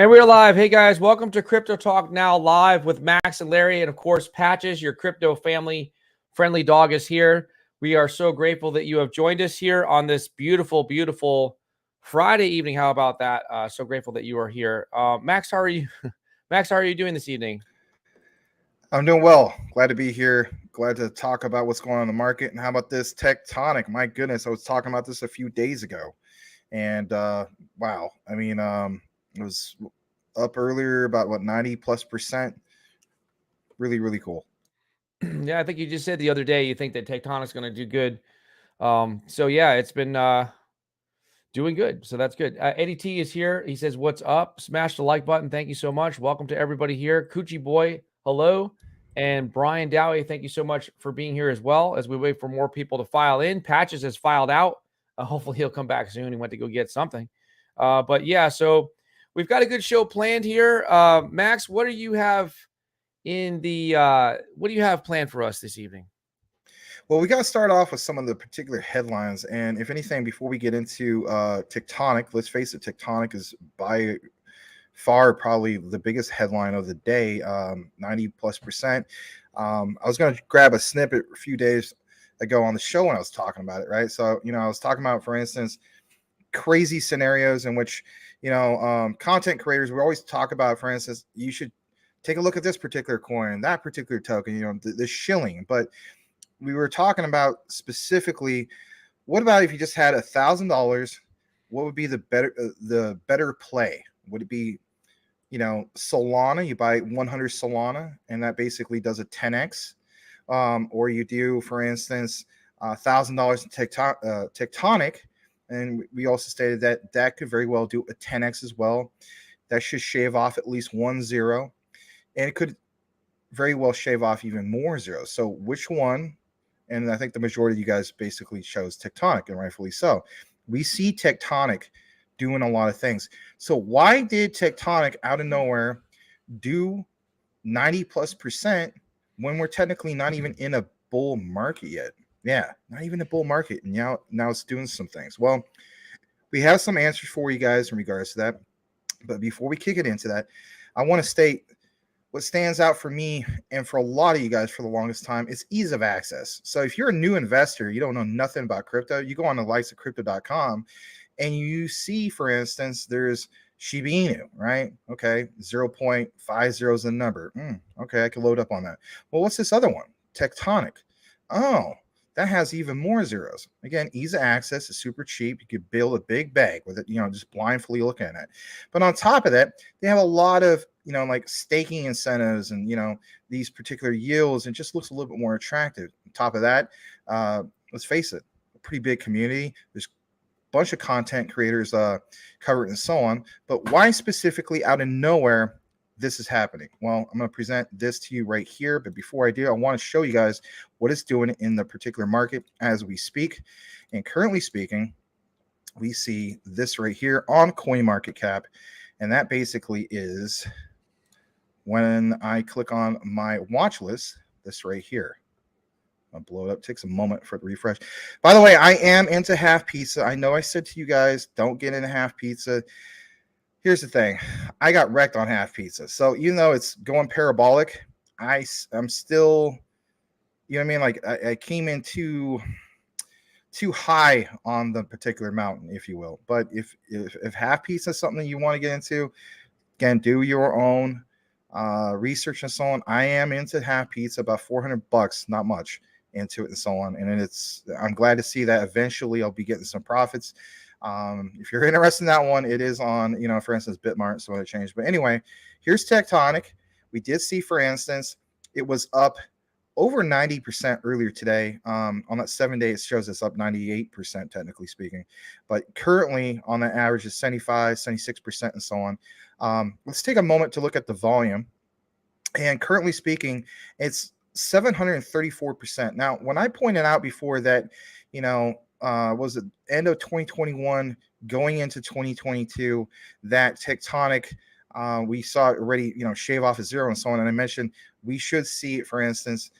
And we're live. Hey guys, welcome to Crypto Talk Now live with Max and Larry. And of course, Patches, your crypto family friendly dog, is here. We are so grateful that you have joined us here on this beautiful, beautiful Friday evening. How about that? So grateful that you are here. Max, how are you? Max, how are you doing this evening? I'm doing well. Glad to be here. Glad to talk about what's going on in the market. And how about this Tectonic? My goodness, I was talking about this a few days ago. And wow, it was up earlier about 90+%. Really, really cool. Yeah, I think you just said the other day you think that Tectonic's going to do good. So yeah, it's been doing good. So that's good. Eddie T is here. He says, "What's up?" Smash the like button. Thank you so much. Welcome to everybody here. Coochie Boy, hello. And Brian Dowie, thank you so much for being here as well as we wait for more people to file in. Patches has filed out. Hopefully he'll come back soon. He went to go get something. But yeah, so we've got a good show planned here. Max, what do you have what do you have planned for us this evening? Well, we got to start off with some of the particular headlines. And if anything, before we get into Tectonic, let's face it, Tectonic is by far probably the biggest headline of the day, 90+%. I was going to grab a snippet a few days ago on the show when I was talking about it, right? So, I was talking about, for instance, crazy scenarios in which, content creators, we always talk about, for instance, you should take a look at this particular coin, that particular token, the shilling. But we were talking about specifically, what about if you just had $1,000? What would be the better play? Would it be, Solana? You buy 100 Solana, and that basically does a 10x. Or you do, for instance, $1,000 in Tectonic, and we also stated that that could very well do a 10x as well. That should shave off at least 1 0, and it could very well shave off even more zeros. So which one? And I think the majority of you guys basically chose Tectonic, and rightfully so. We see Tectonic doing a lot of things. So why did Tectonic out of nowhere do 90+% when we're technically not even in a bull market yet? Yeah, not even a bull market. And now it's doing some things. Well, we have some answers for you guys in regards to that. But before we kick it into that, I want to state what stands out for me and for a lot of you guys for the longest time is ease of access. So if you're a new investor, you don't know nothing about crypto, you go on the likesofcrypto.com and you see, for instance, there's Shiba Inu, right? Okay, 0.50 is the number. Okay, I can load up on that. Well, what's this other one? Tectonic. Oh, that has even more zeros. Again, ease of access is super cheap. You could build a big bag with it, just blindly looking at it. But on top of that, they have a lot of, like staking incentives and, these particular yields, and just looks a little bit more attractive. On top of that, let's face it, a pretty big community. There's a bunch of content creators covered and so on. But why specifically out of nowhere this is happening? Well, I'm going to present this to you right here. But before I do, I want to show you guys what it's doing in the particular market as we speak. And currently speaking, we see this right here on CoinMarketCap. And that basically is when I click on my watch list, this right here. I'll blow it up. It takes a moment for it to refresh. By the way, I am into half pizza. I know I said to you guys, don't get into half pizza. Here's the thing. I got wrecked on half pizza. So even though it's going parabolic, I'm still, Like I came in too high on the particular mountain, if you will. But if half pizza is something you want to get into, again, do your own research and so on. I am into half pizza, about $400, not much into it and so on. And I'm glad to see that eventually I'll be getting some profits. If you're interested in that one, it is on, for instance, Bitmart, so it changed. But anyway, here's Tectonic. We did see, for instance, it was up over 90% earlier today. On that 7 day, it shows it's up 98%, technically speaking. But currently on the average is 75, 76% and so on. Let's take a moment to look at the volume. And currently speaking, it's 734%. Now, when I pointed out before that, was it end of 2021 going into 2022 that Tectonic, we saw it already, shave off a zero and so on. And I mentioned we should see it, for instance,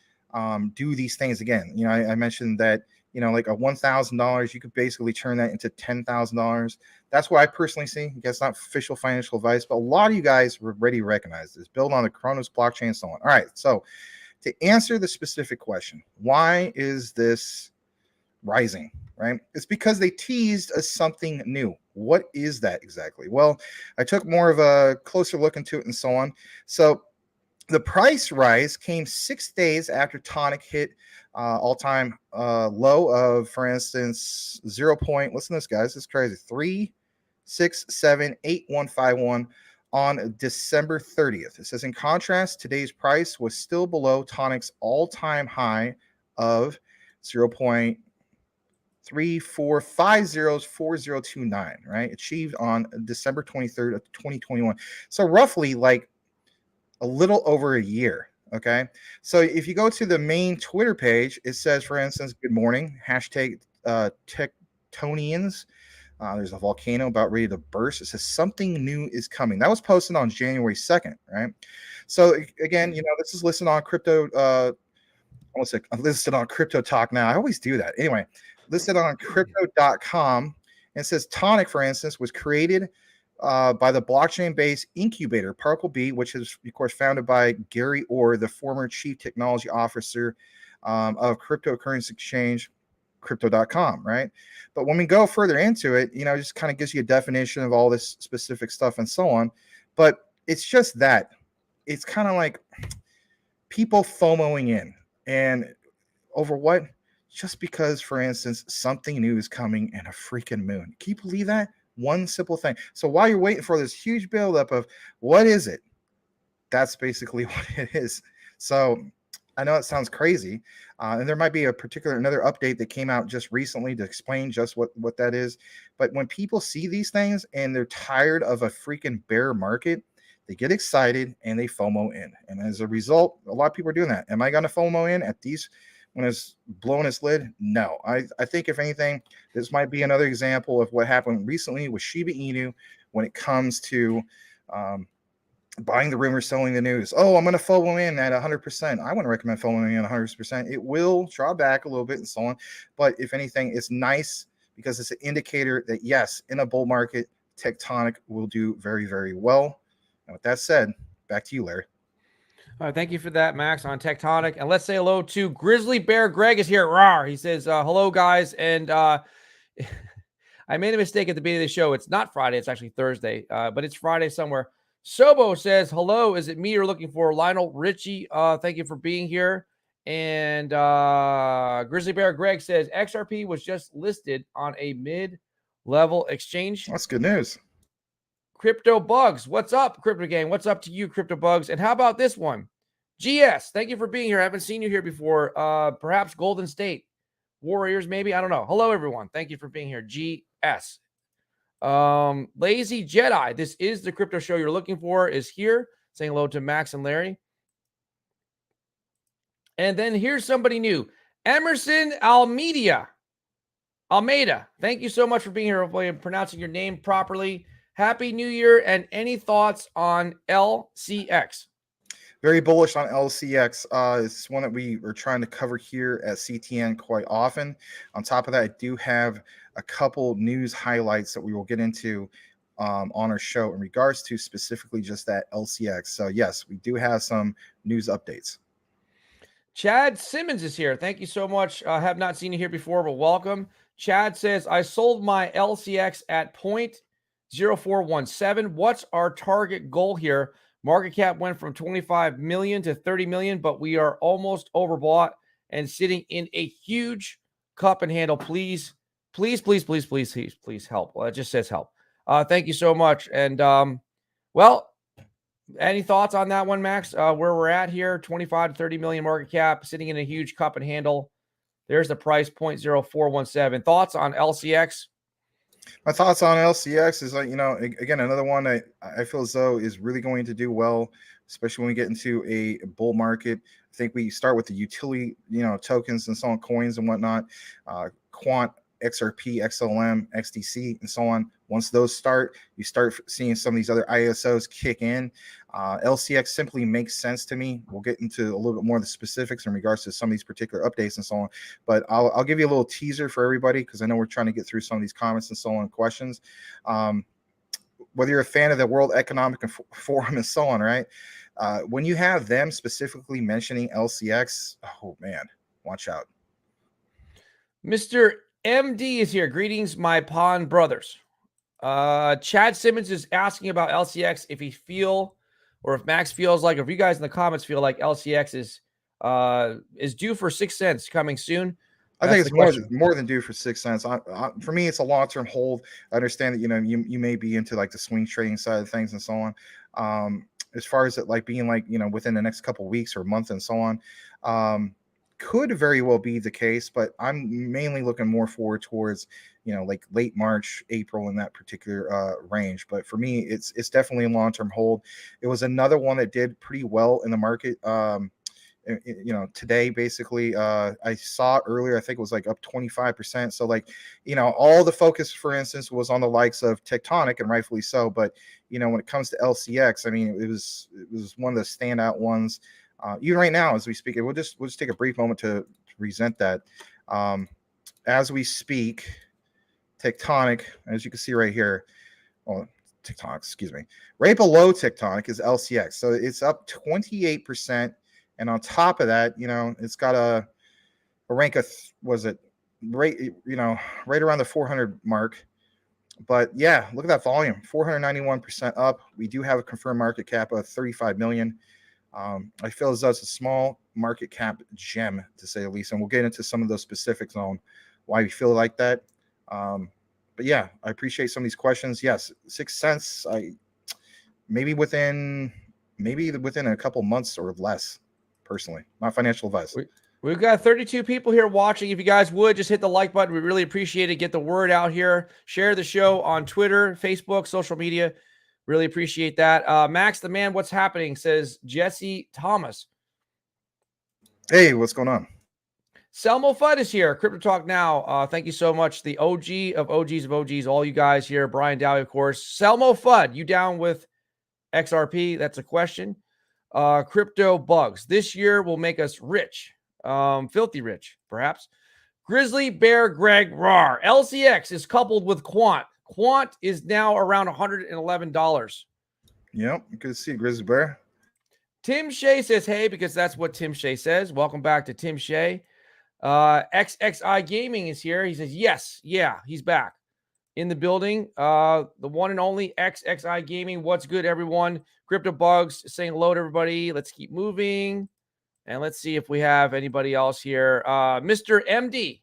do these things again. I mentioned that like a $1,000, you could basically turn that into $10,000. That's what I personally see. I guess not official financial advice, but a lot of you guys already recognize this. Build on the Kronos blockchain and so on. All right, so to answer the specific question, why is this rising, right? It's because they teased us something new. What is that exactly? Well, I took more of a closer look into it and so on. So the price rise came 6 days after Tonic hit all-time low of, for instance, 0. Listen to this, guys. This is crazy. 3678151 on December 30th. It says, in contrast, today's price was still below Tonic's all-time high of 0.34504029, right? Achieved on December 23rd of 2021. So roughly like a little over a year. Okay. So if you go to the main Twitter page, it says, for instance, good morning, hashtag Tectonians. There's a volcano about ready to burst. It says something new is coming. That was posted on January 2nd, right? So again, this is listed on crypto. Almost like listed on Crypto Talk now. I always do that. Anyway, listed on crypto.com. And it says Tonic, for instance, was created by the blockchain-based incubator Particle B, which is, of course, founded by Gary Orr, the former chief technology officer of cryptocurrency exchange Crypto.com, right? But when we go further into it, it just kind of gives you a definition of all this specific stuff and so on. But it's just that. It's kind of like people FOMOing in. And over what? Just because, for instance, something new is coming in a freaking moon. Can you believe that? One simple thing. So while you're waiting for this huge buildup of what is it, that's basically what it is. So I know it sounds crazy, and there might be another update that came out just recently to explain just what that is. But when people see these things and they're tired of a freaking bear market, they get excited and they FOMO in. And as a result, a lot of people are doing that. Am I going to FOMO in at these when it's blowing its lid? No. I think, if anything, this might be another example of what happened recently with Shiba Inu when it comes to buying the rumors, selling the news. Oh, I'm going to FOMO in at 100%. I wouldn't recommend FOMOing in 100%. It will draw back a little bit and so on. But if anything, it's nice because it's an indicator that, yes, in a bull market, Tectonic will do very, very well. And with that said, back to you, Larry. All right, thank you for that, Max, on Tectonic. And let's say hello to Grizzly Bear Greg is here. Rawr. He says, hello, guys. And I made a mistake at the beginning of the show. It's not Friday. It's actually Thursday, but it's Friday somewhere. Sobo says, hello. Is it me you're looking for? Lionel Richie, thank you for being here. And Grizzly Bear Greg says, XRP was just listed on a mid-level exchange. That's good news. Crypto Bugs, what's up, Crypto Gang? What's up to you, Crypto Bugs? And how about this one? GS, thank you for being here. I haven't seen you here before. Perhaps Golden State Warriors, maybe. I don't know. Hello, everyone. Thank you for being here. GS. Lazy Jedi, this is the crypto show you're looking for, is here. Saying hello to Max and Larry. And then here's somebody new. Emerson Almeida. Thank you so much for being here. Hopefully I'm pronouncing your name properly. Happy New Year, and any thoughts on LCX? Very bullish on LCX. It's one that we are trying to cover here at CTN quite often. On top of that, I do have a couple news highlights that we will get into on our show in regards to specifically just that LCX. So yes, we do have some news updates. Chad Simmons is here. Thank you so much. I have not seen you here before, but welcome. Chad says, I sold my LCX at 0.0417. What's our target goal here? Market cap went from 25 million to 30 million, but we are almost overbought and sitting in a huge cup and handle. Please help. Well, it just says help. Thank you so much. And well, any thoughts on that one, Max? Where we're at here, 25 to 30 million market cap, sitting in a huge cup and handle. There's the price, 0.0417. Thoughts on LCX? My thoughts on LCX is, again, another one that I feel as though is really going to do well, especially when we get into a bull market. I think we start with the utility, tokens and so on, coins and whatnot. Quant XRP, XLM, XDC, and so on. Once those start, you start seeing some of these other ISOs kick in. LCX simply makes sense to me. We'll get into a little bit more of the specifics in regards to some of these particular updates and so on. But I'll give you a little teaser for everybody, because I know we're trying to get through some of these comments and so on, questions. Whether you're a fan of the World Economic Forum and so on, right? When you have them specifically mentioning LCX, oh man, watch out. Mr. MD is here. Greetings, my pawn brothers. Chad Simmons is asking about LCX, if he feel, or if Max feels like, or if you guys in the comments feel like LCX is due for 6 cents coming soon. I think it's more than due for 6 cents. For me, it's a long-term hold. I understand that, you know, you may be into like the swing trading side of things and so on. As far as it like being like, you know, within the next couple of weeks or month and so on, could very well be the case, but I'm mainly looking more forward towards, you know, like late March, April in that particular range. But for me, it's definitely a long-term hold. It was another one that did pretty well in the market. You know, today basically, I saw earlier, I think it was like up 25%. So like, you know, all the focus, for instance, was on the likes of Tectonic, and rightfully so. But you know, when it comes to LCX, I mean, it was one of the standout ones. Even right now, as we speak, we'll just take a brief moment to present that. As we speak, Tectonic, as you can see right here, Tectonic, excuse me, right below Tectonic is LCX. So it's up 28%. And on top of that, you know, it's got a rank of, was it right, you know, right around the 400 mark. But yeah, look at that volume, 491% up. We do have a confirmed market cap of 35 million. I feel as though it's a small market cap gem, to say the least. And we'll get into some of those specifics on why we feel like that. But yeah, I appreciate some of these questions. Yes, 6 cents. Maybe within a couple months or less. Personally, not financial advice. We've got 32 people here watching. If you guys would just hit the like button, we really appreciate it. Get the word out here. Share the show on Twitter, Facebook, social media. Really appreciate that. Max the man, what's happening? Says Jesse Thomas. Hey, what's going on? Selmo Fudd is here. Crypto Talk Now. Thank you so much. The OG of OGs of OGs, all you guys here. Brian Dowie, of course. Selmo Fudd, you down with XRP? That's a question. Crypto bugs this year will make us rich, filthy rich, perhaps. Grizzly Bear Greg Rar. LCX is coupled with Quant. Quant is now around $111. Yep, good to see Grizzly Bear. Tim Shea says, hey, because that's what Tim Shea says. Welcome back to Tim Shea. XXI Gaming is here. He says, yes, yeah, he's back in the building. The one and only XXI Gaming. What's good, everyone? Crypto Bugs saying hello to everybody. Let's keep moving. And let's see if we have anybody else here. Mr. MD.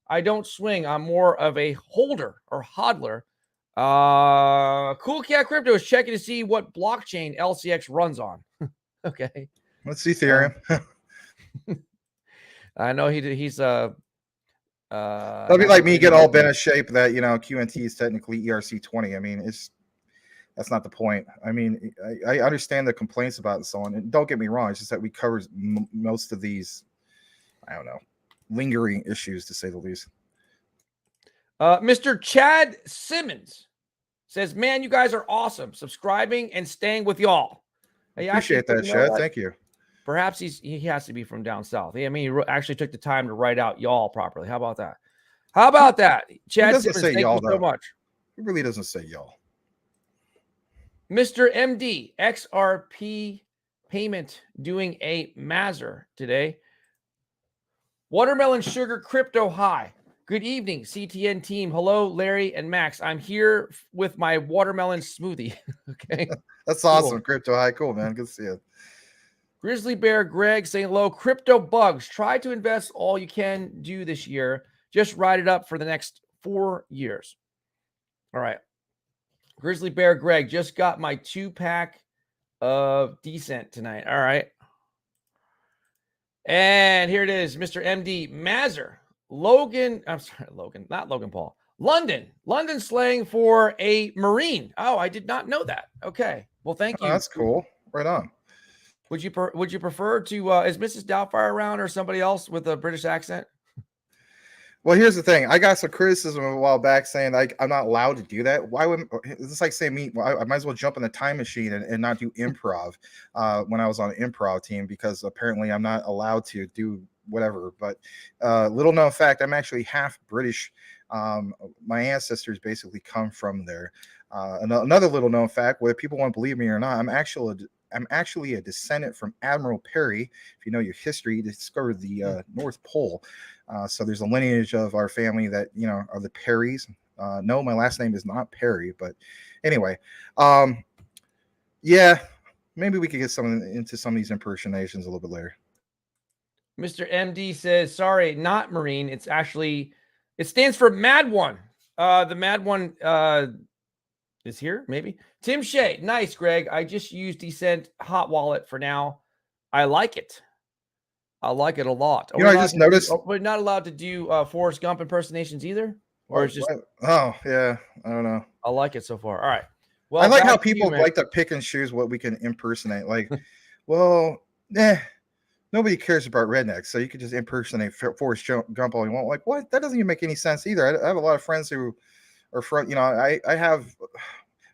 I don't swing. I'm more of a holder or hodler. Cool Cat Crypto is checking to see what blockchain LCX runs on. Okay. Let's see Ethereum. I know he's that'll be like me get all bent out of shape that, you know, QNT is technically ERC20. I mean, that's not the point. I mean, I understand the complaints about it and so on. And don't get me wrong, it's just that we cover most of these, I don't know, lingering issues, to say the least. Mr. Chad Simmons says, man, you guys are awesome. Subscribing and staying with y'all. I appreciate that, Chad. Thank you. Perhaps he has to be from down south. I mean, he actually took the time to write out y'all properly. How about that? How about that? Chad Simmons, thank you so much. He really doesn't say y'all. Mr. MD, XRP payment doing a Mazer today. Watermelon Sugar Crypto High. Good evening, CTN team. Hello, Larry and Max. I'm here with my watermelon smoothie. Okay. That's awesome. Cool. Crypto High. Cool, man. Good to see you. Grizzly Bear Greg saying hello. Crypto Bugs. Try to invest all you can do this year. Just ride it up for the next 4 years. All right. Grizzly Bear Greg just got my 2-pack of Decent tonight. All right. And here it is, Mr. MD Mazer. Logan, I'm sorry, Logan, not Logan Paul. London slang for a Marine. Oh, I did not know that. Okay. Well, thank you. That's cool. Right on. Would you prefer to, is Mrs. Doubtfire around or somebody else with a British accent? Well, here's the thing. I got some criticism a while back saying like I'm not allowed to do that. Why would it's like saying me? Well, I might as well jump in the time machine and not do improv when I was on an improv team because apparently I'm not allowed to do whatever. But little known fact, I'm actually half British. My ancestors basically come from there. Another little known fact, whether people want to believe me or not, I'm actually a descendant from Admiral Perry. If you know your history, he discovered the North Pole. So there's a lineage of our family that, you know, are the Perrys. No, my last name is not Perry, but anyway, yeah, maybe we could get into some of these impersonations a little bit later. Mr. MD says, sorry, not Marine. It's actually, it stands for Mad One. The Mad One is here, maybe. Tim Shea, nice, Greg. I just used Descent Hot Wallet for now. I like it. I like it a lot. You know, I just noticed we're not allowed to do Forrest Gump impersonations either, or it's just. Oh yeah, I don't know. I like it so far. All right. Well, I like how people like to pick and choose what we can impersonate. Like, well, nobody cares about rednecks, so you could just impersonate Forrest Gump all you want. Like, what? That doesn't even make any sense either. I have a lot of friends who are from, you know, I have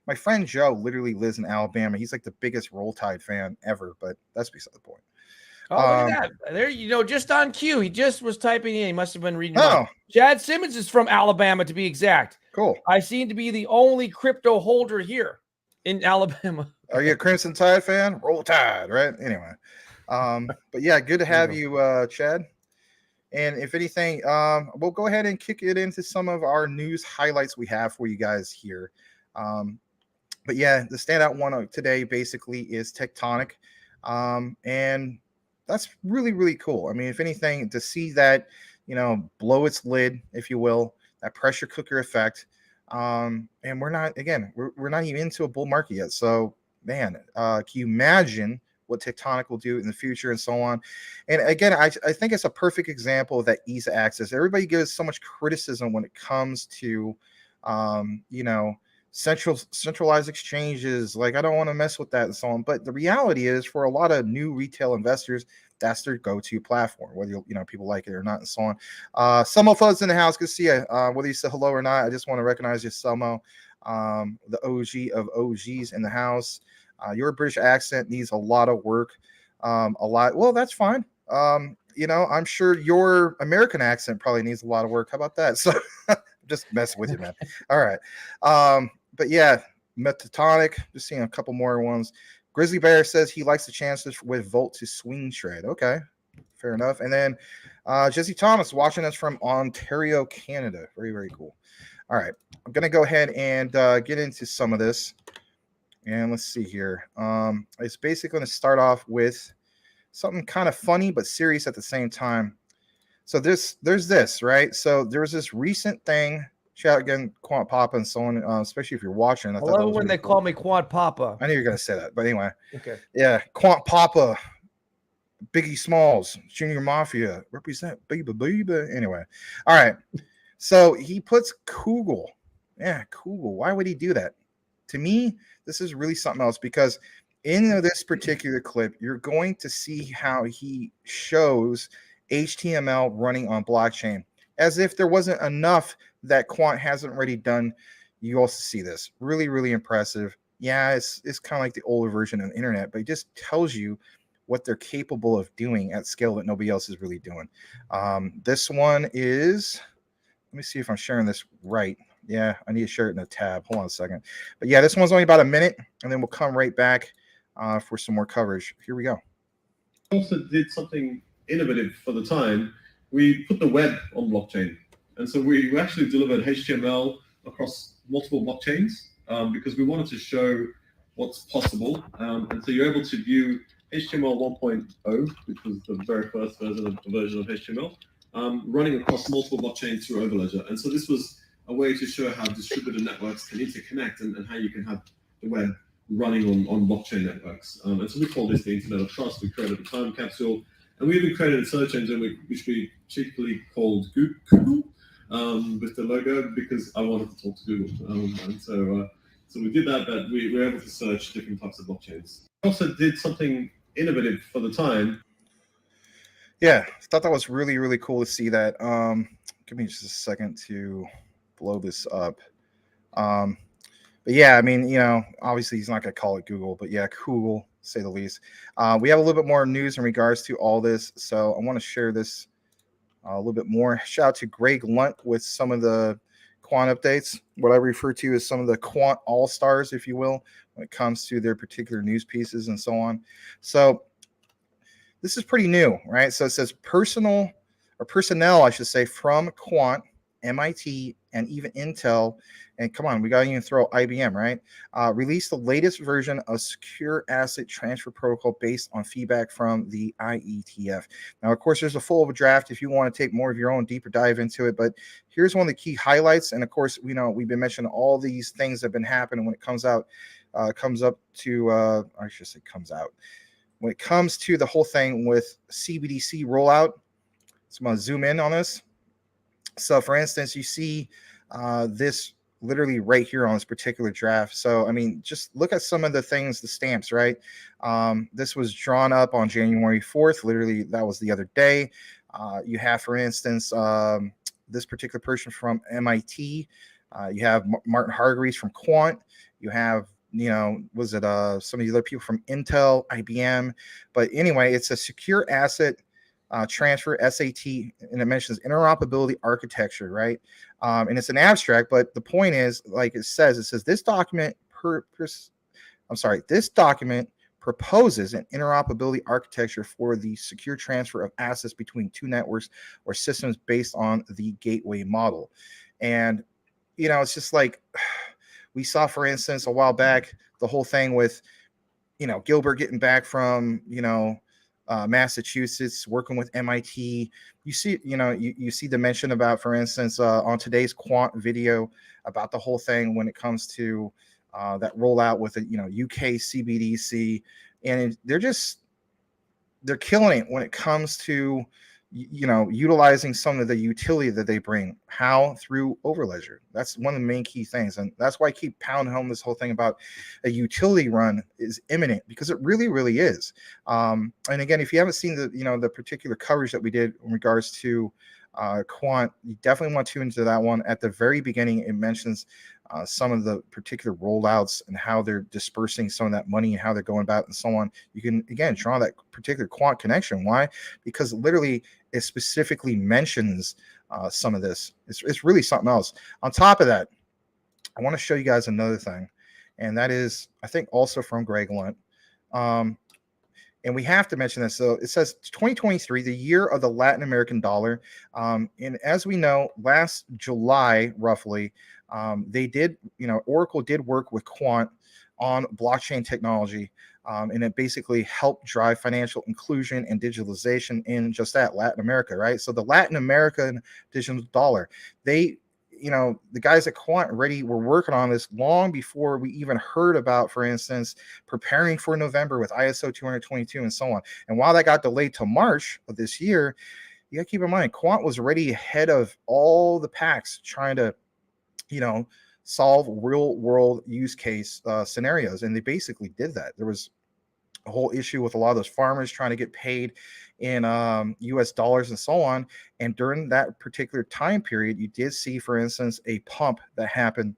my friend Joe literally lives in Alabama. He's like the biggest Roll Tide fan ever, but that's beside the point. Oh, look at that. There, you know, just on cue. He just was typing in. He must have been reading. Oh. Chad Simmons is from Alabama, to be exact. Cool. I seem to be the only crypto holder here in Alabama. Are you a Crimson Tide fan? Roll Tide, right? Anyway. But yeah, good to have you, Chad. And if anything, we'll go ahead and kick it into some of our news highlights we have for you guys here. But yeah, the standout one today basically is Tectonic. And that's really, really cool. I mean, if anything, to see that, you know, blow its lid, if you will, that pressure cooker effect. And we're not even into a bull market yet. So, man, can you imagine what Tectonic will do in the future and so on? And again, I think it's a perfect example of that ease of access. Everybody gives so much criticism when it comes to, you know, centralized exchanges. Like, I don't want to mess with that and so on. But the reality is, for a lot of new retail investors, that's their go-to platform, whether you know people like it or not, and so on. Some of us in the house can see you. Whether you say hello or not, I just want to recognize you, Selmo, the OG of OGs in the house. Your British accent needs a lot of work. Well, that's fine. You know, I'm sure your American accent probably needs a lot of work. How about that? So just messing with you, man. All right. But yeah, Tectonic, just seeing a couple more ones. Grizzly Bear says he likes the chances with Volt to swing trade. Okay, fair enough. And then Jesse Thomas watching us from Ontario, Canada. Very, very cool. All right, I'm going to go ahead and get into some of this. And let's see here. It's basically going to start off with something kind of funny but serious at the same time. So there's this, right? So there was this recent thing. Shout out again, Quant Papa and so on, especially if you're watching. I love when they call me Quant Papa. I knew you were going to say that, but anyway. Okay. Yeah, Quant Papa, Biggie Smalls, Junior Mafia, represent baby. Anyway, all right. So he puts Kugel. Yeah, Kugel. Why would he do that? To me, this is really something else, because in this particular clip, you're going to see how he shows HTML running on blockchain, as if there wasn't enough that Quant hasn't already done. You also see this. Really, really impressive. Yeah, it's kind of like the older version of the internet, but it just tells you what they're capable of doing at scale that nobody else is really doing. This one is, let me see if I'm sharing this right. Yeah, I need to share it in a tab. Hold on a second. But yeah, this one's only about a minute, and then we'll come right back for some more coverage. Here we go. Also did something innovative for the time. We put the web on blockchain. And so we actually delivered HTML across multiple blockchains because we wanted to show what's possible. And so you're able to view HTML 1.0, which was the very first version of HTML, running across multiple blockchains through Overledger. And so this was a way to show how distributed networks can interconnect and how you can have the web running on blockchain networks. And so we call this the Internet of Trust. We created a time capsule, and we even created a search engine which we cheaply called Google with the logo, because I wanted to talk to Google. And so we did that, but we were able to search different types of blockchains. We also did something innovative for the time. Yeah, I thought that was really, really cool to see that. give me just a second to blow this up. But yeah, I mean, obviously he's not going to call it Google, but yeah, cool, to say the least. We have a little bit more news in regards to all this, so I want to share this a little bit more. Shout out to Greg Lunt with some of the Quant updates, what I refer to as some of the Quant all-stars, if you will, when it comes to their particular news pieces and so on. So this is pretty new, right? So it says personnel, I should say, from Quant, MIT, and even Intel, and come on, we got to even throw IBM, right? Released the latest version of secure asset transfer protocol based on feedback from the IETF. Now, of course, there's a full draft if you want to take more of your own deeper dive into it, but here's one of the key highlights. And of course, we've been mentioning all these things that have been happening when it comes out, I should say comes out. When it comes to the whole thing with CBDC rollout, so I'm going to zoom in on this. So, for instance, you see this literally right here on this particular draft. So, I mean, just look at some of the things, the stamps, right? This was drawn up on January 4th. Literally, that was the other day. You have, for instance, this particular person from MIT. You have Martin Hargreaves from Quant. You have some of the other people from Intel, IBM. But anyway, it's a secure asset transfer, SAT, and it mentions interoperability architecture, right? And it's an abstract, but the point is, like it says this document this document proposes an interoperability architecture for the secure transfer of assets between two networks or systems based on the gateway model. And it's just like we saw, for instance, a while back, the whole thing with Gilbert getting back from Massachusetts, working with MIT. You see, you see the mention about, for instance, on today's Quant video about the whole thing when it comes to that rollout with the UK CBDC, and they're killing it when it comes to utilizing some of the utility that they bring. How? Through Overledger. That's one of the main key things, and that's why I keep pounding home this whole thing about a utility run is imminent, because it really, really is. And again, if you haven't seen the particular coverage that we did in regards to Quant, you definitely want to tune into that one. At the very beginning, it mentions some of the particular rollouts and how they're dispersing some of that money and how they're going about and so on. You can, again, draw that particular Quant connection. Why? Because literally it specifically mentions some of this. It's really something else. On top of that, I want to show you guys another thing, and that is, I think, also from Greg Lunt. And we have to mention this. So it says 2023, the year of the Latin American dollar. And as we know, last July, roughly, they did, Oracle did work with Quant on blockchain technology. And it basically helped drive financial inclusion and digitalization in just that Latin America, right? So the Latin American digital dollar, the guys at Quant already were working on this long before we even heard about, for instance, preparing for November with ISO 222 and so on. And while that got delayed to March of this year, you got to keep in mind, Quant was already ahead of all the packs trying to, solve real world use case scenarios. And they basically did that. There was a whole issue with a lot of those farmers trying to get paid in US dollars and so on. And during that particular time period, you did see, for instance, a pump that happened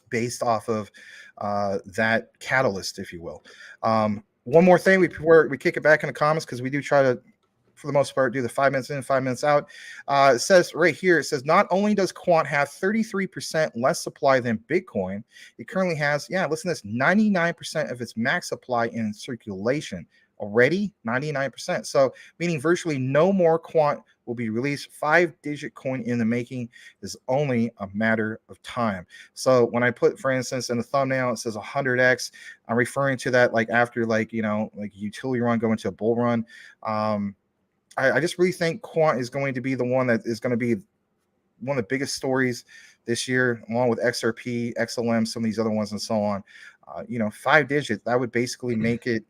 based off of that catalyst, if you will. One more thing before we kick it back in the comments, because we do try to, for the most part, do the 5 minutes in, 5 minutes out. It says right here, it says, not only does Quant have 33% less supply than Bitcoin, it currently has, listen to this, 99% of its max supply in circulation. Already 99%. So meaning virtually no more Quant will be released. 5-digit coin in the making is only a matter of time. So when I put, for instance, in the thumbnail, it says 100x, I'm referring to that like after like utility run going to a bull run. I just really think Quant is going to be the one that is going to be one of the biggest stories this year, along with XRP, XLM, some of these other ones and so on. 5-digit, that would basically make it,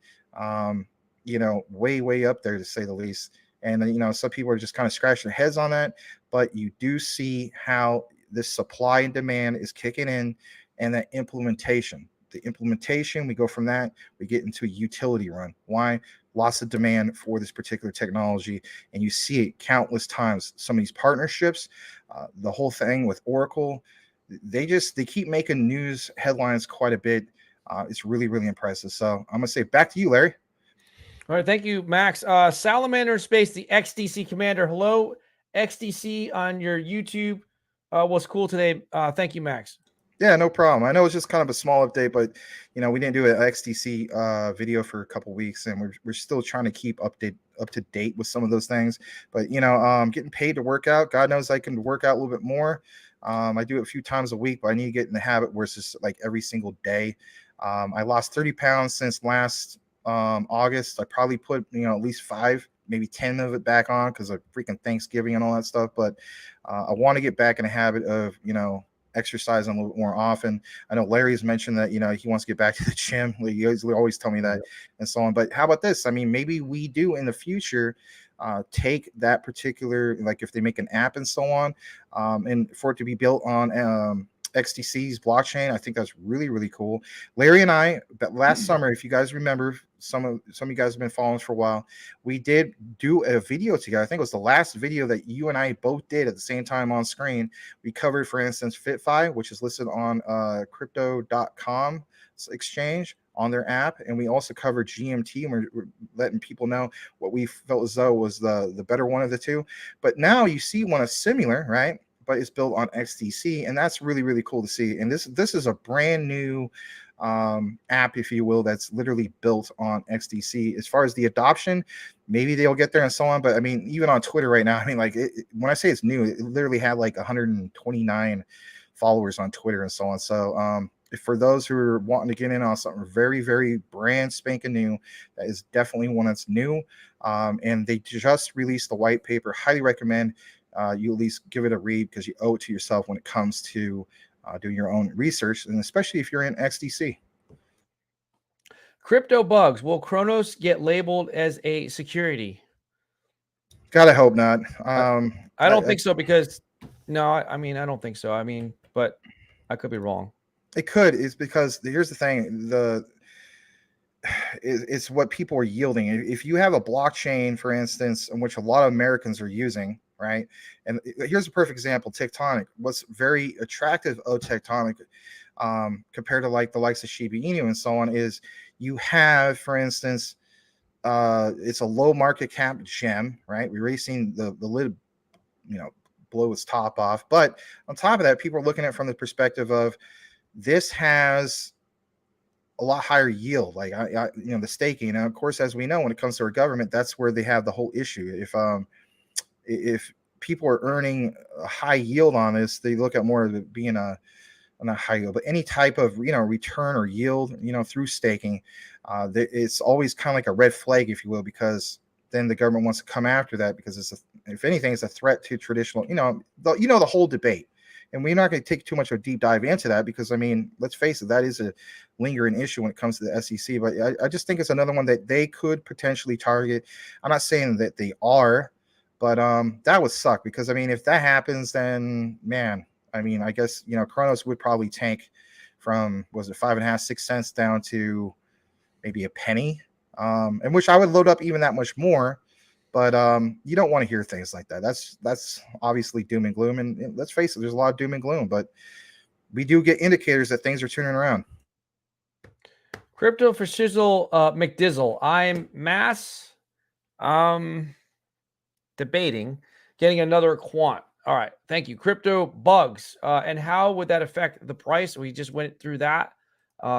way, way up there, to say the least. And, some people are just kind of scratching their heads on that, but you do see how this supply and demand is kicking in, and that implementation. The implementation, we go from that, we get into a utility run. Why? lots of demand for this particular technology, and you see it countless times. Some of these partnerships, the whole thing with Oracle, they keep making news headlines quite a bit. It's really, really impressive. So I'm gonna say back to you, Larry. All right, thank you, Max. Salamander in Space, the XDC Commander. Hello, XDC on your YouTube. Was cool today. Thank you, Max. Yeah, no problem. I know it's just kind of a small update, but we didn't do an XDC video for a couple weeks, and we're still trying to keep up to date with some of those things. But getting paid to work out, God knows I can work out a little bit more. I do it a few times a week, but I need to get in the habit where it's just like every single day. I lost 30 pounds since last August. I probably put at least 5, maybe 10 of it back on because of freaking Thanksgiving and all that stuff. But I want to get back in the habit of exercising a little bit more often. I know Larry's mentioned that he wants to get back to the gym. He always tell me that, and so on. But how about this? I mean, maybe we do in the future take that particular, like if they make an app and so on, and for it to be built on XDC's blockchain. I think that's really, really cool. Larry and I, last summer, if you guys remember, some of you guys have been following us for a while, we did do a video together. I think it was the last video that you and I both did at the same time on screen. We covered, for instance, FitFi, which is listed on crypto.com exchange on their app, and we also covered GMT, and we're letting people know what we felt as though was the better one of the two. But now you see one is similar, right? But it's built on XDC, and that's really, really cool to see. And this is a brand new app, if you will, that's literally built on XDC. As far as the adoption, maybe they'll get there and so on. But I mean, even on Twitter right now, I mean, like when I say it's new, it literally had like 129 followers on Twitter and so on. So for those who are wanting to get in on something very, very brand spanking new, that is definitely one that's new. And they just released the white paper. Highly recommend you at least give it a read, because you owe it to yourself when it comes to doing your own research, and especially if you're in XDC. Crypto bugs. Will Kronos get labeled as a security? Gotta hope not. I don't think so, because I mean, I don't think so. I mean, but I could be wrong. It could. Is because here's the thing. It's what people are yielding. If you have a blockchain, for instance, in which a lot of Americans are using, right? And here's a perfect example. Tectonic. What's very attractive of Tectonic compared to like the likes of Shiba Inu and so on is you have, for instance, it's a low market cap gem, right? We're already seen the lid, blow its top off. But on top of that, people are looking at it from the perspective of this has a lot higher yield, like the staking. And of course, as we know, when it comes to our government, that's where they have the whole issue. If people are earning a high yield on this, they look at more of it being not high yield, but any type of return or yield through staking. It's always kind of like a red flag, if you will, because then the government wants to come after that, because if anything, it's a threat to traditional, the whole debate. And we're not going to take too much of a deep dive into that, because I mean, let's face it, that is a lingering issue when it comes to the SEC. But I just think it's another one that they could potentially target. I'm not saying that they are, but that would suck, because I mean, if that happens, then man, I mean, I guess Kronos would probably tank from, was it 5.5, 6 cents down to maybe a penny, and which I would load up even that much more. But you don't want to hear things like that. That's obviously doom and gloom. And let's face it, there's a lot of doom and gloom, but we do get indicators that things are turning around. Crypto for Shizzle McDizzle. I'm debating getting another quant. All right. Thank you. Crypto bugs. And how would that affect the price? We just went through that.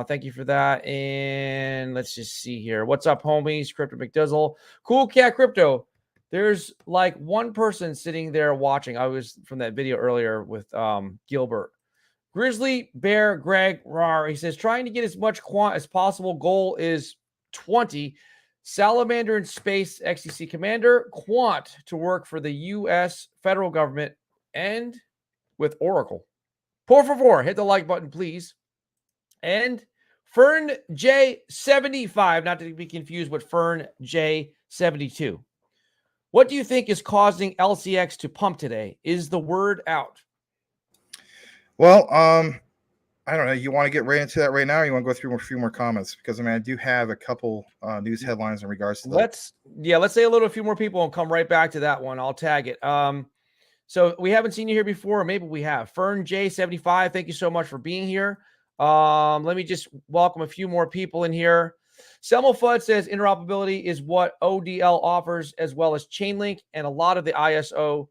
Thank you for that. And let's just see here. What's up, homies? Crypto McDizzle. Cool Cat Crypto. There's like one person sitting there watching. I was from that video earlier with Gilbert. Grizzly Bear Greg Rar. He says, trying to get as much quant as possible. Goal is 20. Salamander in Space XTC Commander. Quant to work for the U.S. federal government and with Oracle. Por favor, hit the like button, please. And Fern J75, not to be confused with Fern J72. What do you think is causing LCX to pump today? Is the word out? Well, I don't know. You want to get right into that right now, or you want to go through a few more comments? Because I mean, I do have a couple news headlines in regards to let's say a few more people and come right back to that one. I'll tag it. So we haven't seen you here before, or maybe we have. Fern J75, thank you so much for being here. Let me just welcome a few more people in here. Selmo Fudd says interoperability is what ODL offers, as well as Chainlink and a lot of the ISO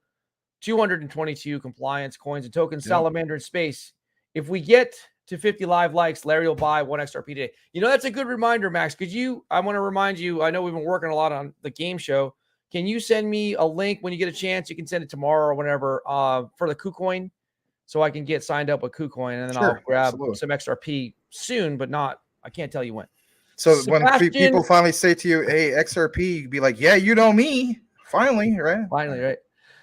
222 compliance coins and tokens. Yep. Salamander in space. If we get to 50 live likes, Larry will buy 1 XRP today. You know, that's a good reminder, Max. I want to remind you, I know we've been working a lot on the game show. Can you send me a link when you get a chance? You can send it tomorrow or whenever for the KuCoin, so I can get signed up with KuCoin, and then I'll grab some XRP soon, but I can't tell you when. So when people finally say to you, hey, XRP, you'd be like, yeah, you know me. Finally, right? Finally, right?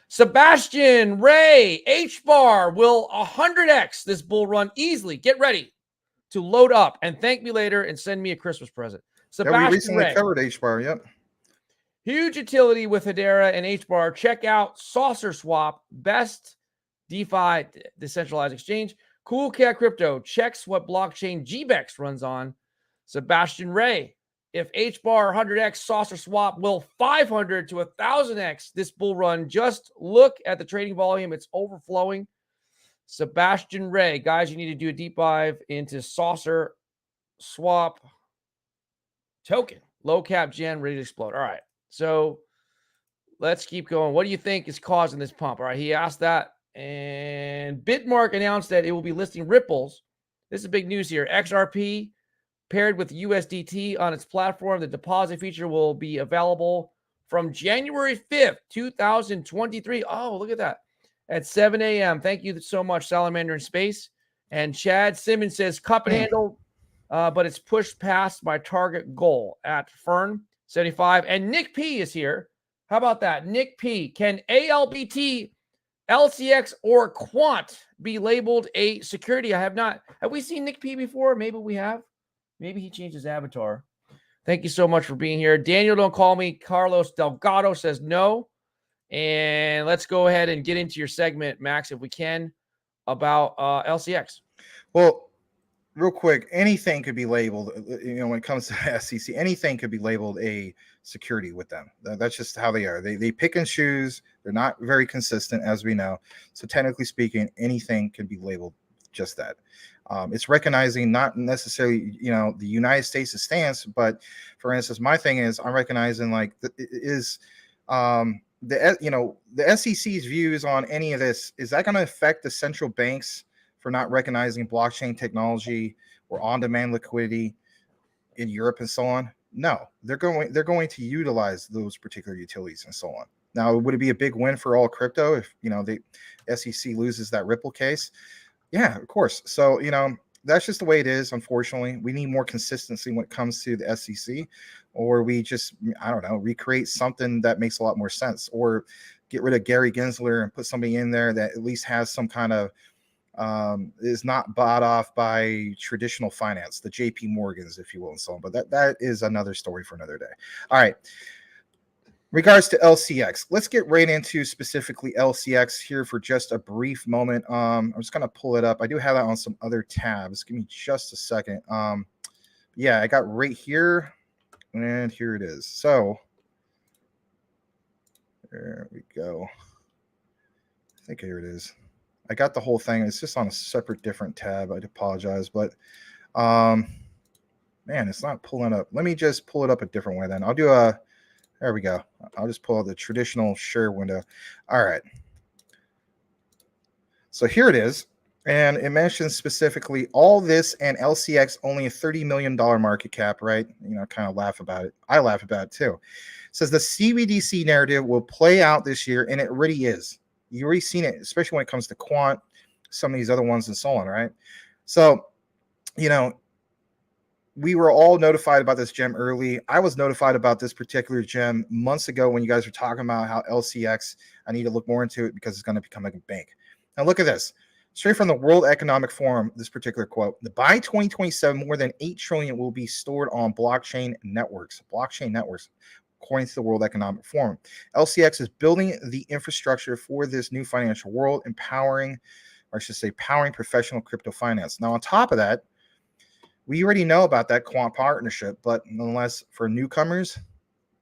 Sebastian Ray, H-bar will 100x this bull run easily. Get ready to load up and thank me later and send me a Christmas present. Sebastian we recently Ray. covered H-bar, yep. Huge utility with Hedera and H-bar. Check out Saucer Swap, best DeFi decentralized exchange. Cool Cat Crypto checks what blockchain GBEX runs on. Sebastian Ray, if H-bar 100x Saucer Swap will 500 to 1,000x this bull run, just look at the trading volume. It's overflowing. Sebastian Ray, guys, you need to do a deep dive into Saucer Swap token. Low cap gen, ready to explode. All right. So let's keep going. What do you think is causing this pump? All right. He asked that. And Bitmark announced that it will be listing Ripples. This is big news here. XRP paired with USDT on its platform. The deposit feature will be available from January 5th, 2023. Oh, look at that. At 7 a.m. Thank you so much, Salamander in Space. And Chad Simmons says, cup and handle, but it's pushed past my target goal at Fern 75. And Nick P is here. How about that? Nick P. Can ALBT, LCX, or Quant be labeled a security? I have not. Have we seen Nick P before? Maybe we have. Maybe he changed his avatar. Thank you so much for being here. Daniel, don't call me. Carlos Delgado says no. And let's go ahead and get into your segment, Max, if we can, about LCX. Well, real quick, anything could be labeled, when it comes to SEC, anything could be labeled a security with them. That's just how they are. They pick and choose. They're not very consistent, as we know. So technically speaking, anything can be labeled just that. It's recognizing not necessarily, the United States' stance, but for instance, my thing is I'm recognizing the SEC's views on any of this. Is that going to affect the central banks for not recognizing blockchain technology or on-demand liquidity in Europe and so on? No, they're going to utilize those particular utilities and so on. Now, would it be a big win for all crypto if the SEC loses that Ripple case? Yeah, of course. So that's just the way it is. Unfortunately, we need more consistency when it comes to the SEC, or we just recreate something that makes a lot more sense, or get rid of Gary Gensler and put somebody in there that at least has some kind of is not bought off by traditional finance, the JP Morgans, if you will, and so on. But that is another story for another day. All right. Regards to LCX, let's get right into specifically LCX here for just a brief moment. I'm just going to pull it up. I do have that on some other tabs. Give me just a second. Yeah, I got right here, and here it is. So there we go. I think here it is. I got the whole thing. It's just on a separate, different tab. I apologize, but man, it's not pulling up. Let me just pull it up a different way then. I'll do a. There we go. I'll just pull out the traditional share window. All right. So here it is. And it mentions specifically all this and LCX only a $30 million market cap, right? Kind of laugh about it. I laugh about it too. It says the CBDC narrative will play out this year, and it already is. You've already seen it, especially when it comes to Quant, some of these other ones and so on, right? So, we were all notified about this gem early. I was notified about this particular gem months ago when you guys were talking about how LCX, I need to look more into it because it's going to become like a bank. Now look at this. Straight from the World Economic Forum, this particular quote: by 2027, more than 8 trillion will be stored on blockchain networks, according to the World Economic Forum. LCX is building the infrastructure for this new financial world, empowering or I should say powering professional crypto finance. Now, on top of that, we already know about that Quant partnership, but nonetheless, for newcomers,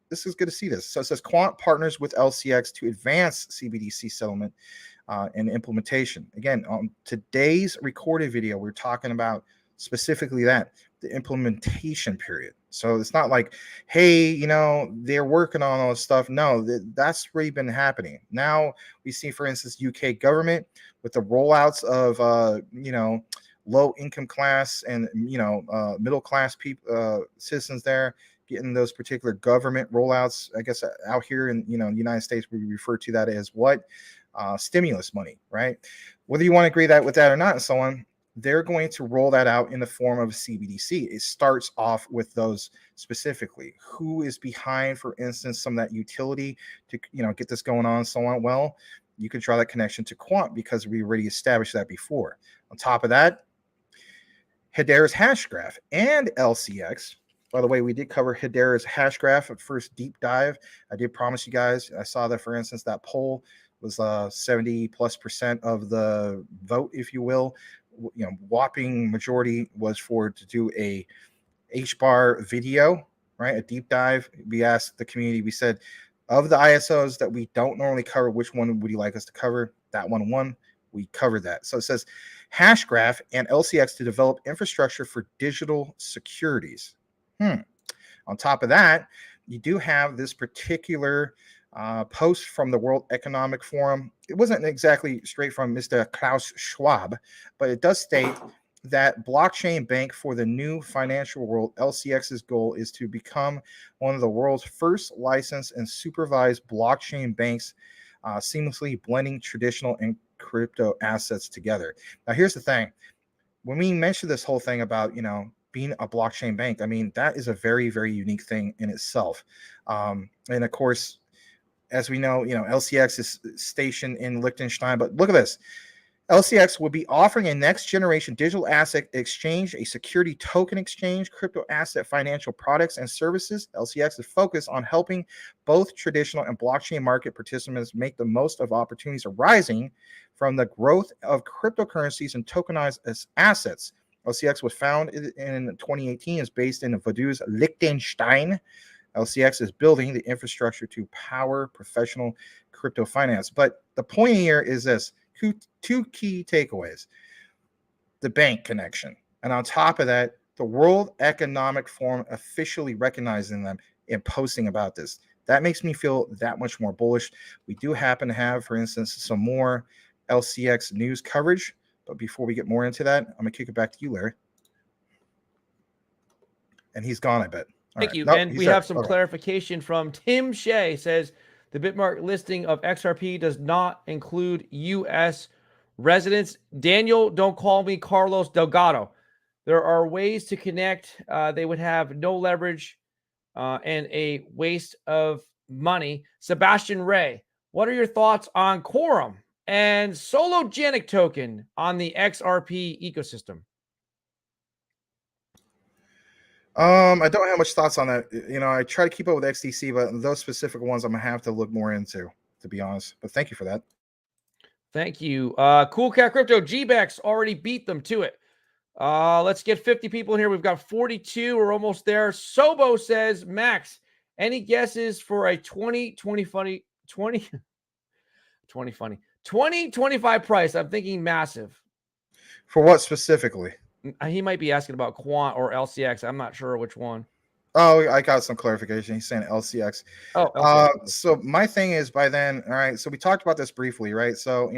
this is good to see this. So it says Quant partners with LCX to advance CBDC settlement and implementation. Again, on today's recorded video, we're talking about specifically that, the implementation period. So it's not like, hey, they're working on all this stuff. No, that's already been happening. Now we see, for instance, UK government with the rollouts of, low income class and, middle class people, citizens there, getting those particular government rollouts. I guess out here in, the United States, we refer to that as what? Stimulus money, right? Whether you want to agree with that or not and so on, they're going to roll that out in the form of CBDC. It starts off with those specifically. Who is behind, for instance, some of that utility to, get this going on and so on? Well, you can draw that connection to Quant because we already established that before. On top of that, Hedera's hash graph and LCX. By the way, we did cover Hedera's hash graph at first deep dive. I did promise you guys. I saw that, for instance, that poll was 70+% of the vote, if you will. Whopping majority was to do a HBAR video, right? A deep dive. We asked the community, we said, of the ISOs that we don't normally cover, which one would you like us to cover? That one won. We covered that. So it says Hashgraph and LCX to develop infrastructure for digital securities. On top of that, you do have this particular post from the World Economic Forum. It wasn't exactly straight from Mr. Klaus Schwab, but it does state that blockchain bank for the new financial world, LCX's goal is to become one of the world's first licensed and supervised blockchain banks, seamlessly blending traditional and crypto assets together. Now, here's the thing. When we mention this whole thing about, being a blockchain bank, I mean, that is a very, very unique thing in itself. And of course, as we know, LCX is stationed in Liechtenstein, but look at this. LCX will be offering a next generation digital asset exchange, a security token exchange, crypto asset financial products and services. LCX is focused on helping both traditional and blockchain market participants make the most of opportunities arising from the growth of cryptocurrencies and tokenized assets. LCX was founded in 2018, is based in Vaduz, Liechtenstein. LCX is building the infrastructure to power professional crypto finance. But the point here is this. Two key takeaways: the bank connection, and on top of that, the World Economic Forum officially recognizing them and posting about this. That makes me feel that much more bullish. We do happen to have, for instance, some more LCX news coverage, but before we get more into that, I'm gonna kick it back to you, Larry. And he's gone, I bet. Thank you. Nope, and we have some clarification from Tim Shea. Says the Bitmark listing of XRP does not include U.S. residents. Daniel, don't call me Carlos Delgado. There are ways to connect. They would have no leverage and a waste of money. Sebastian Ray, what are your thoughts on Quorum and Sologenic token on the XRP ecosystem? I don't have much thoughts on that. I try to keep up with XDC, but those specific ones I'm gonna have to look more into, to be honest. But thank you for that. Thank you. Cool Cat Crypto, GBEX already beat them to it. Let's get 50 people in here. We've got 42. We're almost there. Sobo says, Max, any guesses for a 2025 price? I'm thinking massive. For what specifically? He might be asking about Quant or LCX. I'm not sure which one. Oh, I got some clarification. He's saying LCX. Oh, LCX. So my thing is, by then, all right, so we talked about this briefly, right? So,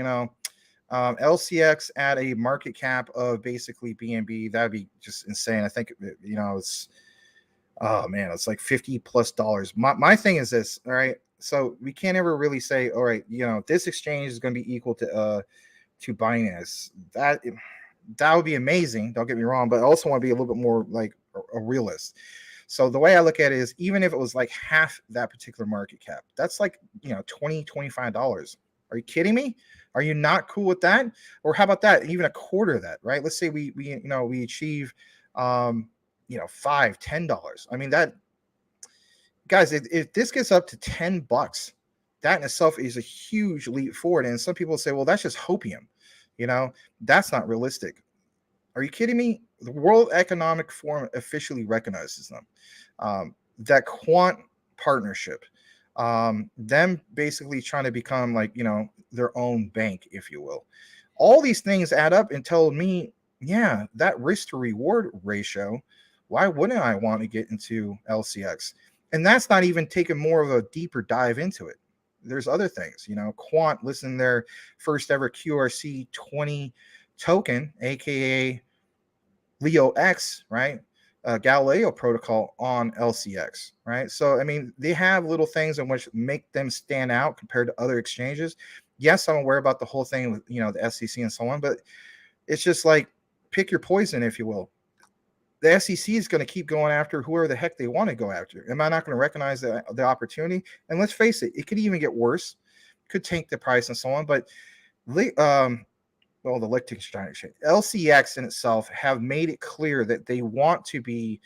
LCX at a market cap of basically BNB, that'd be just insane. I think, it's, oh man, it's like $50+. My thing is this, all right? So we can't ever really say, all right, this exchange is going to be equal to Binance. That would be amazing. Don't get me wrong, but I also want to be a little bit more like a realist. So the way I look at it is, even if it was like half that particular market cap, that's like, $20, $25. Are you kidding me? Are you not cool with that? Or how about that? Even a quarter of that, right? Let's say we achieve, $5, $10. I mean, that, guys, if this gets up to $10, that in itself is a huge leap forward. And some people say, well, that's just hopium. You know, that's not realistic. Are you kidding me? The World Economic Forum officially recognizes them. That Quant partnership, them basically trying to become like, you know, their own bank, if you will. All these things add up and tell me, yeah, that risk to reward ratio, why wouldn't I want to get into LCX? And that's not even taking more of a deeper dive into it. There's other things, you know, Quant listing their first ever QRC 20 token, aka Leo X, right? Galileo protocol on LCX, right? So, I mean, they have little things in which make them stand out compared to other exchanges. Yes, I'm aware about the whole thing with, you know, the SEC and so on, but it's just like pick your poison, if you will. The SEC is going to keep going after whoever the heck they want to go after. Am I not going to recognize the opportunity? And let's face it, it could even get worse, could tank the price and so on. But well, the Liechtenstein exchange, LCX in itself have made it clear that they want to be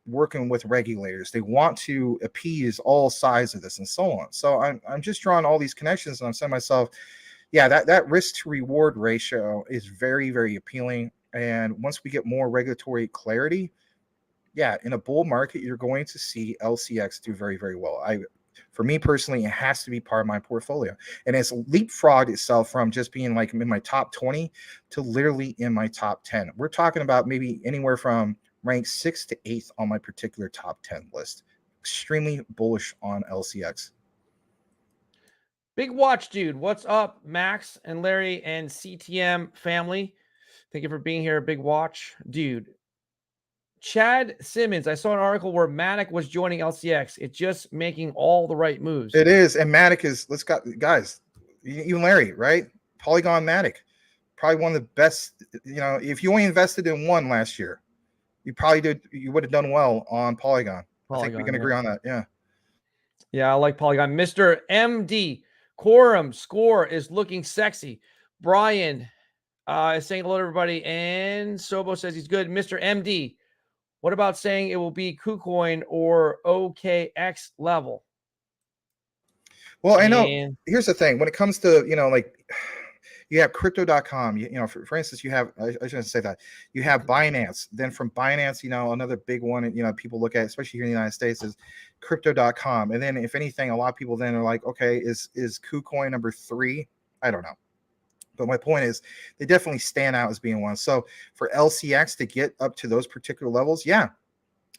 working with regulators. They want to appease all sides of this and so on. So I'm just drawing all these connections, and I'm saying to myself, yeah, that risk to reward ratio is very, very appealing. And once we get more regulatory clarity, yeah, in a bull market, you're going to see LCX do very, very well. For me personally, it has to be part of my portfolio. And it's leapfrogged itself from just being like in my top 20 to literally in my top 10. We're talking about maybe anywhere from rank 6th to 8th on my particular top 10 list. Extremely bullish on LCX. Big watch, dude. What's up, Max and Larry and CTM family? Thank you for being here. Big watch, dude. Chad Simmons, I saw an article where Matic was joining LCX. It's just making all the right moves. It is. And Matic is, guys, even Larry, right? Polygon Matic, probably one of the best. You know, if you only invested in one last year, you would have done well on Polygon. I think we can agree on that. Yeah. Yeah, I like Polygon. Mr. MD, Quorum score is looking sexy. Brian is saying hello to everybody. And Sobo says he's good. Mr. MD, what about saying it will be KuCoin or OKX level? Well, I know. Here's the thing. When it comes to, you know, like you have crypto.com, you know, for instance, you have, I shouldn't say that. You have Binance. Then from Binance, you know, another big one, you know, people look at, especially here in the United States, is crypto.com. And then if anything, a lot of people then are like, okay, is KuCoin number 3? I don't know. But my point is, they definitely stand out as being one. So for LCX to get up to those particular levels, yeah,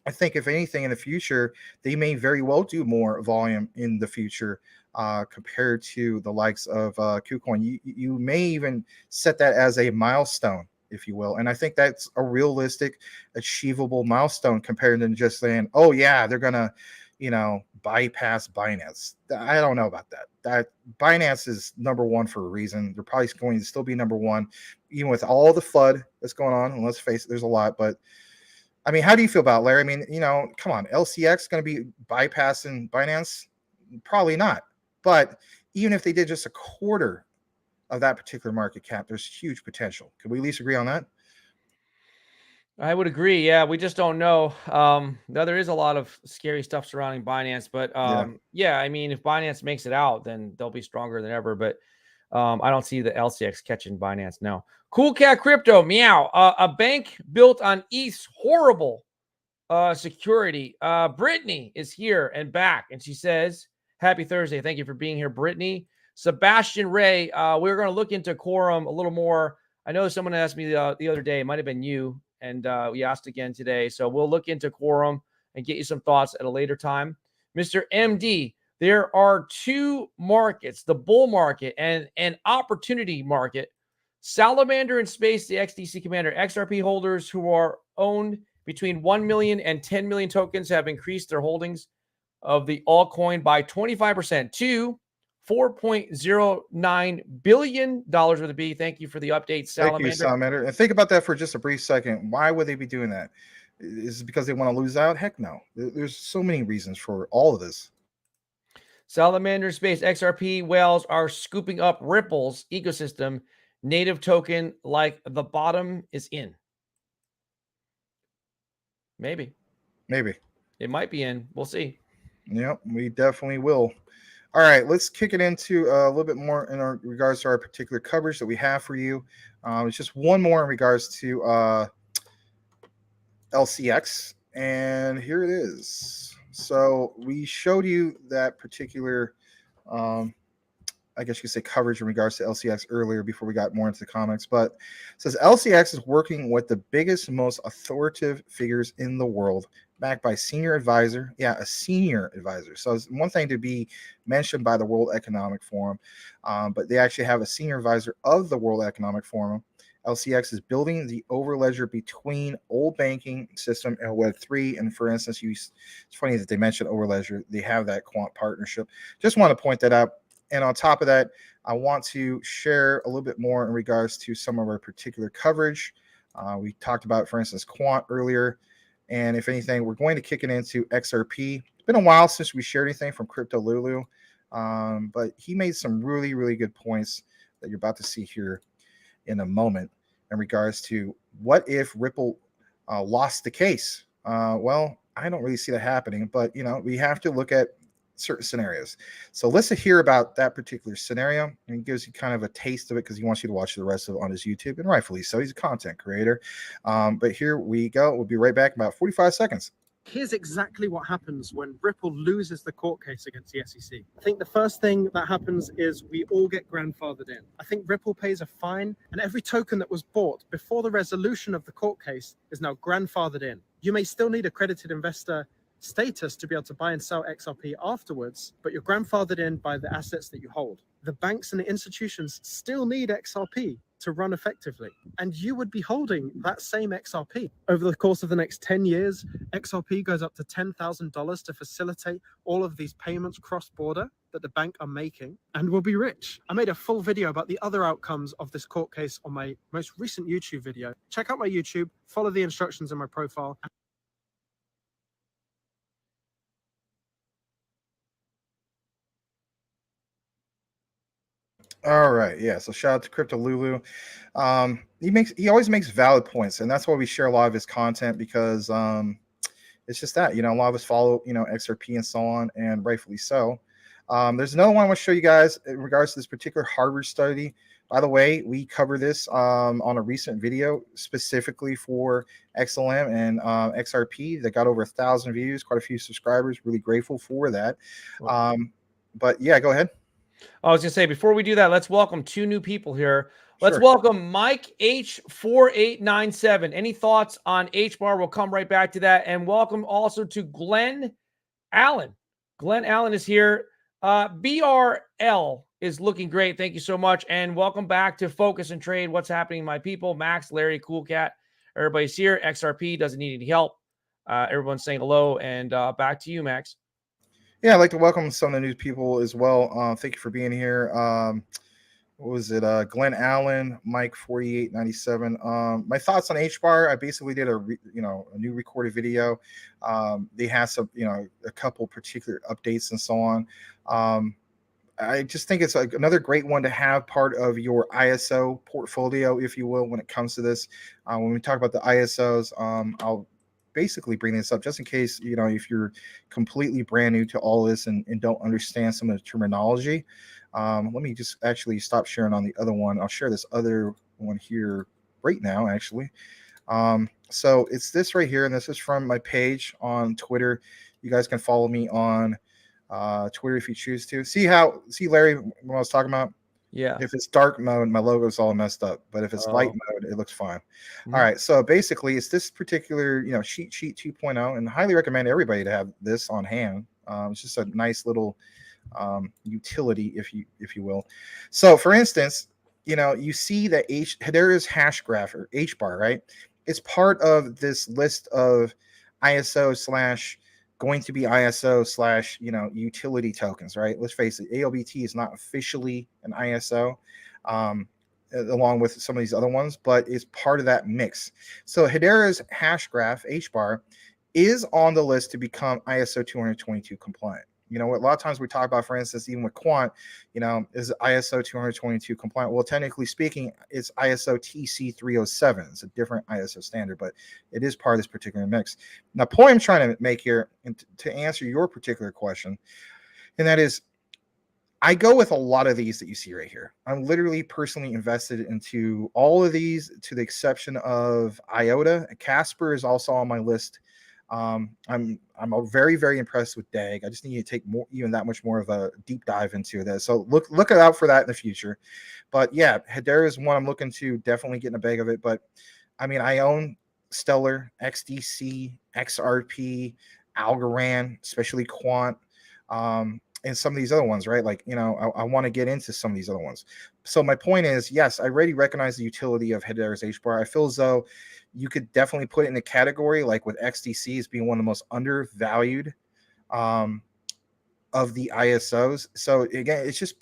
I think if anything in the future, they may very well do more volume in the future compared to the likes of KuCoin. You may even set that as a milestone, if you will. And I think that's a realistic, achievable milestone compared to just saying, oh, yeah, they're going to, you know, bypass Binance. I don't know about that. That Binance is number one for a reason. They're probably going to still be number one, even with all the FUD that's going on. And let's face it, there's a lot. But I mean, how do you feel about it, Larry? I mean, you know, come on, LCX going to be bypassing Binance? Probably not. But even if they did just a quarter of that particular market cap, there's huge potential. Can we at least agree on that? I would agree. Yeah, we just don't know. Now there is a lot of scary stuff surrounding Binance, but yeah, I mean, if Binance makes it out, then they'll be stronger than ever. But I don't see the LCX catching Binance. No. Cool Cat Crypto, meow. A bank built on ETH's horrible security. Brittany is here and back, and she says, "Happy Thursday. Thank you for being here, Brittany." Sebastian Ray, we're going to look into Quorum a little more. I know someone asked me the other day. It might have been you. And we asked again today. So we'll look into Quorum and get you some thoughts at a later time. Mr. MD, there are two markets, the bull market and an opportunity market. Salamander and Space, the XDC Commander XRP holders who are owned between 1 million and 10 million tokens have increased their holdings of the altcoin by 25% to $4.09 billion with a B. Thank you for the update, Salamander. Thank you, Salamander. And think about that for just a brief second. Why would they be doing that? Is it because they want to lose out? Heck no. There's so many reasons for all of this. Salamander Space XRP whales are scooping up Ripple's ecosystem native token like the bottom is in. Maybe. Maybe. It might be in. We'll see. Yep, we definitely will. All right, let's kick it into a little bit more in regards to our particular coverage that we have for you. It's just one more in regards to LCX, and here it is. So we showed you that particular, I guess you could say, coverage in regards to LCX earlier before we got more into the comics, but it says LCX is working with the biggest, most authoritative figures in the world, backed by senior advisor. Yeah, a senior advisor. So it's one thing to be mentioned by the World Economic Forum, but they actually have a senior advisor of the World Economic Forum. LCX is building the overledger between old banking system and Web3. And for instance, it's funny that they mentioned overledger. They have that Quant partnership. Just want to point that out. And on top of that, I want to share a little bit more in regards to some of our particular coverage. We talked about, for instance, Quant earlier. And if anything, we're going to kick it into XRP. It's been a while since we shared anything from Crypto Lulu, but he made some really, really good points that you're about to see here in a moment in regards to what if Ripple lost the case. Well, I don't really see that happening, but we have to look at certain scenarios. So let's hear about that particular scenario, and he gives you kind of a taste of it because he wants you to watch the rest of it on his YouTube, and rightfully so. He's a content creator. But here we go. We'll be right back in about 45 seconds. Here's exactly what happens when Ripple loses the court case against the SEC. I think the first thing that happens is we all get grandfathered in. I think Ripple pays a fine, and every token that was bought before the resolution of the court case is now grandfathered in. You may still need accredited investor status to be able to buy and sell XRP afterwards, but you're grandfathered in by the assets that you hold. The banks and the institutions still need XRP to run effectively, and you would be holding that same XRP. Over the course of the next 10 years, XRP goes up to $10,000 to facilitate all of these payments cross-border that the bank are making, and we'll be rich. I made a full video about the other outcomes of this court case on my most recent YouTube video. Check out my YouTube, follow the instructions in my profile. All right, yeah. So shout out to Crypto Lulu. He always makes valid points, and that's why we share a lot of his content, because it's just that a lot of us follow XRP and so on, and rightfully so. There's another one I want to show you guys in regards to this particular Harvard study. By the way, we cover this on a recent video specifically for XLM and XRP that got over 1,000 views, quite a few subscribers. Really grateful for that. But yeah, go ahead. I was going to say, before we do that, let's welcome two new people here. Let's Sure. welcome Mike H4897. Any thoughts on HBAR? We'll come right back to that. And welcome also to Glenn Allen. Glenn Allen is here. BRL is looking great. Thank you so much. And welcome back to Focus and Trade. What's happening, my people? Max, Larry, Cool Cat. Everybody's here. XRP doesn't need any help. Everyone's saying hello. And back to you, Max. Yeah, I'd like to welcome some of the new people as well. Thank you for being here. What was it? Glenn Allen, Mike 4897. My thoughts on HBAR. I basically did a new recorded video. They had some a couple particular updates and so on. I just think it's another great one to have part of your ISO portfolio, if you will, when it comes to this. When we talk about the ISOs, I'll basically bring this up just in case if you're completely brand new to all this and don't understand some of the terminology. Let me just actually stop sharing on the other one. I'll share this other one here right now, actually. So it's this right here, and this is from my page on Twitter. You guys can follow me on Twitter if you choose to. See Larry, what I was talking about? Yeah. If it's dark mode, my logo's all messed up. But if it's light mode, it looks fine. Mm-hmm. All right. So basically, it's this particular, cheat sheet 2.0, and I highly recommend everybody to have this on hand. It's just a nice little utility, if you will. So, for instance, you see that Hedera's hash graph, or HBAR, right? It's part of this list of ISO / going to be ISO / utility tokens, right? Let's face it, ALBT is not officially an ISO, along with some of these other ones, but it's part of that mix. So Hedera's hash graph, HBAR, is on the list to become ISO 222 compliant. A lot of times we talk about, for instance, even with Quant, is ISO 222 compliant? Well, technically speaking, it's ISO TC 307. It's a different ISO standard, but it is part of this particular mix. Now, point I'm trying to make here, and to answer your particular question, and that is, I go with a lot of these that you see right here. I'm literally personally invested into all of these, to the exception of IOTA. Casper is also on my list. I'm very, very impressed with DAG. I just need to take more, even that much more of a deep dive into this. So look out for that in the future. But yeah, Hedera is one I'm looking to definitely get in a bag of it. But I mean, I own Stellar, XDC, XRP, Algorand, especially Quant, and some of these other ones, right? Like, I want to get into some of these other ones. So my point is, yes, I already recognize the utility of Hedera's HBAR. I feel as though you could definitely put it in a category like with XDC as being one of the most undervalued of the ISOs. So again, it's just,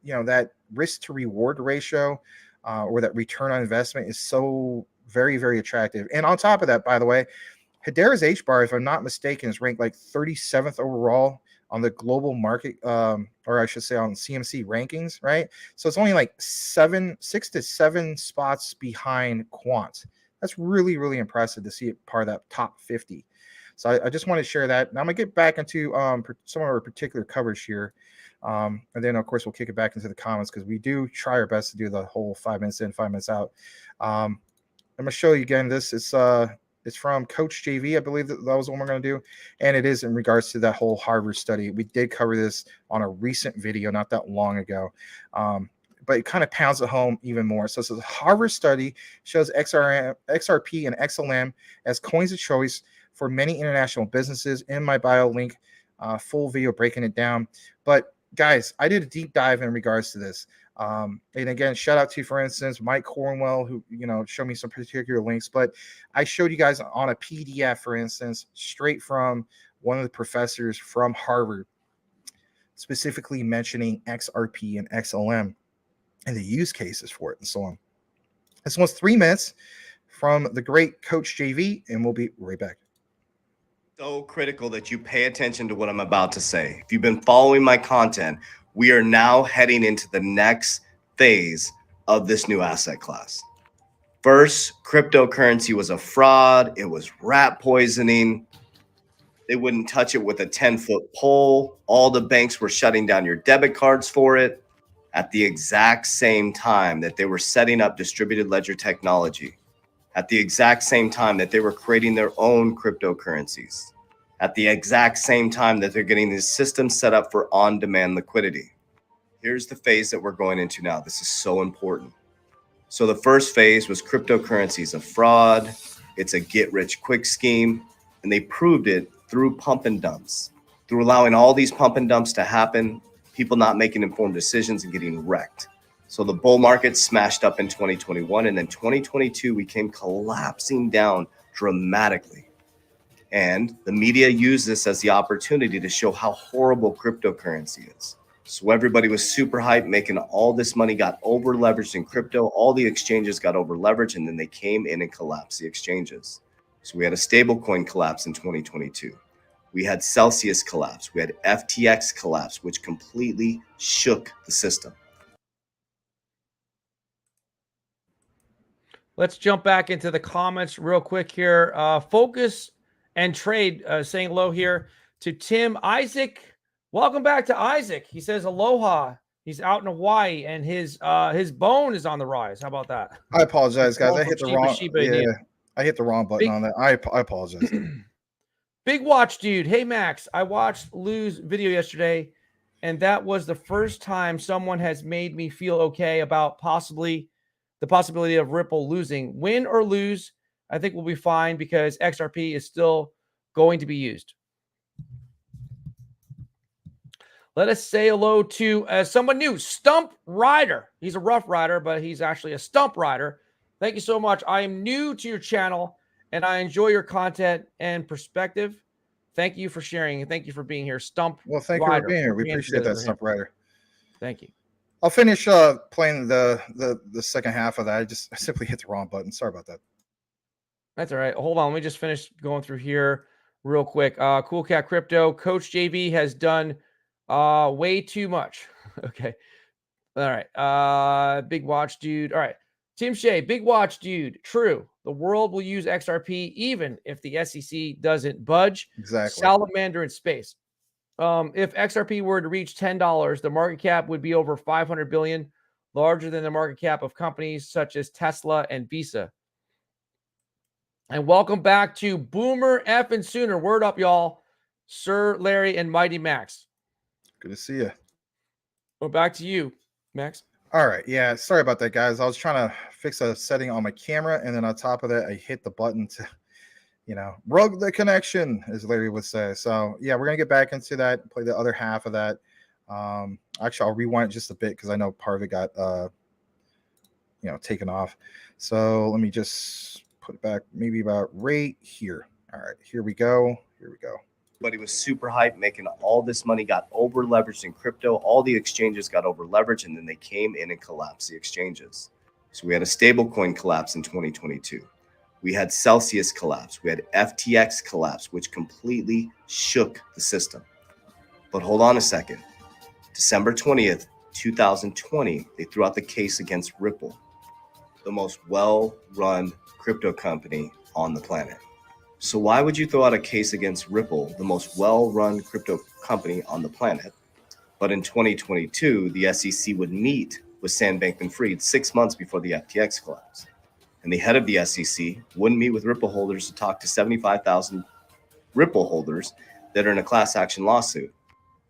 that risk to reward ratio or that return on investment is so very, very attractive. And on top of that, by the way, Hedera's HBAR, if I'm not mistaken, is ranked like 37th overall on the global market, or I should say on CMC rankings, right? So it's only like 6 to 7 spots behind Quant. That's really, really impressive to see it part of that top 50. So I just want to share that. Now I'm going to get back into some of our particular coverage here. And then, of course, we'll kick it back into the comments because we do try our best to do the whole 5 minutes in, 5 minutes out. I'm going to show you again this. It's from Coach JV. I believe that was the one we're going to do. And it is in regards to that whole Harvard study. We did cover this on a recent video not that long ago. But it kind of pounds it home even more. So the Harvard study shows XRP and XLM as coins of choice for many international businesses. In my bio link, full video breaking it down. But guys, I did a deep dive in regards to this. And again, shout out to, for instance, Mike Cornwell, who, showed me some particular links. But I showed you guys on a PDF, for instance, straight from one of the professors from Harvard, specifically mentioning XRP and XLM and the use cases for it and so on. This one's 3 minutes from the great Coach JV, and we'll be right back. So critical that you pay attention to what I'm about to say. If you've been following my content, we are now heading into the next phase of this new asset class. First, cryptocurrency was a fraud. It was rat poisoning. They wouldn't touch it with a 10-foot pole. All the banks were shutting down your debit cards for it. At the exact same time that they were setting up distributed ledger technology, at the exact same time that they were creating their own cryptocurrencies, at the exact same time that they're getting these systems set up for on-demand liquidity. Here's the phase that we're going into now. This is so important. So the first phase was cryptocurrency is a fraud. It's a get-rich-quick scheme, and they proved it through pump and dumps, through allowing all these pump and dumps to happen, people not making informed decisions and getting wrecked. So the bull market smashed up in 2021, and then 2022, we came collapsing down dramatically. And the media used this as the opportunity to show how horrible cryptocurrency is. So everybody was super hyped, making all this money, got over leveraged in crypto. All the exchanges got over leveraged, and then they came in and collapsed the exchanges. So we had a stablecoin collapse in 2022. We had Celsius collapse. We had FTX collapse, which completely shook the system. Let's jump back into the comments real quick here. Focus and Trade saying hello here to Tim Isaac. Welcome back to Isaac. He says aloha. He's out in Hawaii, and his bone is on the rise. How about that? I apologize, guys. I hit the wrong. Shiba I hit the wrong button on that. I apologize. Big Watch Dude. Hey, Max. I watched Lou's video yesterday, and that was the first time someone has made me feel okay about the possibility of Ripple losing. Win or lose, I think we'll be fine because XRP is still going to be used. Let us say hello to someone new, Stump Rider. He's a rough rider, but he's actually a stump rider. Thank you so much. I am new to your channel, and I enjoy your content and perspective. Thank you for sharing, and thank you for being here, Stump Well, thank Rider. you for being here. We appreciate that, Stump Rider. Thank you. I'll finish playing the second half of that. I simply hit the wrong button. Sorry about that. That's all right. Hold on. Let me just finish going through here real quick. Cool Cat Crypto. Coach JV has done way too much. Okay. All right. Big Watch Dude. All right. Tim Shea, Big Watch Dude. True. The world will use XRP even if the SEC doesn't budge. Exactly. Salamander in space. If XRP were to reach $10, the market cap would be over 500 billion, larger than the market cap of companies such as Tesla and Visa. And welcome back to Boomer F and Sooner. Word up, y'all. Sir Larry and Mighty Max. Good to see you. Well, back to you, Max. All right. Yeah. Sorry about that, guys. I was trying to fix a setting on my camera, and then on top of that, I hit the button to, rug the connection, as Larry would say. So yeah, we're gonna get back into that. Play the other half of that. Actually, I'll rewind it just a bit because I know part of it got taken off. So let me just put it back, maybe about right here. All right, here we go. Everybody was super hyped, making all this money, got over leveraged in crypto. All the exchanges got over leveraged, and then they came in and collapsed the exchanges. So we had a stablecoin collapse in 2022. We had Celsius collapse. We had FTX collapse, which completely shook the system. But hold on a second. December 20th, 2020, they threw out the case against Ripple, the most well-run crypto company on the planet. So why would you throw out a case against Ripple, the most well-run crypto company on the planet? But in 2022, the SEC would meet with Sam Bankman-Fried 6 months before the FTX collapse. And the head of the SEC wouldn't meet with Ripple holders to talk to 75,000 Ripple holders that are in a class action lawsuit.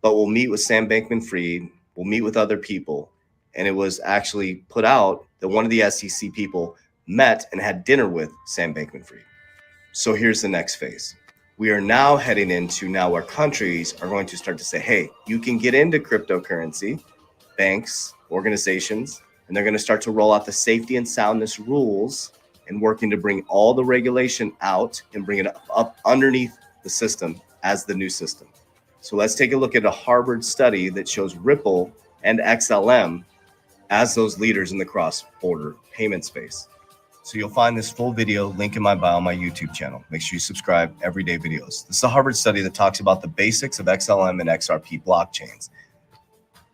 But we'll meet with Sam Bankman-Fried, we'll meet with other people. And it was actually put out that one of the SEC people met and had dinner with Sam Bankman-Fried. So here's the next phase. We are now heading into where countries are going to start to say, hey, you can get into cryptocurrency, banks, organizations, and they're going to start to roll out the safety and soundness rules and working to bring all the regulation out and bring it up underneath the system as the new system. So let's take a look at a Harvard study that shows Ripple and XLM as those leaders in the cross-border payment space. So you'll find this full video, link in my bio on my YouTube channel. Make sure you subscribe, everyday videos. This is a Harvard study that talks about the basics of XLM and XRP blockchains.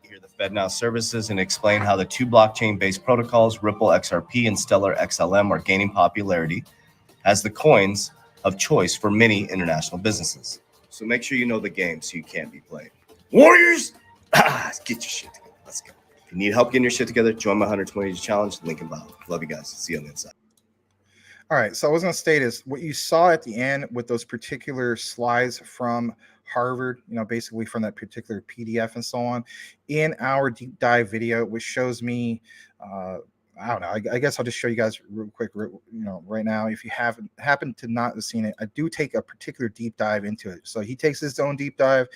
You hear the FedNow services and explain how the two blockchain-based protocols, Ripple XRP and Stellar XLM, are gaining popularity as the coins of choice for many international businesses. So make sure you know the game so you can't be played. Warriors, get your shit together. Let's go. If you need help getting your shit together, join my 120 Days challenge, link in bio. Love you guys. See you on the inside. All right, so I was going to state is what you saw at the end with those particular slides from Harvard, basically from that particular PDF and so on, in our deep dive video, which shows me, I don't know, I guess I'll just show you guys real quick, right now. If you happen to not have seen it, I do take a particular deep dive into it. So he takes his own deep dive.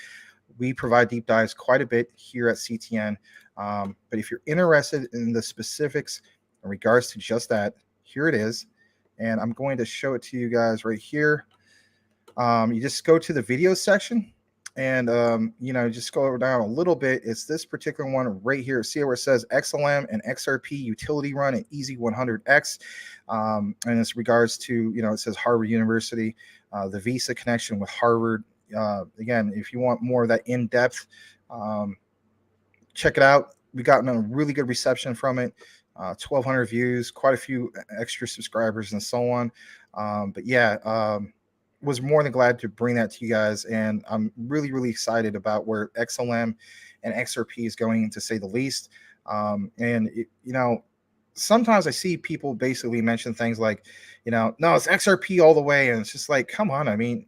We provide deep dives quite a bit here at CTN. But if you're interested in the specifics in regards to just that, here it is. And I'm going to show it to you guys right here. You just go to the video section and, just go down a little bit. It's this particular one right here. See where it says XLM and XRP utility run at Easy 100X. And it's regards to, it says Harvard University, the Visa connection with Harvard. Again, if you want more of that in-depth, check it out. We gotten a really good reception from it. 1,200 views, quite a few extra subscribers and so on. But yeah, was more than glad to bring that to you guys. And I'm really, really excited about where XLM and XRP is going, to say the least. Sometimes I see people basically mention things like, no, it's XRP all the way. And it's just like, come on. I mean,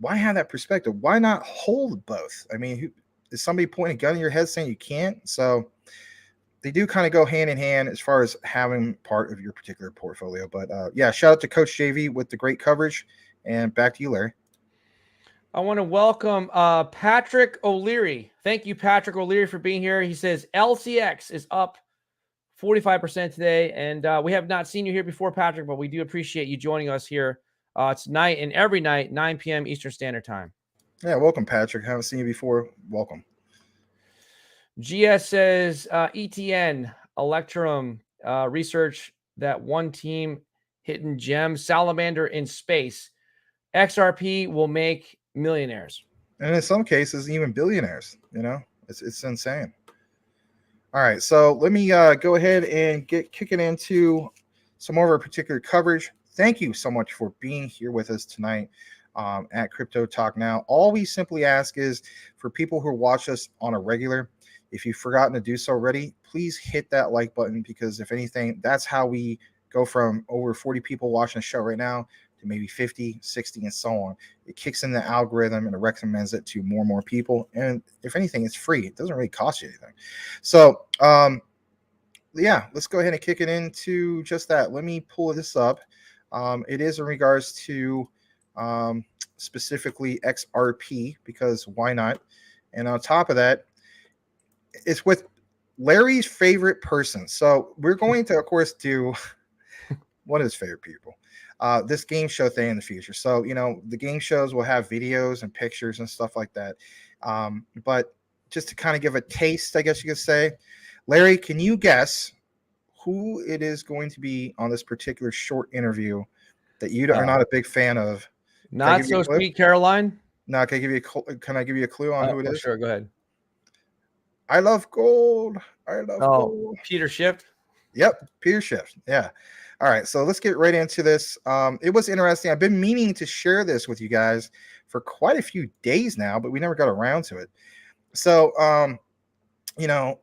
why have that perspective? Why not hold both? I mean, is somebody pointing a gun in your head saying you can't? So they do kind of go hand in hand as far as having part of your particular portfolio. But yeah, shout out to Coach JV with the great coverage. And back to you, Larry. I want to welcome Patrick O'Leary. Thank you, Patrick O'Leary, for being here. He says LCX is up 45% today. And we have not seen you here before, Patrick, but we do appreciate you joining us here tonight and every night, 9 p.m. Eastern Standard Time. Yeah, welcome, Patrick. Haven't seen you before. Welcome. GS says ETN, Electrum, research that one team, hidden gem, salamander in space. XRP will make millionaires. And in some cases, even billionaires. It's insane. All right, so let me go ahead and get kicking into some more of our particular coverage. Thank you so much for being here with us tonight. at Crypto Talk Now. All we simply ask is for people who watch us on a regular, if you've forgotten to do so already, please hit that like button, because if anything, that's how we go from over 40 people watching the show right now to maybe 50, 60, and so on. It kicks in the algorithm and it recommends it to more and more people. And if anything, it's free. It doesn't really cost you anything. So, yeah, let's go ahead and kick it into just that. Let me pull this up. It is in regards to specifically XRP, because why not? And on top of that, it's with Larry's favorite person. So we're going to, of course, do one of his favorite people, this game show thing in the future. So, the game shows will have videos and pictures and stuff like that. But just to kind of give a taste, I guess you could say, Larry, can you guess who it is going to be on this particular short interview that you are not a big fan of? Not so sweet Caroline. No, can I give you a clue on who it is? Sure, go ahead. I love gold. I love gold. Peter Schiff. Yep, Peter Schiff. Yeah. All right, so let's get right into this. It was interesting. I've been meaning to share this with you guys for quite a few days now, but we never got around to it. So,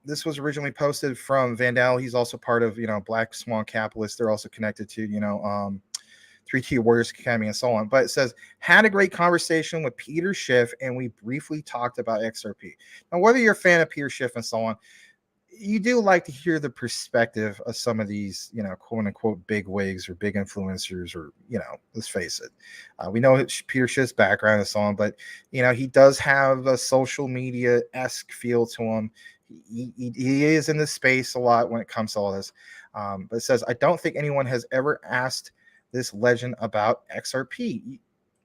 this was originally posted from Vandal. He's also part of, Black Swan Capitalist. They're also connected to, 3T Warriors Academy and so on. But it says, had a great conversation with Peter Schiff, and we briefly talked about XRP. Now, whether you're a fan of Peter Schiff and so on, you do like to hear the perspective of some of these, quote unquote, big wigs or big influencers, or, let's face it. We know Peter Schiff's background and so on, but, he does have a social media-esque feel to him. He is in the space a lot when it comes to all this. But it says, I don't think anyone has ever asked this legend about XRP.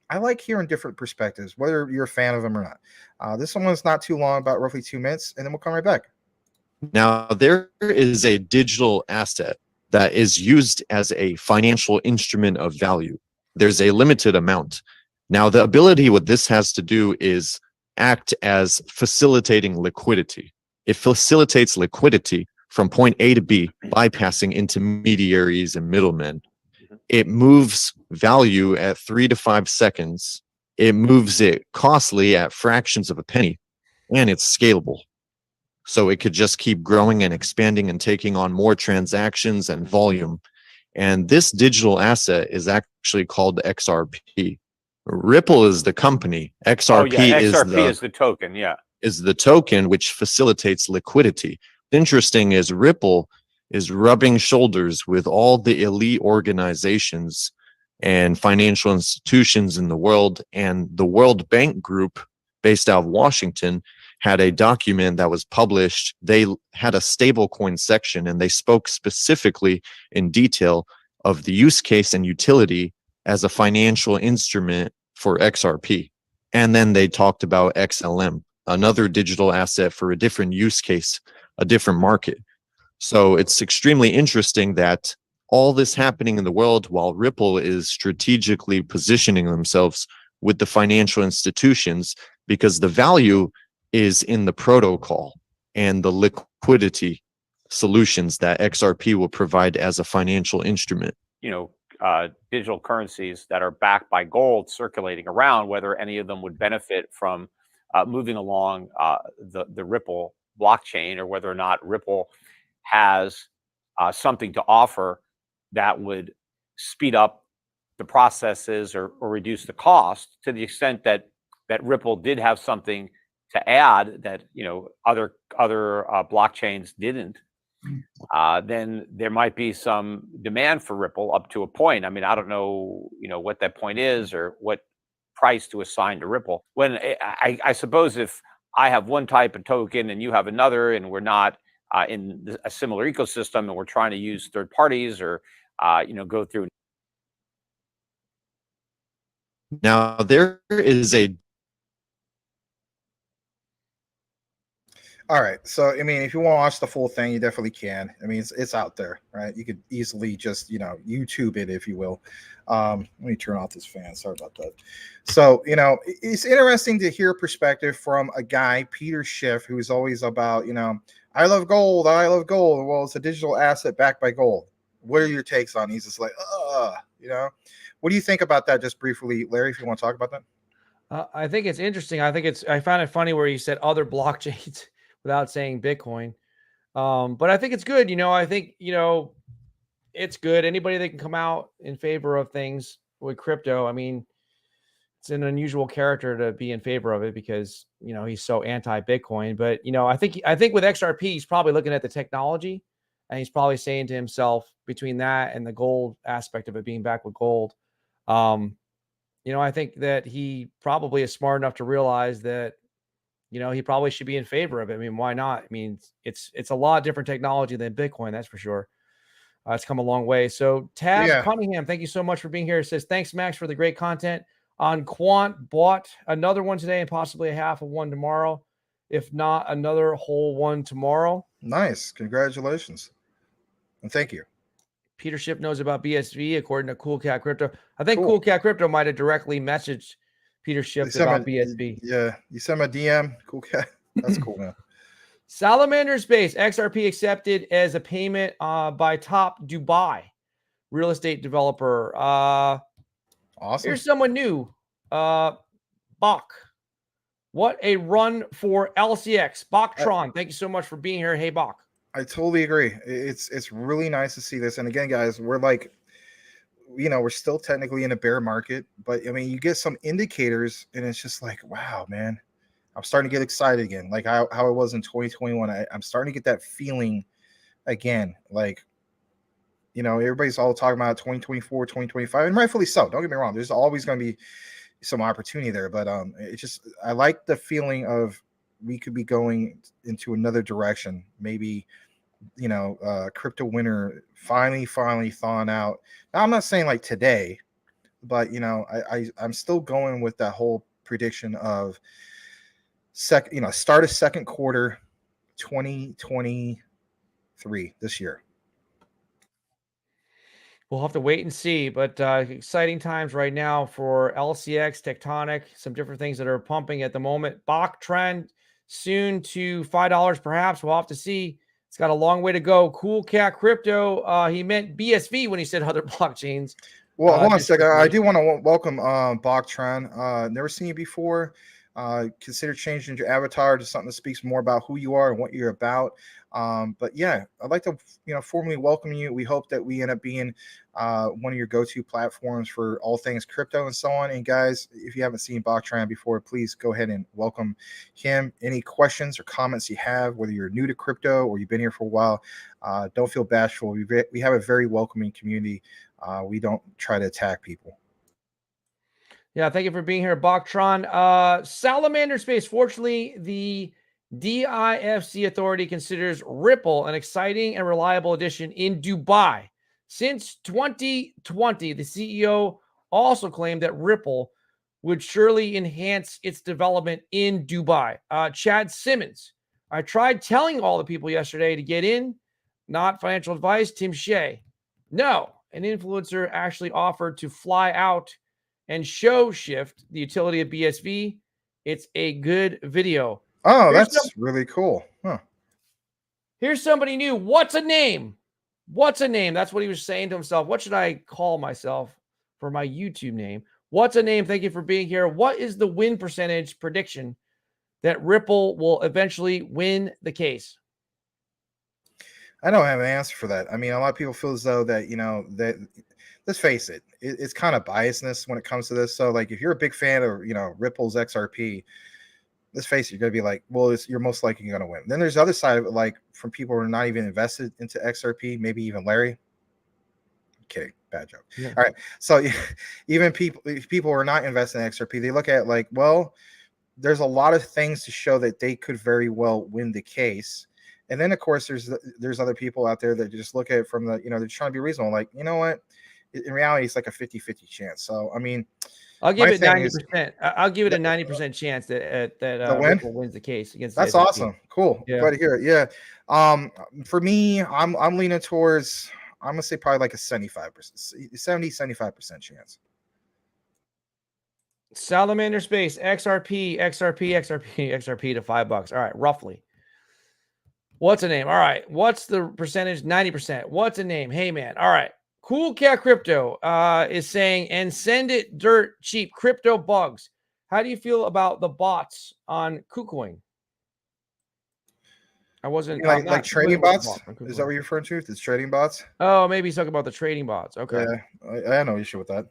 I like hearing different perspectives, whether you're a fan of them or not. This one's not too long, about roughly 2 minutes, and then we'll come right back. Now, there is a digital asset that is used as a financial instrument of value. There's a limited amount. Now, the ability what this has to do is act as facilitating liquidity. It facilitates liquidity from point A to B, bypassing intermediaries and middlemen. It moves value at 3 to 5 seconds. It moves it costly at fractions of a penny, and it's scalable. So it could just keep growing and expanding and taking on more transactions and volume. And this digital asset is actually called XRP. Ripple is the company. XRP, is the token. Yeah. Is the token which facilitates liquidity. Interesting is Ripple is rubbing shoulders with all the elite organizations and financial institutions in the world. And the World Bank Group, based out of Washington, had a document that was published. They had a stablecoin section, and they spoke specifically in detail of the use case and utility as a financial instrument for XRP. And then they talked about XLM, another digital asset for a different use case, a different market. So it's extremely interesting that all this happening in the world while Ripple is strategically positioning themselves with the financial institutions, because the value is in the protocol and the liquidity solutions that XRP will provide as a financial instrument. Digital currencies that are backed by gold circulating around, whether any of them would benefit from moving along the Ripple blockchain, or whether or not Ripple has something to offer that would speed up the processes or reduce the cost, to the extent that Ripple did have something to add that other blockchains didn't. Then there might be some demand for Ripple up to a point. I mean, I don't know, what that point is or what price to assign to Ripple. When I suppose if I have one type of token and you have another, and we're not in a similar ecosystem, and we're trying to use third parties or go through. Now, there is a All right. So, I mean, if you want to watch the full thing, you definitely can. I mean, it's out there, right? You could easily just, YouTube it, if you will. Let me turn off this fan. Sorry about that. So, it's interesting to hear perspective from a guy, Peter Schiff, who's always about, I love gold. I love gold. Well, it's a digital asset backed by gold. What are your takes on it? He's just like, What do you think about that? Just briefly, Larry, if you want to talk about that. I think it's interesting. I found it funny where you said other blockchains without saying Bitcoin. But I think it's good. I think, it's good. Anybody that can come out in favor of things with crypto. I mean, it's an unusual character to be in favor of it because, he's so anti-Bitcoin. But, I think with XRP, he's probably looking at the technology and he's probably saying to himself between that and the gold aspect of it being back with gold, I think that he probably is smart enough to realize that, he probably should be in favor of it. I mean, why not? I mean, it's a lot different technology than Bitcoin, that's for sure. It's come a long way. So Tab Cunningham, thank you so much for being here. It says, thanks, Max, for the great content on Quant. Bought another one today and possibly a half of one tomorrow. If not, another whole one tomorrow. Nice. Congratulations. And thank you. Peter Schiff knows about BSV, according to Cool Cat Crypto. I think Cool Cat Crypto might have directly messaged Peter Schiff about BSV. Yeah, you sent my DM. Cool Cat. That's cool, man. Salamander Space, XRP accepted as a payment by Top Dubai real estate developer. Awesome. Here's someone new. Bach. What a run for LCX. Bachtron, thank you so much for being here. Hey, Bach. I totally agree. It's really nice to see this. And again, guys, we're like, we're still technically in a bear market, but I mean, you get some indicators and it's just like, wow, man, I'm starting to get excited again. Like how it was in 2021. I'm starting to get that feeling again. Like, everybody's all talking about 2024, 2025, and rightfully so. Don't get me wrong. There's always going to be some opportunity there, but I like the feeling of we could be going into another direction. Maybe, crypto winter finally thawing out. Now, I'm not saying like today, but I'm still going with that whole prediction of start of second quarter 2023 this year. We'll have to wait and see, but exciting times right now for LCX, Tectonic, some different things that are pumping at the moment. Bach trend soon to $5 perhaps. We'll have to see. It's got a long way to go. Cool Cat Crypto. He meant BSV when he said other blockchains. Well, hold on a second. I do want to welcome Bachtron. Never seen you before. Consider changing your avatar to something that speaks more about who you are and what you're about. But yeah, I'd like to formally welcome you. We hope that we end up being one of your go-to platforms for all things crypto and so on. And guys, if you haven't seen Bachtron before, please go ahead and welcome him. Any questions or comments you have, whether you're new to crypto or you've been here for a while, don't feel bashful. We have a very welcoming community. We don't try to attack people. Yeah, thank you for being here, Bachtron. Salamander Space. Fortunately, the DIFC authority considers Ripple an exciting and reliable addition in Dubai. Since 2020, the CEO also claimed that Ripple would surely enhance its development in Dubai. Chad Simmons. I tried telling all the people yesterday to get in, not financial advice. Tim Shea. No, an influencer actually offered to fly out and show Schiff the utility of BSV. It's a good video. Oh, that's really cool. Huh. Here's somebody new. What's a name? What's a name? That's what he was saying to himself. What should I call myself for my YouTube name? What's a name? Thank you for being here. What is the win percentage prediction that Ripple will eventually win the case? I don't have an answer for that. I mean, a lot of people feel as though that, that let's face it, it's kind of biasness when it comes to this. So like if you're a big fan of, Ripple's XRP, let's face it, you're going to be like, well, you're most likely going to win. Then there's the other side of it, like from people who are not even invested into XRP, maybe even Larry. Kidding, bad joke. Yeah. All right. So even people who are not invested in XRP, they look at it like, well, there's a lot of things to show that they could very well win the case. And then of course there's other people out there that just look at it from the, they're trying to be reasonable. Like, you know what? In reality, it's like a 50-50 chance. So, I mean, I'll give it 90%. I'll give it a 90% chance that Ripple wins the case against. That's awesome. Cool. Yeah. Glad to hear it. Yeah. For me, I'm leaning towards. I'm gonna say probably like a 75% chance. Salamander Space XRP to $5. All right, roughly. What's a name? All right. What's the percentage? 90%. What's a name? Hey man. All right. Cool Cat Crypto is saying, and send it dirt cheap crypto bugs. How do you feel about the bots on KuCoin? I wasn't Like not trading familiar with the bots? bot on Is that KuCoin. what you're referring to? It's trading bots? Oh, maybe he's talking about the trading bots. Okay. Yeah, I have no issue with that.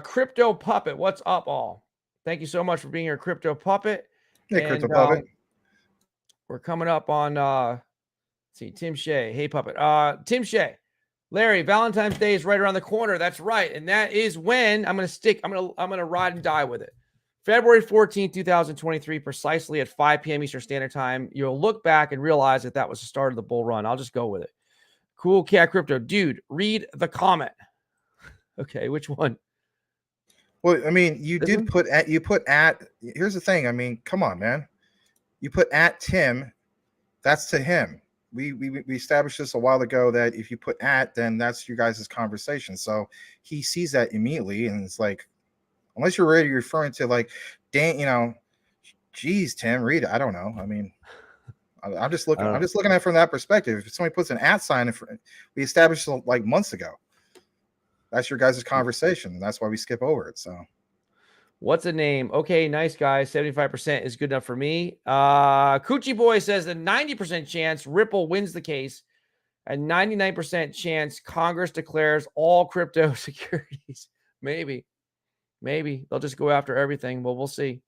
Crypto Puppet, what's up, all? Thank you so much for being here, Crypto Puppet. Yeah, And, Crypto Puppet. we're coming up on let's see, Tim Shea. Hey, Puppet. Tim Shea. Larry, Valentine's Day is right around the corner. That's right. And that is when I'm gonna ride and die with it. February 14th, 2023, precisely at 5 p.m. Eastern Standard Time. You'll look back and realize that was the start of the bull run. I'll just go with it. Cool Cat Crypto. Dude, read the comment. Okay, which one? Well, I mean, you This did one? put at, here's the thing. I mean, come on, man. You put at Tim, that's to him. We established this a while ago that if you put at, then that's your guys' conversation. So he sees that immediately, and it's like, unless you're already referring to like, Dan, geez, Tim, read it. I don't know. I mean, I'm just looking at it from that perspective. If somebody puts an at sign in front, we established it like months ago. That's your guys' conversation. That's why we skip over it. So What's a name? Okay, nice guys. 75% is good enough for me. Coochie Boy says a 90% chance Ripple wins the case, a 99% chance Congress declares all crypto securities. Maybe they'll just go after everything. Well, we'll see.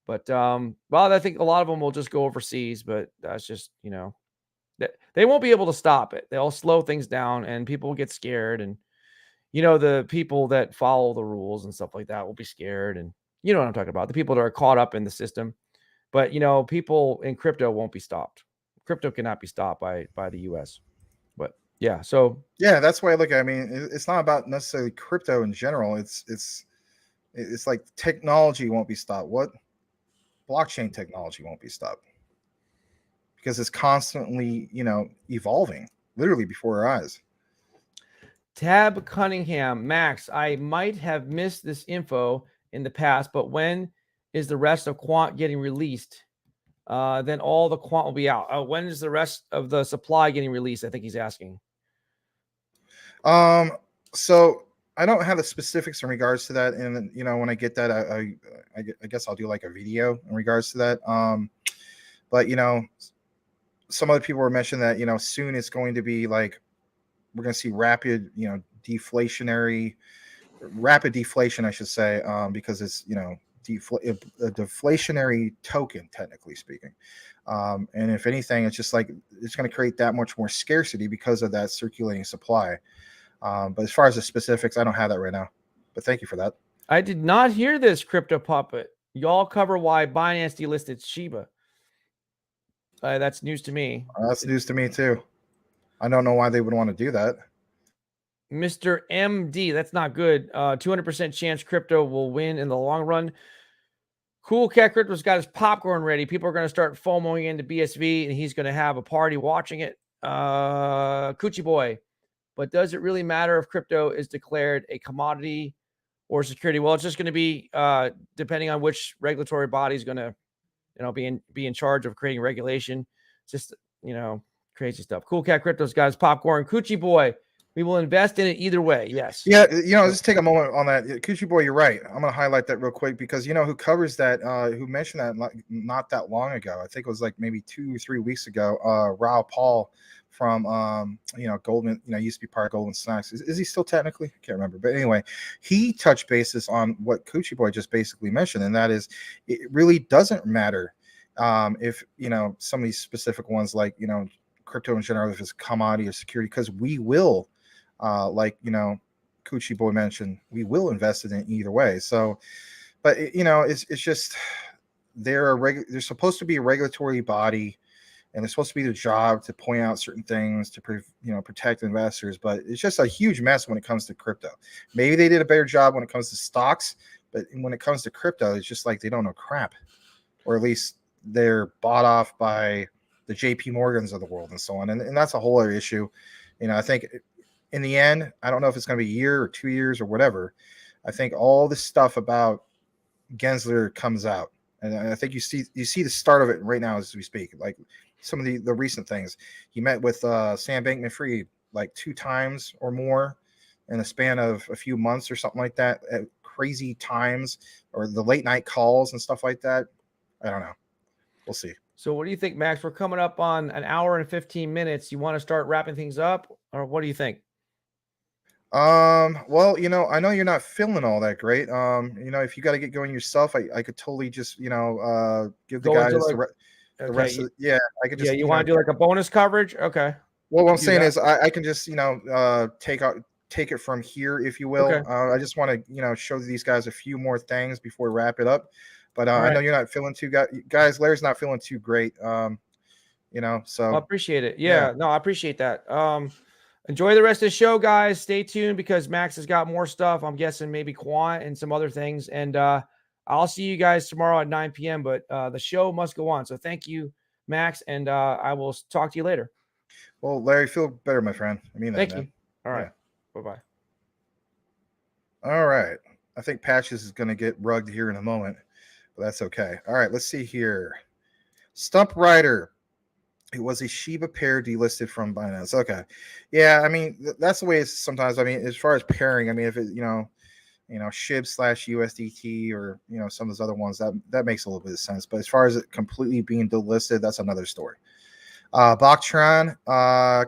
But I think a lot of them will just go overseas. But that's just they won't be able to stop it. They'll slow things down, and people will get scared. And the people that follow the rules and stuff like that will be scared. And you know what I'm talking about. The people that are caught up in the system. But, people in crypto won't be stopped. Crypto cannot be stopped by the U.S. But, yeah. So, yeah, that's why I look at it. I mean, it's not about necessarily crypto in general. It's like technology won't be stopped. What? Blockchain technology won't be stopped. Because it's constantly, evolving literally before our eyes. Tab Cunningham, Max, I might have missed this info in the past, but when is the rest of Quant getting released? Then all the Quant will be out. When is the rest of the supply getting released? I think he's asking. So I don't have the specifics in regards to that. And, when I get that, I guess I'll do like a video in regards to that. But, some other people were mentioning that, soon it's going to be like, we're going to see rapid deflation, I should say, because it's, a deflationary token, technically speaking. And if anything, it's just like, it's going to create that much more scarcity because of that circulating supply. But as far as the specifics, I don't have that right now, but thank you for that. I did not hear this, Crypto Puppet. Y'all cover why Binance delisted Shiba. That's news to me. That's news to me too. I don't know why they would want to do that. Mr. MD, that's not good. 200% chance crypto will win in the long run. Cool Cat Crypto's got his popcorn ready. People are going to start FOMOing into BSV, and he's going to have a party watching it. Coochie Boy. But does it really matter if crypto is declared a commodity or security? Well, it's just going to be depending on which regulatory body is going to, be in charge of creating regulation. Just, crazy stuff. Cool Cat Crypto's got his popcorn. Coochie Boy, we will invest in it either way. Yes. Yeah, just take a moment on that. Coochie Boy, you're right. I'm going to highlight that real quick because who covers that, who mentioned that not that long ago. I think it was like maybe 2 or 3 weeks ago. Raoul Paul from Goldman, used to be part of Goldman Sachs. Is he still technically? I can't remember. But anyway, he touched basis on what Coochie Boy just basically mentioned, and that is it really doesn't matter if some of these specific ones like crypto in general, if it's commodity or security, because we will Coochie Boy mentioned, we will invest in it either way. So, but it's just they're supposed to be a regulatory body, and it's supposed to be their job to point out certain things to protect investors. But it's just a huge mess when it comes to crypto. Maybe they did a better job when it comes to stocks, but when it comes to crypto, it's just like they don't know crap, or at least they're bought off by the JP Morgans of the world and so on. And that's a whole other issue. I think in the end, I don't know if it's going to be a year or 2 years or whatever. I think all this stuff about Gensler comes out, and I think you see the start of it right now as we speak. Like some of the recent things. He met with Sam Bankman-Fried like 2 times or more in a span of a few months or something like that, at crazy times, or the late night calls and stuff like that. I don't know. We'll see. So what do you think, Max? We're coming up on an hour and 15 minutes. You want to start wrapping things up, or what do you think? Well, I know you're not feeling all that great. If you got to get going yourself, I could totally just, give the Go into guys like, the rest of, yeah, I could just, you want to do like a bonus coverage? Okay. well, what I'm do saying that. is I can just, take it from here, if you will. Okay. I just want to, show these guys a few more things before we wrap it up. But All I know right. you're not feeling too guys. Larry's not feeling too great. So I appreciate it. Yeah, no, I appreciate that. Enjoy the rest of the show, guys. Stay tuned because Max has got more stuff. I'm guessing maybe Quant and some other things. And I'll see you guys tomorrow at 9 p.m. But the show must go on. So thank you, Max. And I will talk to you later. Well, Larry, feel better, my friend. I mean that, Thank man. you. All right. Bye-bye. All right. I think Patches is going to get rugged here in a moment, but that's okay. All right. Let's see here. Stump Rider. It was a Shiba pair delisted from Binance. Okay. Yeah. I mean, that's the way it's sometimes. I mean, as far as pairing, I mean, if it, SHIB/USDT or, some of those other ones, that makes a little bit of sense. But as far as it completely being delisted, that's another story. Boctron,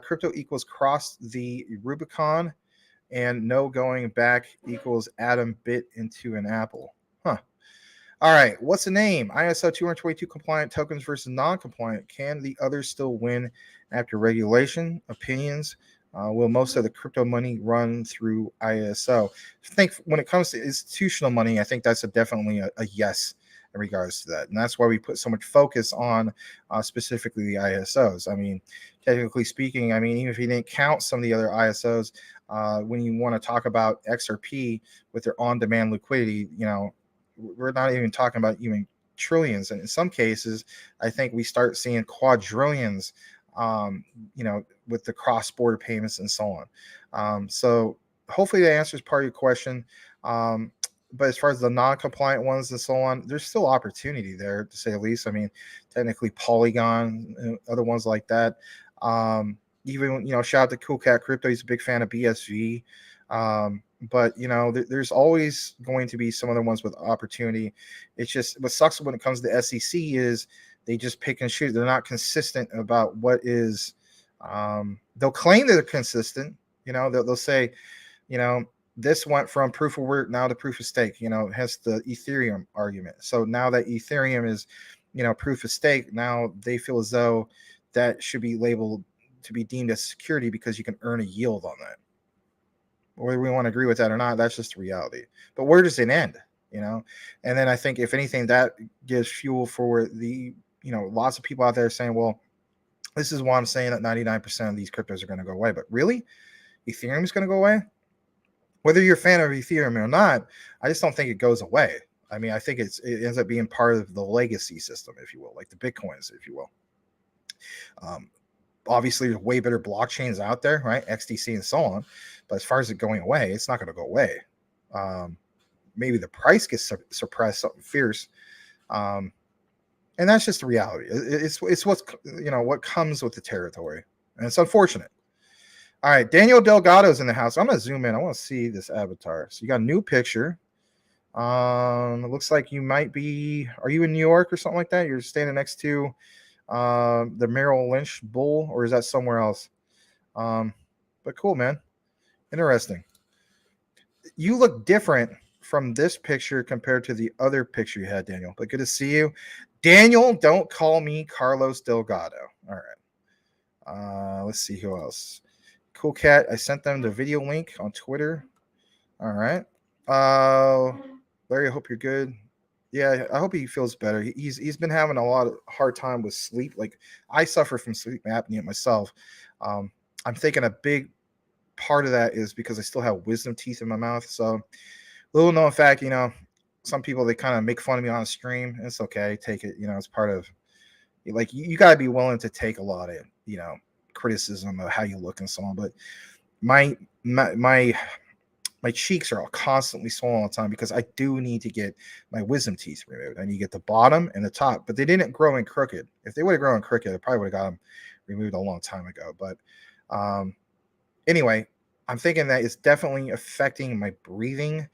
crypto equals crossed the Rubicon, and no going back equals Atom bit into an apple. Huh. All right. What's the name? ISO 222 compliant tokens versus non-compliant. Can the others still win after regulation? Opinions. Will most of the crypto money run through ISO? I think when it comes to institutional money, I think that's definitely a yes in regards to that. And that's why we put so much focus on specifically the ISOs. I mean, technically speaking, I mean, even if you didn't count some of the other ISOs, when you want to talk about XRP with their on-demand liquidity, we're not even talking about even trillions. And in some cases, I think we start seeing quadrillions, with the cross-border payments and so on. So hopefully that answers part of your question. But as far as the non-compliant ones and so on, there's still opportunity there, to say the least. I mean, technically Polygon and other ones like that. Even, shout out to Cool Cat Crypto. He's a big fan of BSV. But, there's always going to be some other ones with opportunity. It's just what sucks when it comes to the SEC is they just pick and shoot. They're not consistent about what is. They'll claim that they're consistent. They'll say, this went from proof of work now to proof of stake, hence the Ethereum argument. So now that Ethereum is, proof of stake, now they feel as though that should be labeled to be deemed as security because you can earn a yield on that. Whether we want to agree with that or not, that's just the reality. But where does it end? And then I think if anything, that gives fuel for the, lots of people out there saying, well, this is why I'm saying that 99% of these cryptos are going to go away. But really, Ethereum is going to go away? Whether you're a fan of Ethereum or not, I just don't think it goes away. I mean, I think it ends up being part of the legacy system, if you will, like the Bitcoins, if you will. Obviously, there's way better blockchains out there, right? XDC and so on. But as far as it going away, it's not going to go away. Maybe the price gets suppressed, something fierce. And that's just the reality. It's what's, what comes with the territory. And it's unfortunate. All right, Daniel Delgado's in the house. I'm going to zoom in. I want to see this avatar. So you got a new picture. It looks like you might be, are you in New York or something like that? You're standing next to the Merrill Lynch bull, or is that somewhere else? But cool, man. Interesting. You look different from this picture compared to the other picture you had, Daniel. But good to see you. Daniel, don't call me Carlos Delgado. All right. Let's see who else. Cool Cat. I sent them the video link on Twitter. All right. Larry, I hope you're good. Yeah, I hope he feels better. He's been having a lot of hard time with sleep. Like, I suffer from sleep apnea myself. I'm thinking a big part of that is because I still have wisdom teeth in my mouth. So, little known fact, some people, they kind of make fun of me on a stream. It's okay. Take it. It's part of, like, you got to be willing to take a lot of, criticism of how you look and so on. But my my cheeks are all constantly swollen all the time because I do need to get my wisdom teeth removed. I need to get the bottom and the top, but they didn't grow in crooked. If they would have grown crooked, I probably would have got them removed a long time ago. But anyway, I'm thinking that it's definitely affecting my breathing,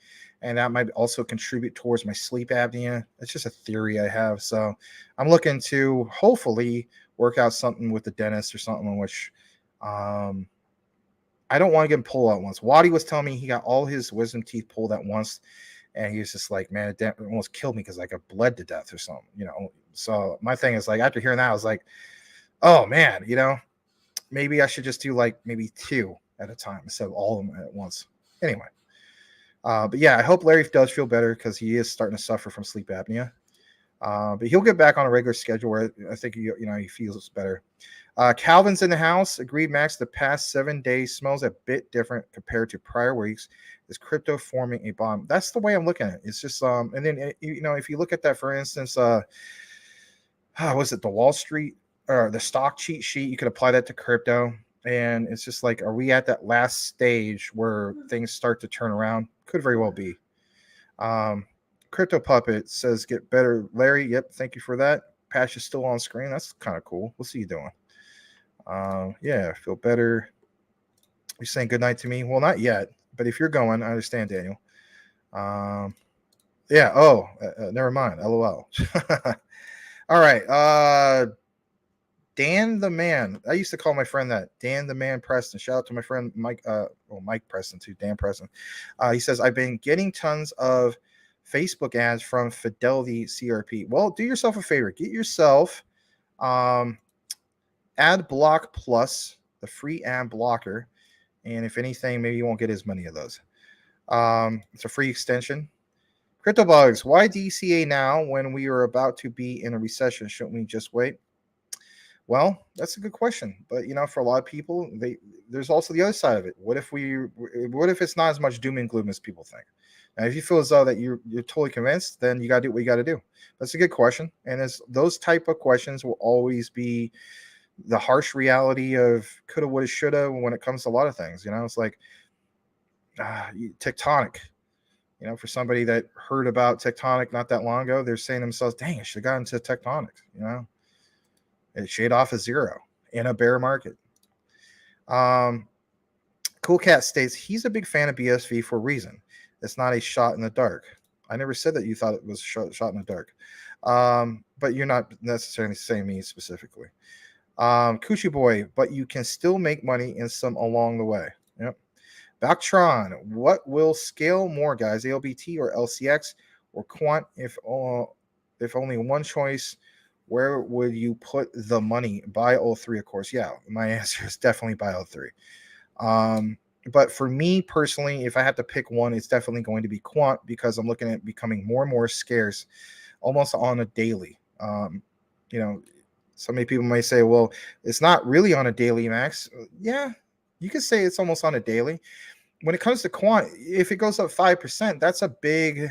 and that might also contribute towards my sleep apnea. It's just a theory I have. So I'm looking to hopefully work out something with the dentist or something in which I don't want to get him pulled out once. Waddy was telling me he got all his wisdom teeth pulled at once, and he was just like, man, it almost killed me because like I bled to death or something, you know. So my thing is like, after hearing that, I was like, oh man, you know, maybe I should just do like maybe 2 at a time instead of all of them at once. Anyway, but yeah, I hope Larry does feel better because he is starting to suffer from sleep apnea. But he'll get back on a regular schedule where I think he feels better. Calvin's in the house. Agreed, Max. The past 7 days smells a bit different compared to prior weeks. Is crypto forming a bomb? That's the way I'm looking at it. It's just and then if you look at that, for instance, was it the Wall Street or the stock cheat sheet? You could apply that to crypto, and it's just like, are we at that last stage where things start to turn around? Could very well be. Crypto Puppet says, get better, Larry. Yep, thank you for that. Patch is still on screen. That's kind of cool. We'll see you doing. Yeah, feel better. You're saying good night to me? Well, not yet, but if you're going, I understand, Daniel. Yeah. Oh, never mind. LOL. All right. Dan the Man. I used to call my friend that. Dan the Man Preston. Shout out to my friend Mike. Mike Preston too. Dan Preston. He says, I've been getting tons of Facebook ads from Fidelity CRP. Well, do yourself a favor. Get yourself Ad Block Plus, the free ad blocker. And if anything, maybe you won't get as many of those. It's a free extension. CryptoBugs, why DCA now when we are about to be in a recession? Shouldn't we just wait? Well, that's a good question. But, for a lot of people, there's also the other side of it. What if it's not as much doom and gloom as people think? Now, if you feel as though that you're totally convinced, then you got to do what you got to do. That's a good question. And those type of questions will always be the harsh reality of coulda, woulda, shoulda when it comes to a lot of things. It's like Tectonic. For somebody that heard about Tectonic not that long ago, they're saying to themselves, dang, I should have gotten into Tectonic. It shade off a 0 in a bear market. Cool Cat states he's a big fan of BSV for a reason. It's not a shot in the dark. I never said that you thought it was a shot in the dark. But you're not necessarily saying me specifically. Coochie Boy, but you can still make money in some along the way. Yep. Bactron, what will scale more, guys? ALBT or LCX or Quant? If only one choice, where would you put the money? Buy all 3, of course. Yeah, my answer is definitely buy all 3. But for me personally, if I had to pick one, it's definitely going to be Quant because I'm looking at becoming more and more scarce, almost on a daily. So many people may say, well, it's not really on a daily, Max. Yeah, you could say it's almost on a daily. When it comes to Quant, if it goes up 5%, that's a big,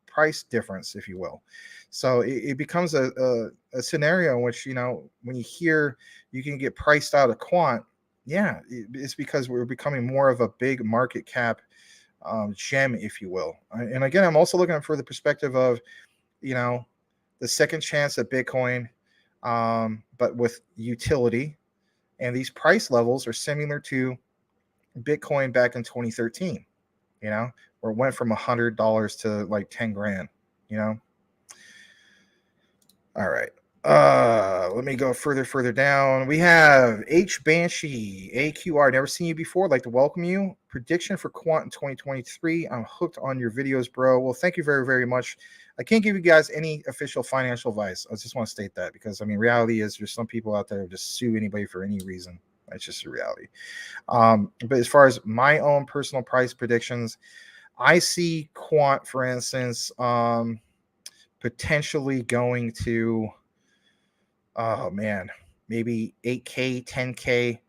price difference, if you will. So it becomes a scenario in which, when you hear you can get priced out of Quant, yeah, it's because we're becoming more of a big market cap gem, if you will. And again, I'm also looking for the perspective of, the second chance at Bitcoin, but with utility. And these price levels are similar to Bitcoin back in 2013, where it went from $100 to like 10 grand, All right. Let me go further down. We have H Banshee, AQR. Never seen you before. I'd like to welcome you. Prediction for Quant in 2023. I'm hooked on your videos, bro. Well, thank you very, very much. I can't give you guys any official financial advice. I just want to state that because, reality is there's some people out there who just sue anybody for any reason. That's just a reality. But as far as my own personal price predictions, I see Quant, for instance, potentially going to, maybe 8K, 10K.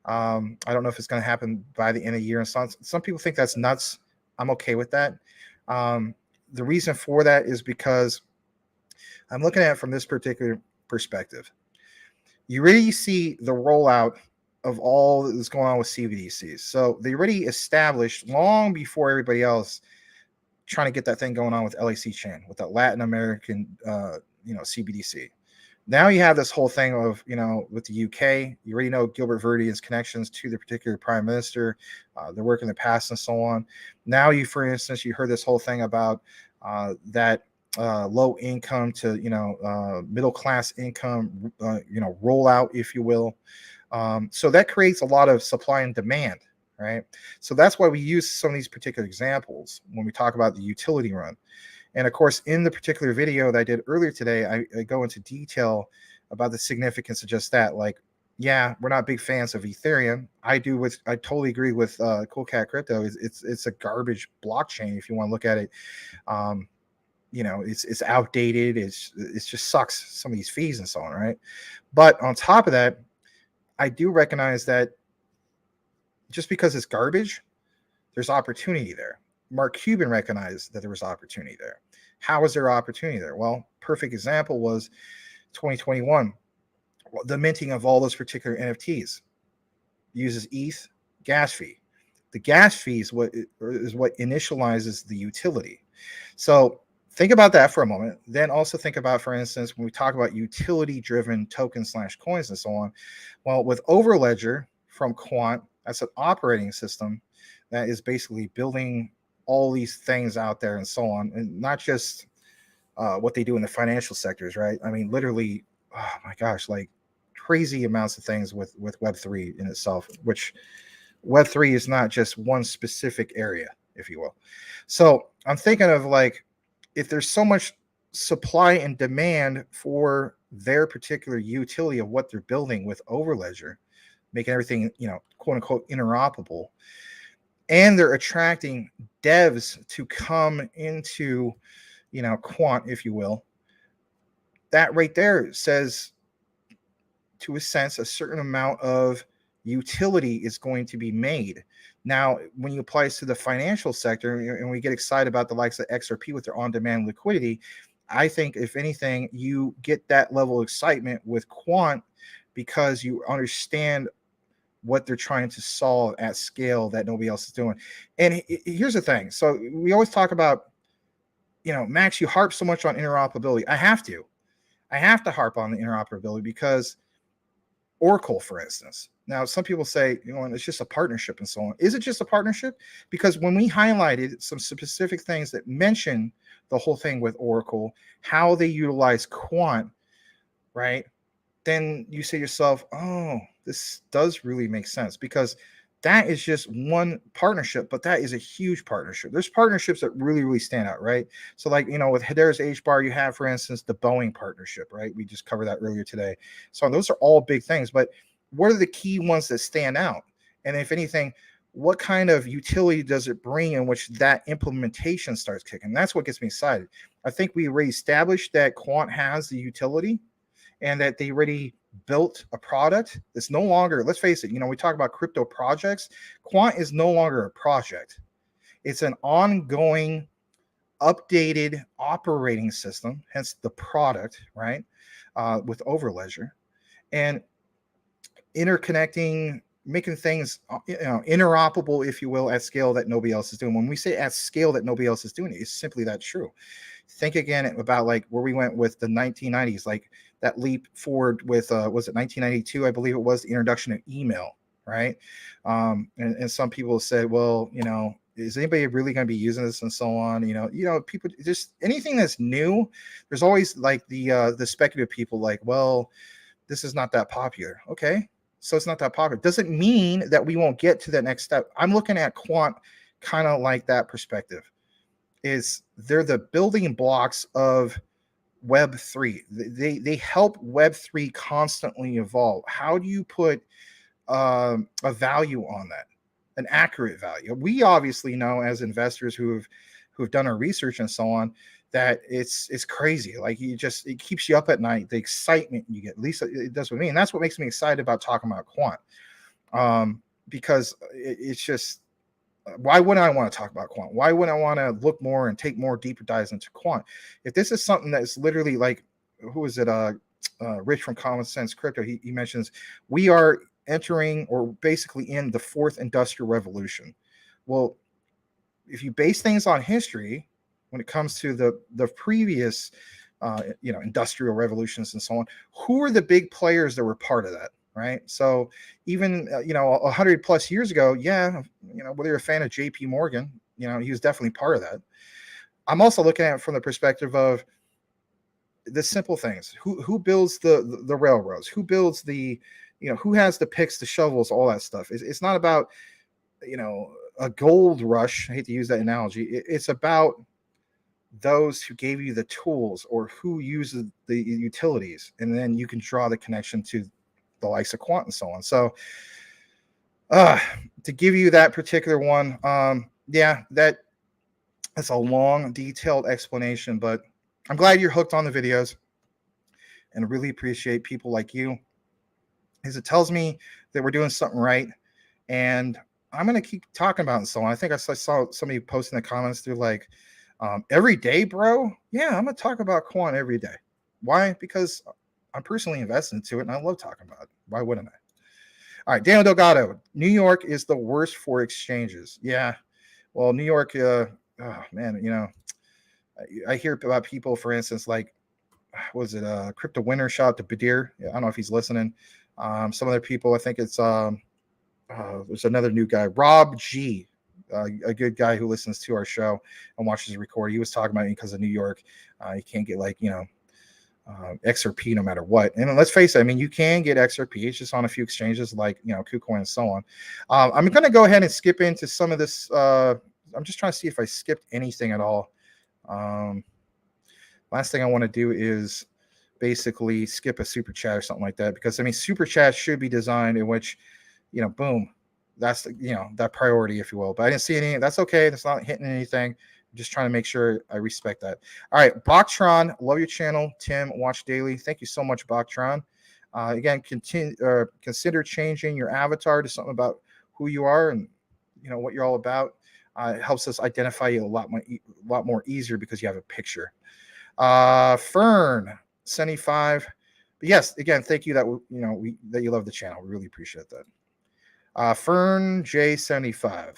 I don't know if it's going to happen by the end of the year. And some people think that's nuts. I'm okay with that. The reason for that is because I'm looking at it from this particular perspective. You really see the rollout of all that's going on with CBDCs. So they already established long before everybody else trying to get that thing going on with LAC chain, with that Latin American, CBDC. Now you have this whole thing of, with the UK, you already know Gilbert Verde's connections to the particular prime minister, their work in the past and so on. Now for instance, you heard this whole thing about that low income to, middle class income, rollout, if you will. So that creates a lot of supply and demand, right? So that's why we use some of these particular examples when we talk about the utility run. And of course, in the particular video that I did earlier today, I go into detail about the significance of just that. Like, yeah, we're not big fans of Ethereum. I totally agree with Cool Cat Crypto. It's a garbage blockchain if you want to look at it. It's outdated. It's just sucks, some of these fees and so on, right? But on top of that, I do recognize that just because it's garbage, there's opportunity there. Mark Cuban recognized that there was opportunity there. How was there opportunity there? Well, perfect example was 2021. The minting of all those particular NFTs uses ETH gas fee. The gas fee is what initializes the utility. So think about that for a moment. Then also think about, for instance, when we talk about utility-driven tokens / coins and so on. Well, with Overledger from Quant, that's an operating system that is basically building all these things out there and so on, and not just what they do in the financial sectors, right? I mean, literally, oh my gosh, like crazy amounts of things with Web3 in itself, which Web3 is not just one specific area, if you will. So I'm thinking of like, if there's so much supply and demand for their particular utility of what they're building with Overledger, making everything, quote unquote, interoperable, and they're attracting devs to come into, Quant, if you will, that right there says, to a sense, a certain amount of utility is going to be made. Now, when you apply this to the financial sector, and we get excited about the likes of XRP with their on-demand liquidity, I think, if anything, you get that level of excitement with Quant because you understand what they're trying to solve at scale that nobody else is doing. And here's the thing. So we always talk about, Max, you harp so much on interoperability. I have to harp on the interoperability because Oracle, for instance. Now, some people say, it's just a partnership and so on. Is it just a partnership? Because when we highlighted some specific things that mention the whole thing with Oracle, how they utilize Quant, right? Then you say to yourself, oh, this does really make sense, because that is just one partnership, but that is a huge partnership. There's partnerships that really, really stand out, right? So like, with Hedera's HBAR, you have, for instance, the Boeing partnership, right? We just covered that earlier today. So those are all big things, but what are the key ones that stand out? And if anything, what kind of utility does it bring in which that implementation starts kicking? That's what gets me excited. I think we already established that Quant has the utility and that they already built a product that's no longer, let's face it, we talk about crypto projects. Quant is no longer a project. It's an ongoing, updated operating system, hence the product, right? With Overledger, and interconnecting, making things interoperable, if you will, at scale that nobody else is doing. When we say at scale that nobody else is doing, it's simply that true. Think again about like where we went with the 1990s, like that leap forward with was it 1992? I believe it was, the introduction of email, right? And some people said, well, is anybody really going to be using this and so on? People, just anything that's new, there's always like the speculative people like, well, this is not that popular. Okay, so it's not that popular. Doesn't mean that we won't get to that next step. I'm looking at Quant kind of like that perspective. Is they're the building blocks of Web3. They help Web3 constantly evolve. How do you put a value on that, an accurate value? We obviously know as investors who've done our research and so on that it's crazy. Like it keeps you up at night. The excitement you get, at least it does with me, and that's what makes me excited about talking about Quant, because it's just. Why wouldn't I want to talk about Quant? Why wouldn't I want to look more and take more deeper dives into Quant? If this is something that's literally like, who is it? Rich from Common Sense Crypto. He mentions we are entering or basically in the fourth industrial revolution. Well, if you base things on history, when it comes to the previous, industrial revolutions and so on, who are the big players that were part of that, right? So even 100+ years ago, whether you're a fan of J.P. Morgan, he was definitely part of that. I'm also looking at it from the perspective of the simple things. Who builds the railroads? Who builds who has the picks, the shovels, all that stuff? It's not about a gold rush. I hate to use that analogy. It's about those who gave you the tools or who uses the utilities, and then you can draw the connection to the likes of Quant and so on. So to give you that particular one, that's a long, detailed explanation, but I'm glad you're hooked on the videos, and I really appreciate people like you, because it tells me that we're doing something right, and I'm going to keep talking about it and so on. I think I saw somebody post in the comments, they're like, every day, bro? Yeah, I'm going to talk about Quant every day. Why? Because I'm personally invested into it, and I love talking about it. Why wouldn't I? All right, Daniel Delgado. New York is the worst for exchanges. Yeah. Well, New York, I hear about people, for instance, like, was it Crypto Winter? Shout out to Badir. I don't know if he's listening. Some other people, I think it's there's another new guy, Rob G, a good guy who listens to our show and watches the record. He was talking about it because of New York. You can't get XRP no matter what. And let's face it, I mean, you can get XRP. It's just on a few exchanges like, KuCoin and so on. I'm going to go ahead and skip into some of this. I'm just trying to see if I skipped anything at all. Last thing I want to do is basically skip a super chat or something like that, because I mean, super chat should be designed in which, boom, that's that priority, if you will. But I didn't see any. That's okay. That's not hitting anything. I'm just trying to make sure I respect that. All right, Bactron, love your channel. Tim, watch daily. Thank you so much, Bactron. Again, consider changing your avatar to something about who you are and what you're all about. It helps us identify you a lot more easier because you have a picture. Fern 75. But yes, again, thank you that that you love the channel. We really appreciate that. Fern J75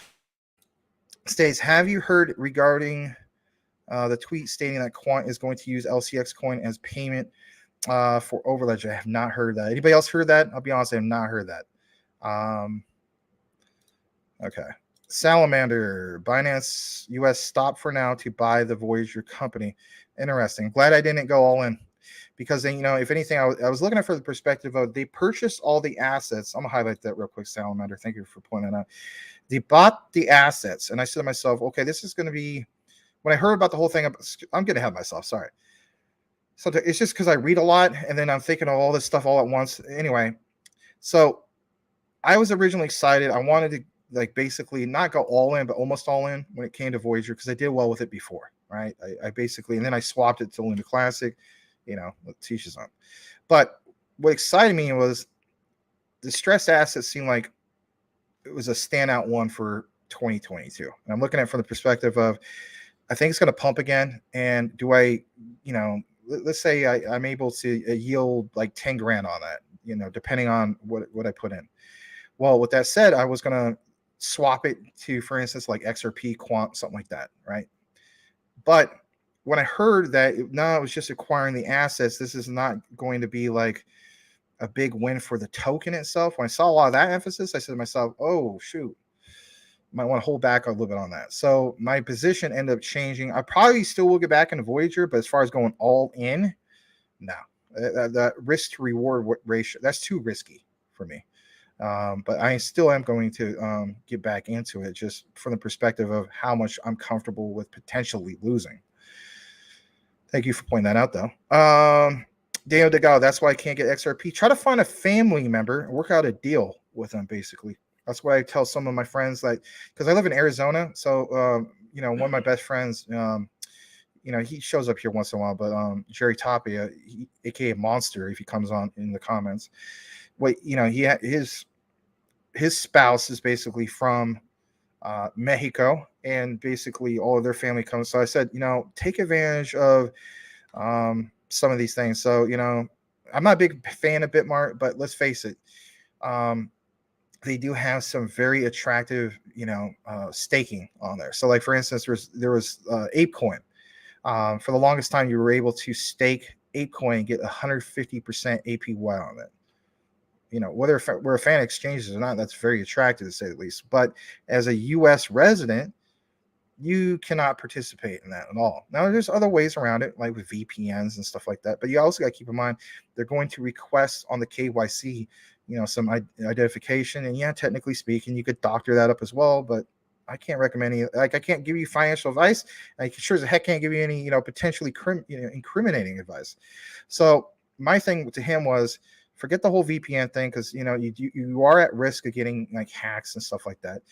states, have you heard regarding the tweet stating that Quant is going to use LCX coin as payment for Overledger? I have not heard that. Anybody else heard that? I'll be honest, I have not heard that. Okay. Salamander, Binance US stopped for now to buy the Voyager company. Interesting. Glad I didn't go all in, because then, if anything, I was looking at it from the perspective of they purchased all the assets. I'm gonna highlight that real quick, Salamander. Thank you for pointing that out. They bought the assets, and I said to myself, okay, this is going to be, when I heard about the whole thing, I'm going to have myself, sorry. So it's just because I read a lot, and then I'm thinking of all this stuff all at once. Anyway, so I was originally excited. I wanted to basically not go all in, but almost all in when it came to Voyager, because I did well with it before, right? I basically, and then I swapped it to Luna Classic, teaches on. But what excited me was the stressed assets seemed like it was a standout one for 2022. And I'm looking at it from the perspective of, I think it's going to pump again. And do I, let's say I'm able to yield like 10 grand on that, depending on what I put in. Well, with that said, I was going to swap it to, for instance, like XRP, Quant, something like that, right? But when I heard that, it was just acquiring the assets, this is not going to be like a big win for the token itself. When I saw a lot of that emphasis, I said to myself, oh, shoot, might want to hold back a little bit on that. So my position ended up changing. I probably still will get back into Voyager, but as far as going all in, no. That risk to reward ratio, that's too risky for me. But I still am going to get back into it, just from the perspective of how much I'm comfortable with potentially losing. Thank you for pointing that out, though. Daniel Delgado, that's why I can't get XRP. Try to find a family member and work out a deal with them, basically. That's what I tell some of my friends, because I live in Arizona. So, one of my best friends, he shows up here once in a while, but Jerry Tapia, aka Monster, if he comes on in the comments. He had his spouse is basically from Mexico, and basically all of their family comes. So I said, take advantage of some of these things. So, I'm not a big fan of Bitmart, but let's face it, they do have some very attractive, staking on there. So, like for instance, there was ApeCoin. For the longest time, you were able to stake ApeCoin and get 150% APY on it. Whether we're a fan of exchanges or not, that's very attractive to say the least. But as a U.S. resident, you cannot participate in that at all. Now, there's other ways around it, like with VPNs and stuff like that. But you also got to keep in mind they're going to request on the KYC, some identification. And yeah, technically speaking, you could doctor that up as well. But I can't recommend any. Like, I can't give you financial advice. I sure as heck can't give you any, potentially incriminating advice. So my thing to him was, forget the whole VPN thing, because you are at risk of getting like hacks and stuff like that.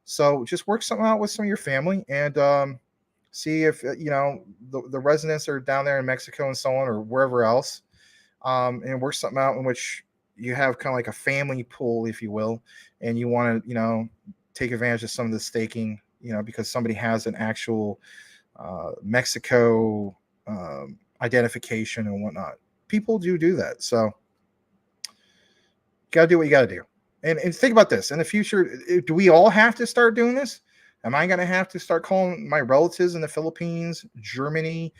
So just work something out with some of your family and see if the residents are down there in Mexico and so on, or wherever else, and work something out in which you have kind of like a family pool, if you will, and you want to take advantage of some of the staking, because somebody has an actual Mexico identification and whatnot. People do that, so got to do what you got to do. And think about this. In the future, do we all have to start doing this? Am I going to have to start calling my relatives in the Philippines, Germany,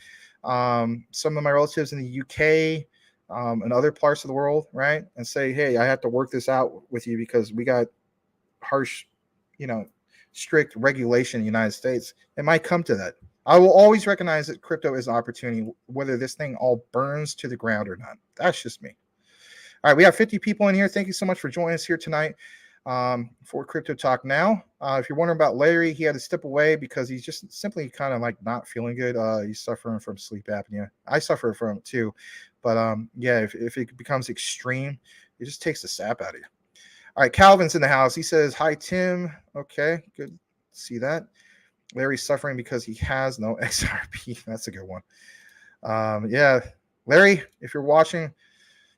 some of my relatives in the UK, and other parts of the world, right? And say, hey, I have to work this out with you because we got harsh, strict regulation in the United States. It might come to that. I will always recognize that crypto is an opportunity, whether this thing all burns to the ground or not. That's just me. All right, we have 50 people in here. Thank you so much for joining us here tonight for Crypto Talk Now. If you're wondering about Larry, he had to step away because he's just simply kind of like not feeling good. He's suffering from sleep apnea. I suffer from it too. But yeah, if it becomes extreme, it just takes the sap out of you. All right, Calvin's in the house. He says, hi, Tim. Okay, good to see that. Larry's suffering because he has no XRP. That's a good one. Yeah, Larry, if you're watching,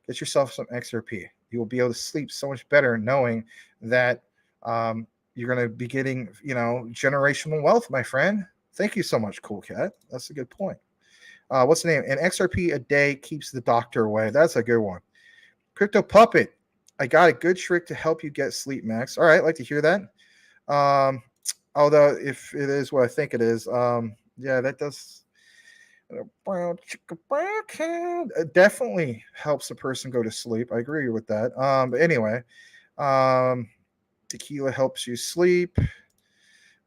get yourself some XRP. You will be able to sleep so much better knowing that you're going to be getting, generational wealth, my friend. Thank you so much, Cool Cat. That's a good point. What's the name? An XRP a day keeps the doctor away. That's a good one. Crypto Puppet. I got a good trick to help you get sleep, Max. All right, I'd like to hear that. Although if it is what I think it is, yeah, that does. It definitely helps a person go to sleep. I agree with that. But anyway, tequila helps you sleep.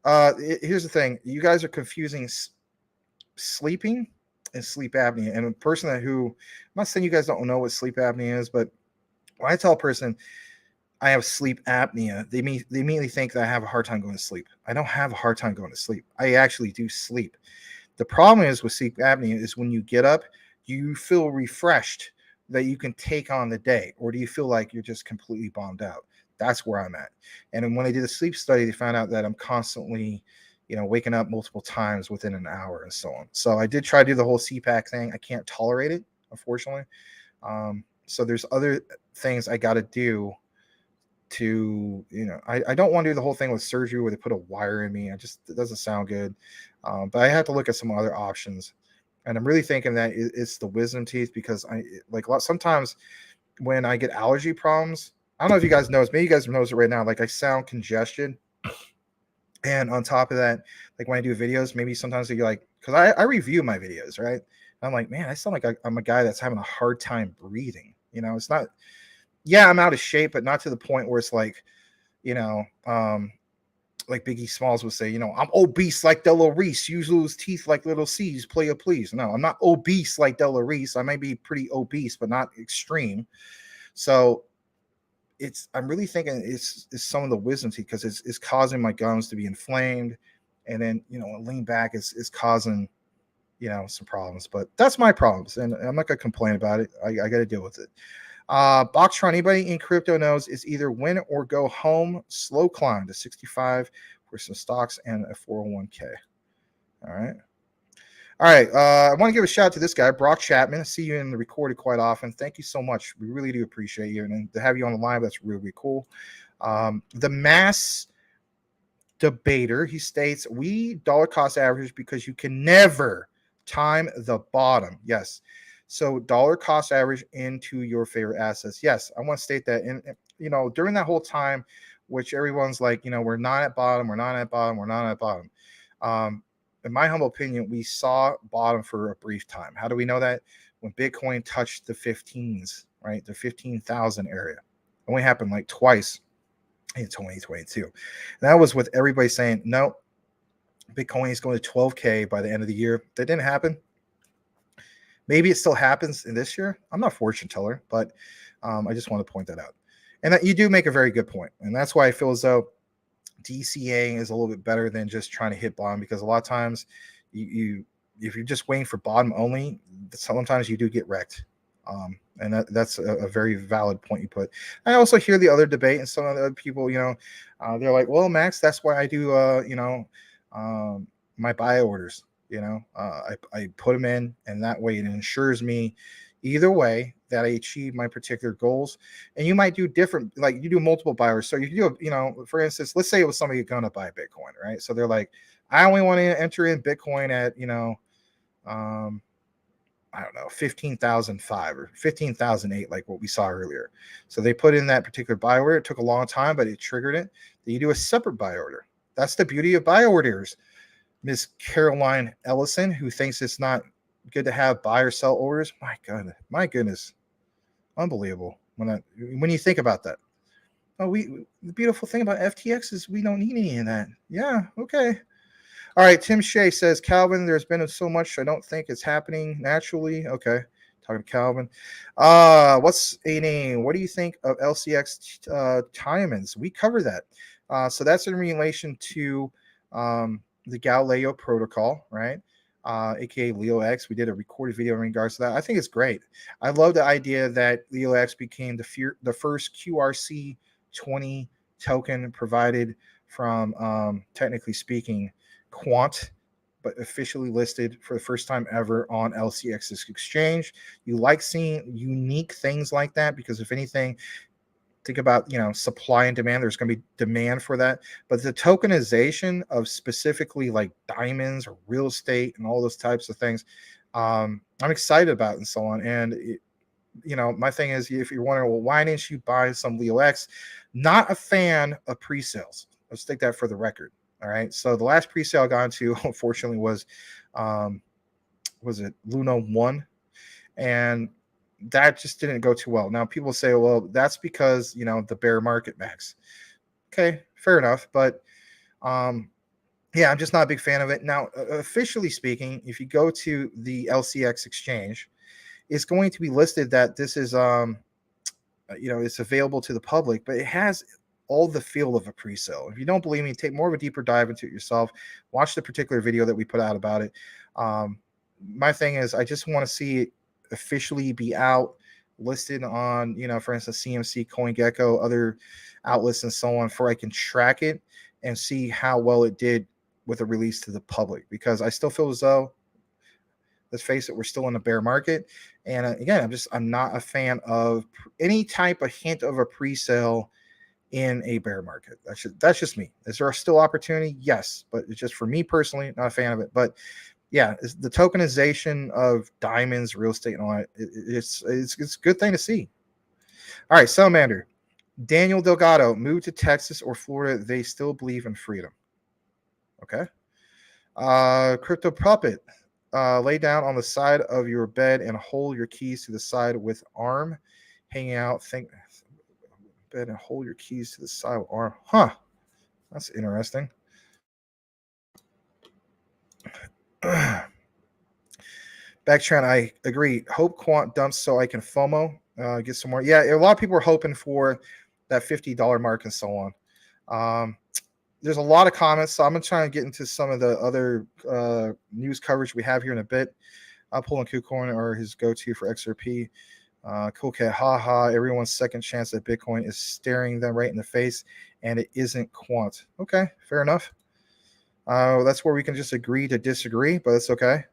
Here's the thing: you guys are confusing sleeping and sleep apnea. And a person who, I'm not saying you guys don't know what sleep apnea is, but when I tell a person I have sleep apnea, they immediately think that I have a hard time going to sleep. I don't have a hard time going to sleep. I actually do sleep. The problem is with sleep apnea is when you get up, you feel refreshed that you can take on the day, or do you feel like you're just completely bombed out? That's where I'm at. And when I did a sleep study, they found out that I'm constantly, waking up multiple times within an hour and so on. So I did try to do the whole CPAC thing. I can't tolerate it, unfortunately. So there's other things I got to do to, I don't want to do the whole thing with surgery where they put a wire in me. It doesn't sound good. But I have to look at some other options. And I'm really thinking that it's the wisdom teeth, because sometimes when I get allergy problems, I don't know if you guys know, maybe you guys know it right now. Like I sound congested. And on top of that, like when I do videos, maybe sometimes they like, because I review my videos, right? And I'm like, man, I sound like I'm a guy that's having a hard time breathing. It's not, yeah, I'm out of shape, but not to the point where it's like, like Biggie Smalls would say, I'm obese like Della Reese. You lose teeth like little C's. Play a please. No, I'm not obese like Della Reese. I may be pretty obese, but not extreme. So I'm really thinking it's some of the wisdom teeth, because it's causing my gums to be inflamed, and then lean back is causing some problems. But that's my problems, and I'm not gonna complain about it. I got to deal with it. Boxtron, anybody in crypto knows, is either win or go home. Slow climb to 65 for some stocks and a 401k. All right. I want to give a shout out to this guy, Brock Chapman. I see you in the recorded quite often. Thank you so much. We really do appreciate you. And to have you on the line, that's really, really cool. The mass debater, he states, we dollar cost average because you can never time the bottom. Yes. So dollar cost average into your favorite assets. Yes, I want to state that. And during that whole time, which everyone's like, we're not at bottom, we're not at bottom, we're not at bottom. In my humble opinion, we saw bottom for a brief time. How do we know that? When Bitcoin touched the 15s, right? The 15,000 area. It only happened like twice in 2022. And that was with everybody saying, no, Bitcoin is going to 12K by the end of the year. That didn't happen. Maybe it still happens in this year. I'm not a fortune teller, but I just want to point that out. And that you do make a very good point. And that's why I feel as though DCA is a little bit better than just trying to hit bottom, because a lot of times if you're just waiting for bottom only, sometimes you do get wrecked. And that's a very valid point you put. I also hear the other debate, and some of the other people, they're like, well, Max, that's why I do, my buy orders. I put them in, and that way it ensures me either way that I achieve my particular goals. And you might do different, like you do multiple buy orders. So you do, for instance, let's say it was somebody going to buy Bitcoin, right? So they're like, I only want to enter in Bitcoin at, I don't know, 15,005 or 15,008, like what we saw earlier. So they put in that particular buy order. It took a long time, but it triggered it. Then you do a separate buy order. That's the beauty of buy orders. Miss Caroline Ellison, who thinks it's not good to have buy or sell orders. My goodness, unbelievable. When you think about that. The beautiful thing about FTX is we don't need any of that. Yeah, okay. All right, Tim Shea says, Calvin, there's been so much I don't think it's happening naturally. Okay, talking to Calvin. What's a name? What do you think of LCX diamonds? We cover that. So that's in relation to the Galileo protocol, right? AKA Leo X. We did a recorded video in regards to that. I think it's great. I love the idea that Leo X became the first QRC20 token provided from, technically speaking, Quant, but officially listed for the first time ever on LCX's exchange. You like seeing unique things like that, because if anything, think about, supply and demand. There's going to be demand for that. But the tokenization of specifically like diamonds or real estate and all those types of things, I'm excited about and so on. And, my thing is, if you're wondering, well, why didn't you buy some Leo X? Not a fan of pre-sales. Let's take that for the record. All right. So the last pre-sale I got into, unfortunately, was it Luna 1? And that just didn't go too well. Now people say, well, that's because, the bear market, Max. Okay, fair enough. But yeah, I'm just not a big fan of it. Now, officially speaking, if you go to the LCX exchange, it's going to be listed that this is, it's available to the public, but it has all the feel of a pre-sale. If you don't believe me, take more of a deeper dive into it yourself. Watch the particular video that we put out about it. My thing is, I just want to see it officially be out, listed on, for instance, CMC, CoinGecko, other outlets and so on, for I can track it and see how well it did with a release to the public. Because I still feel as though, let's face it, we're still in a bear market. And again, I'm not a fan of any type of hint of a pre-sale in a bear market. That's just me. Is there still opportunity? Yes, but it's just for me personally, not a fan of it. But yeah, the tokenization of diamonds, real estate, and all that, it's a good thing to see. All right, Salamander. Daniel Delgado, moved to Texas or Florida, they still believe in freedom. Okay. Crypto Puppet, lay down on the side of your bed and hold your keys to the side with arm hanging out. Bed and hold your keys to the side with arm. Huh. That's interesting. Backtrend, I agree. Hope Quant dumps so I can FOMO, get some more. Yeah, a lot of people are hoping for that $50 mark and so on. There's a lot of comments, so I'm going to try and get into some of the other news coverage we have here in a bit. Pull and KuCoin are his go-to for XRP. Cool cat, haha. Everyone's second chance at Bitcoin is staring them right in the face, and it isn't Quant. Okay, fair enough. That's where we can just agree to disagree, but it's okay.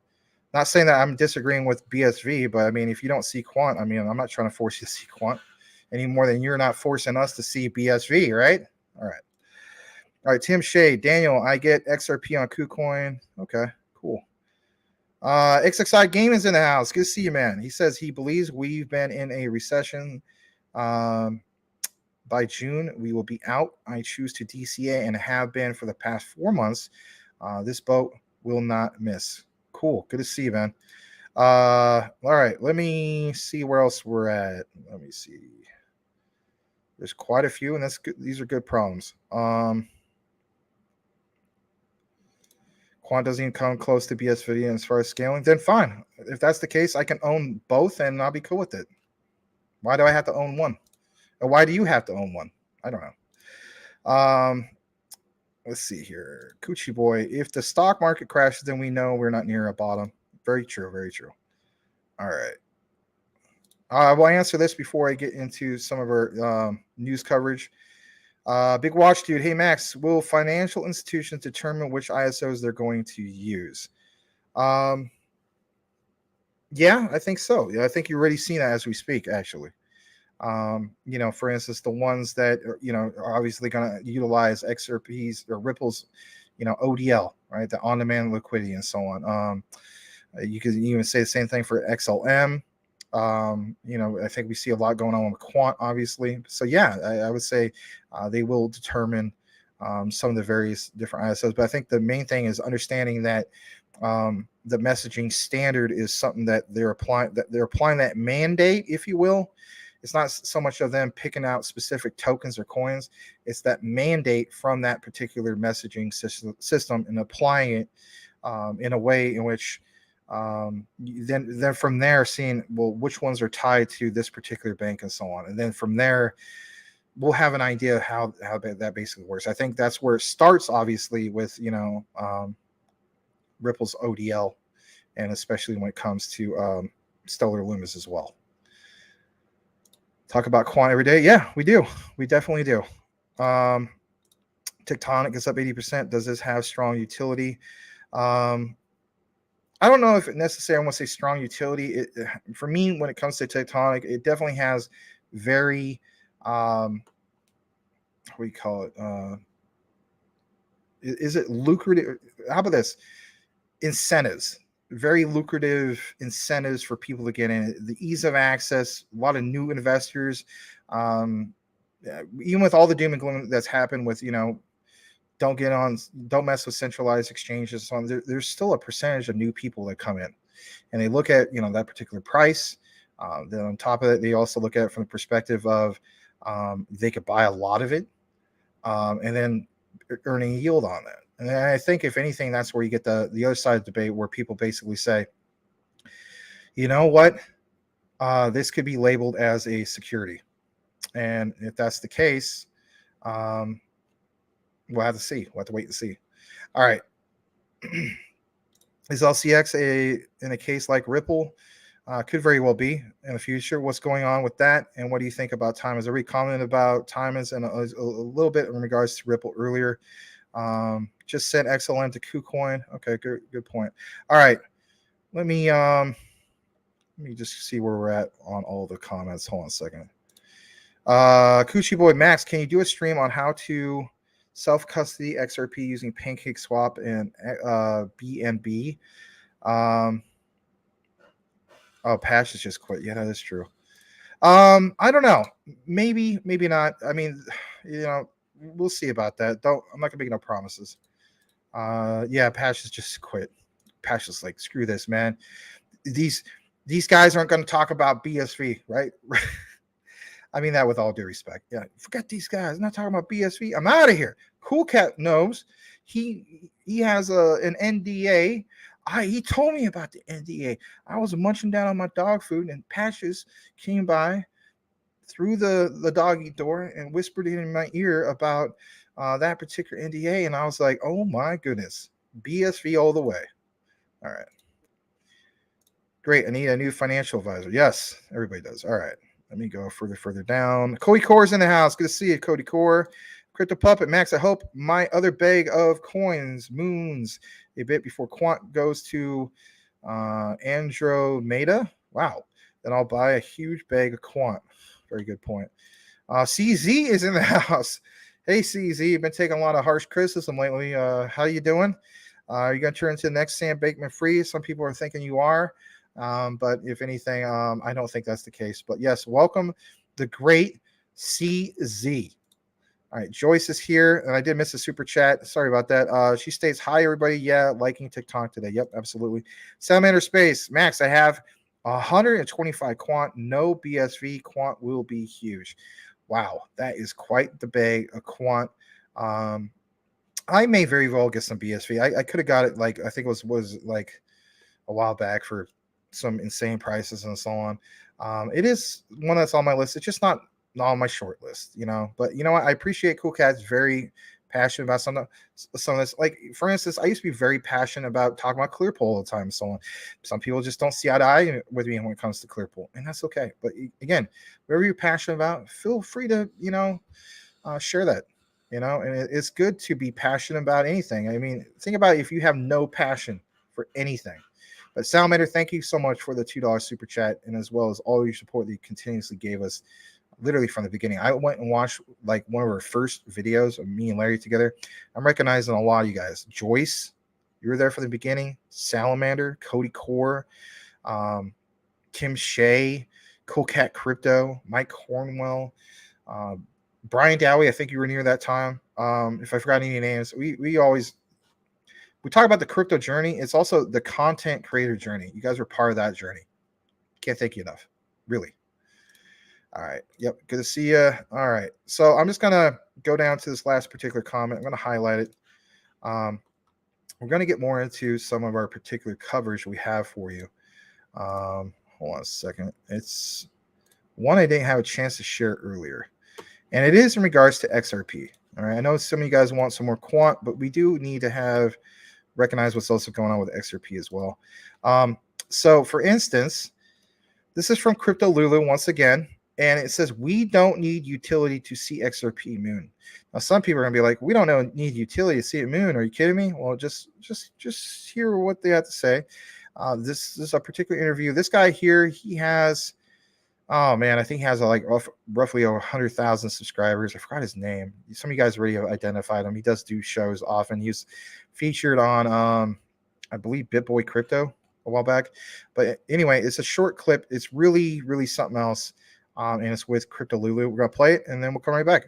Not saying that I'm disagreeing with BSV, but I mean, if you don't see Quant, I mean, I'm not trying to force you to see Quant any more than you're not forcing us to see BSV, right? All right, Tim Shea, Daniel, I get XRP on KuCoin. Okay, cool. XXI Game is in the house. Good to see you, man. He says he believes we've been in a recession. By June, we will be out. I choose to DCA and have been for the past 4 months. This boat will not miss. Cool. Good to see you, man. All right. Let me see where else we're at. Let me see. There's quite a few, and that's good. These are good problems. Quant doesn't even come close to BSV as far as scaling. Then fine. If that's the case, I can own both, and I'll be cool with it. Why do I have to own one? Or why do you have to own one? I don't know. Let's see here. Coochie Boy. If the stock market crashes, then we know we're not near a bottom. Very true. Very true. All right. I will answer this before I get into some of our news coverage. Big Watch Dude. Hey, Max, will financial institutions determine which ISOs they're going to use? Yeah, I think so. Yeah, I think you're already seeing that as we speak, actually. For instance, the ones that are obviously going to utilize XRPs or Ripple's, ODL, right? The on-demand liquidity and so on. You could even say the same thing for XLM. I think we see a lot going on with Quant, obviously. So yeah, I would say they will determine some of the various different ISOs. But I think the main thing is understanding that the messaging standard is something that they're applying that mandate, if you will. It's not so much of them picking out specific tokens or coins. It's that mandate from that particular messaging system and applying it in a way in which then from there seeing, well, which ones are tied to this particular bank and so on. And then from there, we'll have an idea of how that basically works. I think that's where it starts, obviously, with, Ripple's ODL, and especially when it comes to Stellar Loomis as well. Talk about Quant every day. Yeah, we do. We definitely do. Tectonic is up 80%. Does this have strong utility? I don't know if it necessarily, I want to say strong utility. For me, when it comes to Tectonic, it definitely has very, what do you call it? Is it lucrative? How about this? Incentives. Very lucrative incentives for people to get in. The ease of access, a lot of new investors. Even with all the doom and gloom that's happened with, don't mess with centralized exchanges. So there's still a percentage of new people that come in, and they look at that particular price. Then on top of it, they also look at it from the perspective of they could buy a lot of it, and then earning a yield on that. And I think, if anything, that's where you get the other side of the debate, where people basically say, you know what, this could be labeled as a security, and if that's the case, we'll have to see. We'll have to wait and see. All right. Is LCX in a case like Ripple? Could very well be in the future. What's going on with that? And what do you think about Timers? I already commented about Timers and a little bit in regards to Ripple earlier. Just sent XLM to KuCoin. Okay, good point. All right. Let me just see where we're at on all the comments. Hold on a second. Coochie Boy Max, can you do a stream on how to self-custody XRP using PancakeSwap and BNB? Patch has just quit. Yeah, that is true. I don't know. Maybe not. I mean, we'll see about that. I'm not gonna make no promises. Yeah, Patch has just quit. Patch is like, screw this, man. These guys aren't gonna talk about BSV, right? I mean that with all due respect. Yeah, forget these guys. I'm not talking about BSV. I'm out of here. Cool Cat knows. He has an NDA. He told me about the NDA. I was munching down on my dog food, and Patches came by through the doggy door and whispered in my ear about that particular NDA, and I was like, oh my goodness, BSV all the way. All right. Great. I need a new financial advisor. Yes, everybody does. All right. Let me go further down. Cody Core's in the house. Good to see you, Cody Core. Crypto Puppet Max, I hope my other bag of coins moons a bit before Quant goes to Andromeda. Wow. Then I'll buy a huge bag of Quant. Very good point. CZ is in the house. Hey, CZ, you've been taking a lot of harsh criticism lately. How you doing? Are you going to turn into the next Sam Bankman-Fried? Some people are thinking you are. But if anything, I don't think that's the case. But yes, welcome the great CZ. All right, Joyce is here, and I did miss a super chat. Sorry about that. She states, "Hi, everybody. Yeah, liking TikTok today. Yep, absolutely." Salamander Space, Max, I have 125 Quant, no BSV. Quant will be huge. Wow, that is quite the bag of Quant. I may very well get some BSV. I could have got it like I think it was like a while back for some insane prices and so on. It is one that's on my list. It's just not on my short list, you know. But you know what? I appreciate Cool Cat's very passionate about some of this. Like for instance, I used to be very passionate about talking about Clearpool all the time and so on. Some people just don't see eye to eye with me when it comes to Clearpool, and that's okay. But again, whatever you're passionate about, feel free to share that. You know, and it's good to be passionate about anything. I mean, think about if you have no passion for anything. But Salamander, thank you so much for the $2 super chat, and as well as all your support that you continuously gave us literally from the beginning. I went and watched like one of our first videos of me and Larry together. I'm recognizing a lot of you guys. Joyce, you were there from the beginning. Salamander, Cody Core, Tim Shea, Cool Cat Crypto, Mike Cornwell, Brian Dowie, I think you were near that time. If I forgot any names, we talk about the crypto journey. It's also the content creator journey. You guys are part of that journey. Can't thank you enough. Really. All right. Yep. Good to see you. All right. So I'm just going to go down to this last particular comment. I'm going to highlight it. We're going to get more into some of our particular coverage we have for you. Hold on a second. It's one I didn't have a chance to share earlier. And it is in regards to XRP. All right. I know some of you guys want some more Quant, but we do need to recognize what's also going on with XRP as well. So for instance, this is from Crypto Lulu once again, and it says we don't need utility to see XRP Moon. Now some people are gonna be like, we don't need utility to see a moon. Are you kidding me? Well, just hear what they have to say. This is a particular interview. This guy here, he has. Oh man, I think he has roughly over 100,000 subscribers. I forgot his name. Some of you guys already have identified him. He does do shows often. He's featured on, I believe, BitBoy Crypto a while back. But anyway, it's a short clip. It's really, really something else, and it's with Crypto Lulu. We're gonna play it, and then we'll come right back.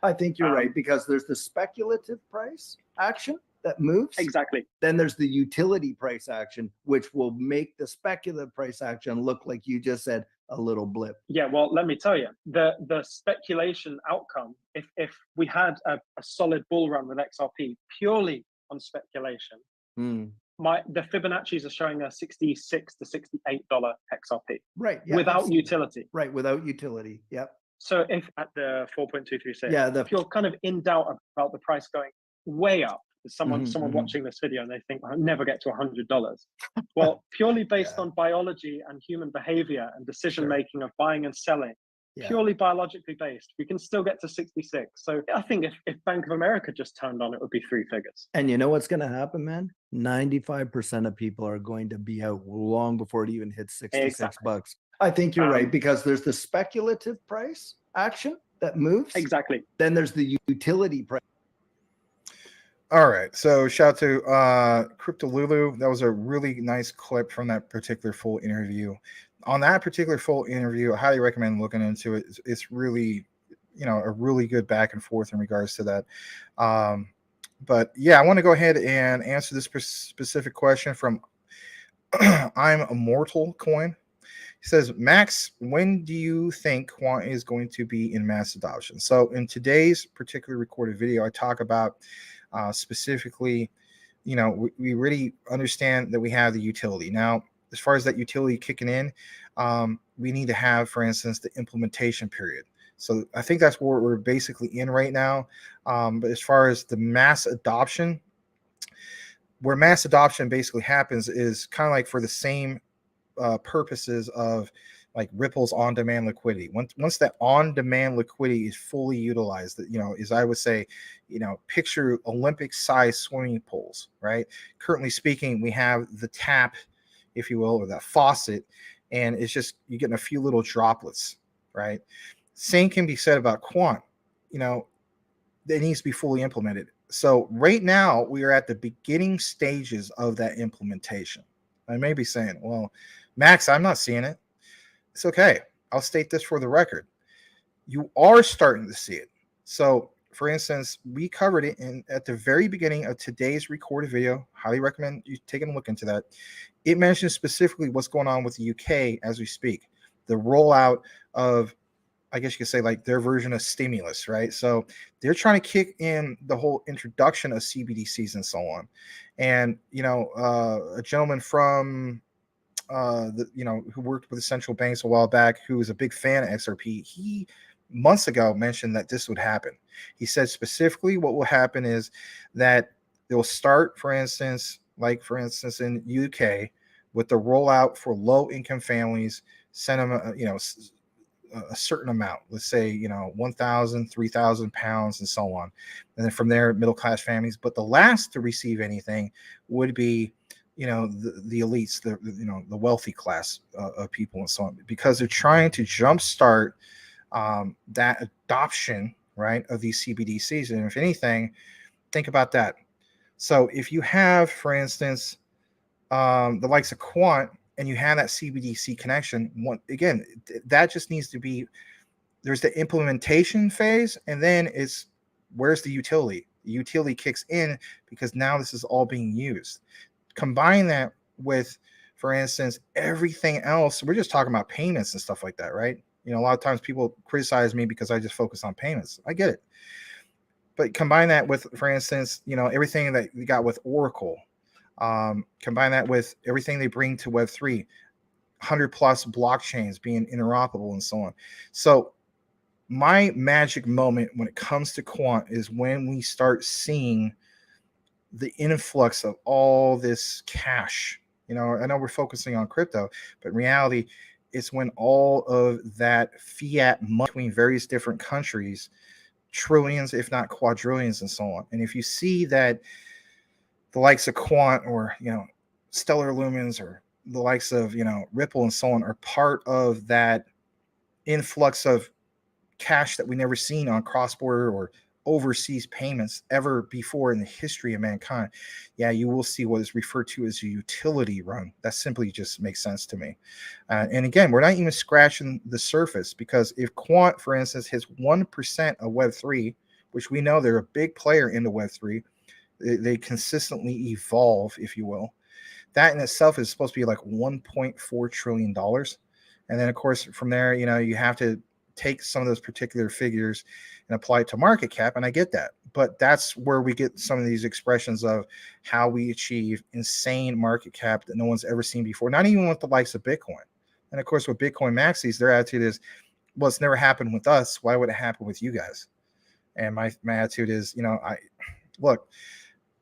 I think you're right, because there's the speculative price action that moves. Exactly. Then there's the utility price action, which will make the speculative price action look like you just said, a little blip. Yeah, well, let me tell you, the speculation outcome, if we had a solid bull run with XRP purely on speculation, the Fibonacci's are showing a $66 to $68 XRP. Right. Yeah, without utility. Right, without utility. Yep. So if at the 4.236, yeah, if you're kind of in doubt about the price going way up, someone Mhm. watching this video and they think I'll never get to $100. Well, purely based Yeah. on biology and human behavior and decision making of buying and selling, Yeah. purely biologically based, we can still get to 66. So I think if Bank of America just turned on, it would be 3 figures. And you know what's going to happen, man? 95% of people are going to be out long before it even hits 66 bucks. I think you're right, because there's the speculative price action that moves. Exactly. Then there's the utility price. All right. So shout out to Crypto Lulu. That was a really nice clip from that particular full interview. On that particular full interview, I highly recommend looking into it. It's really, a really good back and forth in regards to that. But yeah, I want to go ahead and answer this specific question from I'm Immortal Coin. He says, Max, when do you think Quant is going to be in mass adoption? So in today's particular recorded video, I talk about specifically, we really understand that we have the utility. Now, as far as that utility kicking in, we need to have, for instance, the implementation period. So I think that's where we're basically in right now. But as far as the mass adoption, where mass adoption basically happens is kind of like for the same purposes of like Ripple's on-demand liquidity. Once that on-demand liquidity is fully utilized, as I would say, picture Olympic-sized swimming pools, right? Currently speaking, we have the tap, if you will, or that faucet, and it's just you're getting a few little droplets, right? Same can be said about Quant. It needs to be fully implemented. So right now we are at the beginning stages of that implementation. I may be saying, well, Max, I'm not seeing it. It's okay. I'll state this for the record. You are starting to see it. So for instance, we covered it at the very beginning of today's recorded video. Highly recommend you taking a look into that. It mentions specifically what's going on with the UK as we speak. The rollout of, I guess you could say, like their version of stimulus, right? So they're trying to kick in the whole introduction of CBDCs and so on. And, a gentleman from, who worked with the central banks a while back, who was a big fan of XRP, he months ago mentioned that this would happen. He said specifically what will happen is that they'll start, for instance, in UK with the rollout for low income families, send them, a certain amount, let's say, 1,000, 3,000 pounds and so on. And then from there, middle class families. But the last to receive anything would be, the elites, the wealthy class of people and so on, because they're trying to jumpstart that adoption, right, of these CBDCs. And if anything, think about that. So if you have, for instance, the likes of Quant, and you have that CBDC connection, again, that just needs to be, there's the implementation phase, and then it's, where's the utility? The utility kicks in because now this is all being used. Combine that with, for instance, everything else. We're just talking about payments and stuff like that, right? A lot of times people criticize me because I just focus on payments. I get it. But combine that with, for instance, everything that we got with Oracle. Combine that with everything they bring to Web3, 100 plus blockchains being interoperable and so on. So my magic moment when it comes to Quant is when we start seeing the influx of all this cash. I know we're focusing on crypto, but in reality, it's when all of that fiat money between various different countries, trillions, if not quadrillions and so on. And if you see that the likes of Quant or, Stellar Lumens or the likes of, Ripple and so on are part of that influx of cash that we never seen on cross-border or overseas payments ever before in the history of mankind. Yeah, you will see what is referred to as a utility run. That simply just makes sense to me. And again, we're not even scratching the surface, because if Quant, for instance, hits 1% of Web3, which we know they're a big player into Web3, they consistently evolve, if you will. That in itself is supposed to be like $1.4 trillion. And then, of course, from there, you have to take some of those particular figures and apply it to market cap. And I get that. But that's where we get some of these expressions of how we achieve insane market cap that no one's ever seen before, not even with the likes of Bitcoin. And, of course, with Bitcoin maxis, their attitude is, well, it's never happened with us. Why would it happen with you guys? And my attitude is, look,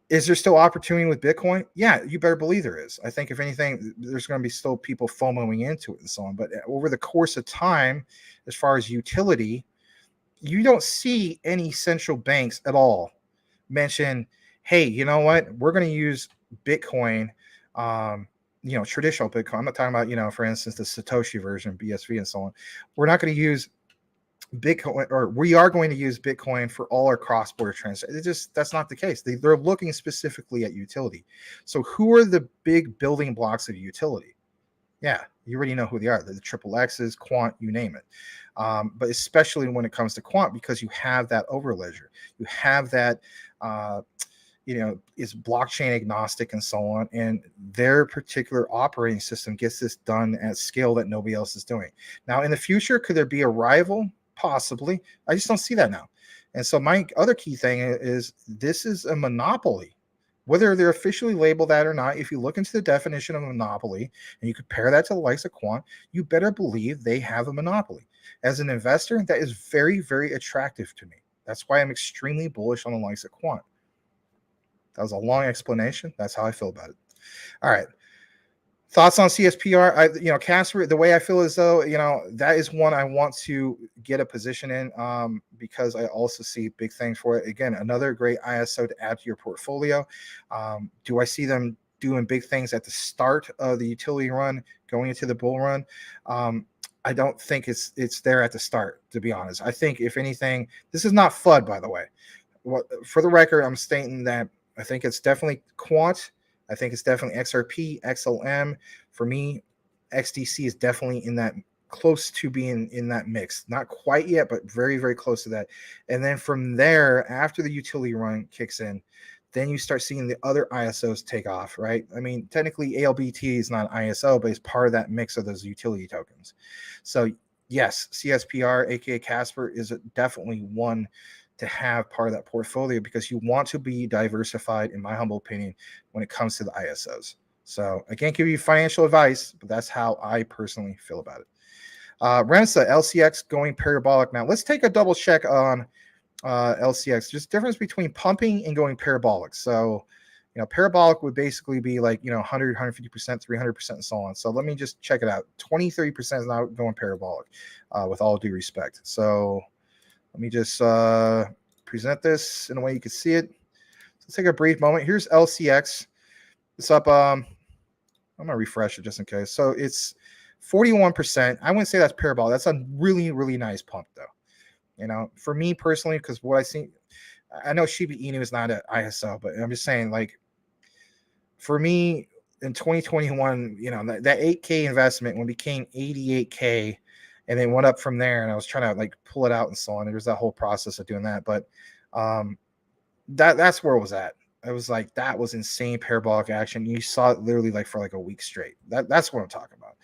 is there still opportunity with Bitcoin? Yeah, you better believe there is. I think if anything, there's going to be still people FOMOing into it and so on. But over the course of time, as far as utility, you don't see any central banks at all mention, hey, you know what? We're going to use Bitcoin, traditional Bitcoin. I'm not talking about, for instance, the Satoshi version, BSV and so on. We're not going to use Bitcoin, or we are going to use Bitcoin for all our cross-border transactions. That's not the case. They're looking specifically at utility. So who are the big building blocks of utility? Yeah, you already know who they are. They're the triple X's, Quant, you name it. But especially when it comes to Quant, because you have that overledger, you have that, is blockchain agnostic and so on. And their particular operating system gets this done at scale that nobody else is doing. Now, in the future, could there be a rival? Possibly. I just don't see that now. And so my other key thing is, this is a monopoly. Whether they're officially labeled that or not, if you look into the definition of a monopoly and you compare that to the likes of Quant, you better believe they have a monopoly. As an investor, that is very, very attractive to me. That's why I'm extremely bullish on the likes of Quant. That was a long explanation. That's how I feel about it. All right. Thoughts on CSPR? Casper, the way I feel is though, that is one I want to get a position in, because I also see big things for it. Again, another great ISO to add to your portfolio. Do I see them doing big things at the start of the utility run, going into the bull run? I don't think it's there at the start, to be honest. I think if anything, this is not FUD, by the way. for the record, I'm stating that I think it's definitely Quant. I think it's definitely XRP, XLM. For me, XDC is definitely in that, close to being in that mix. Not quite yet, but very, very close to that. And then from there, after the utility run kicks in, then you start seeing the other ISOs take off, right? I mean, technically ALBT is not ISO, but it's part of that mix of those utility tokens. So yes, CSPR, aka Casper, is definitely one to have part of that portfolio, because you want to be diversified, in my humble opinion, when it comes to the ISOs. So I can't give you financial advice, but that's how I personally feel about it. Remsa, LCX going parabolic. Now let's take a double check on LCX. Just difference between pumping and going parabolic. So, parabolic would basically be like, 100, 150%, 300%, and so on. So let me just check it out. 20, 30% is not going parabolic, with all due respect. So let me just present this in a way you can see it. So let's take a brief moment. Here's LCX. It's up. I'm going to refresh it just in case. So it's 41%. I wouldn't say that's parabolic. That's a really, really nice pump, though. For me personally, because what I see, I know Shiba Inu is not an ISO, but I'm just saying, like, for me in 2021, that 8K investment, when it became 88K, and then went up from there, and I was trying to like pull it out and so on. There's that whole process of doing that, but that's where it was at. I was like, that was insane parabolic action. You saw it literally like for like a week straight. That's what I'm talking about.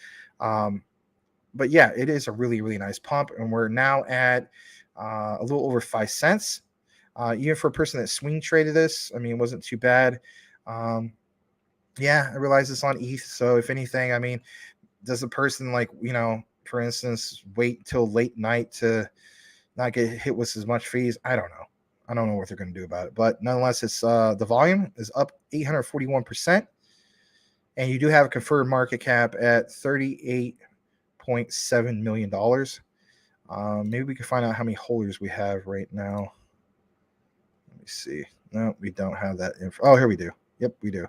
But yeah, it is a really, really nice pump, and we're now at a little over 5 cents. Even for a person that swing traded this, I mean, it wasn't too bad. Yeah, I realize it's on ETH. So if anything, I mean, does the person like, for instance, wait till late night to not get hit with as much fees? I don't know. I don't know what they're going to do about it. But nonetheless, it's the volume is up 841%. And you do have a confirmed market cap at $38.7 million. Maybe we can find out how many holders we have right now. Let me see. No, we don't have that info. Oh, here we do. Yep, we do.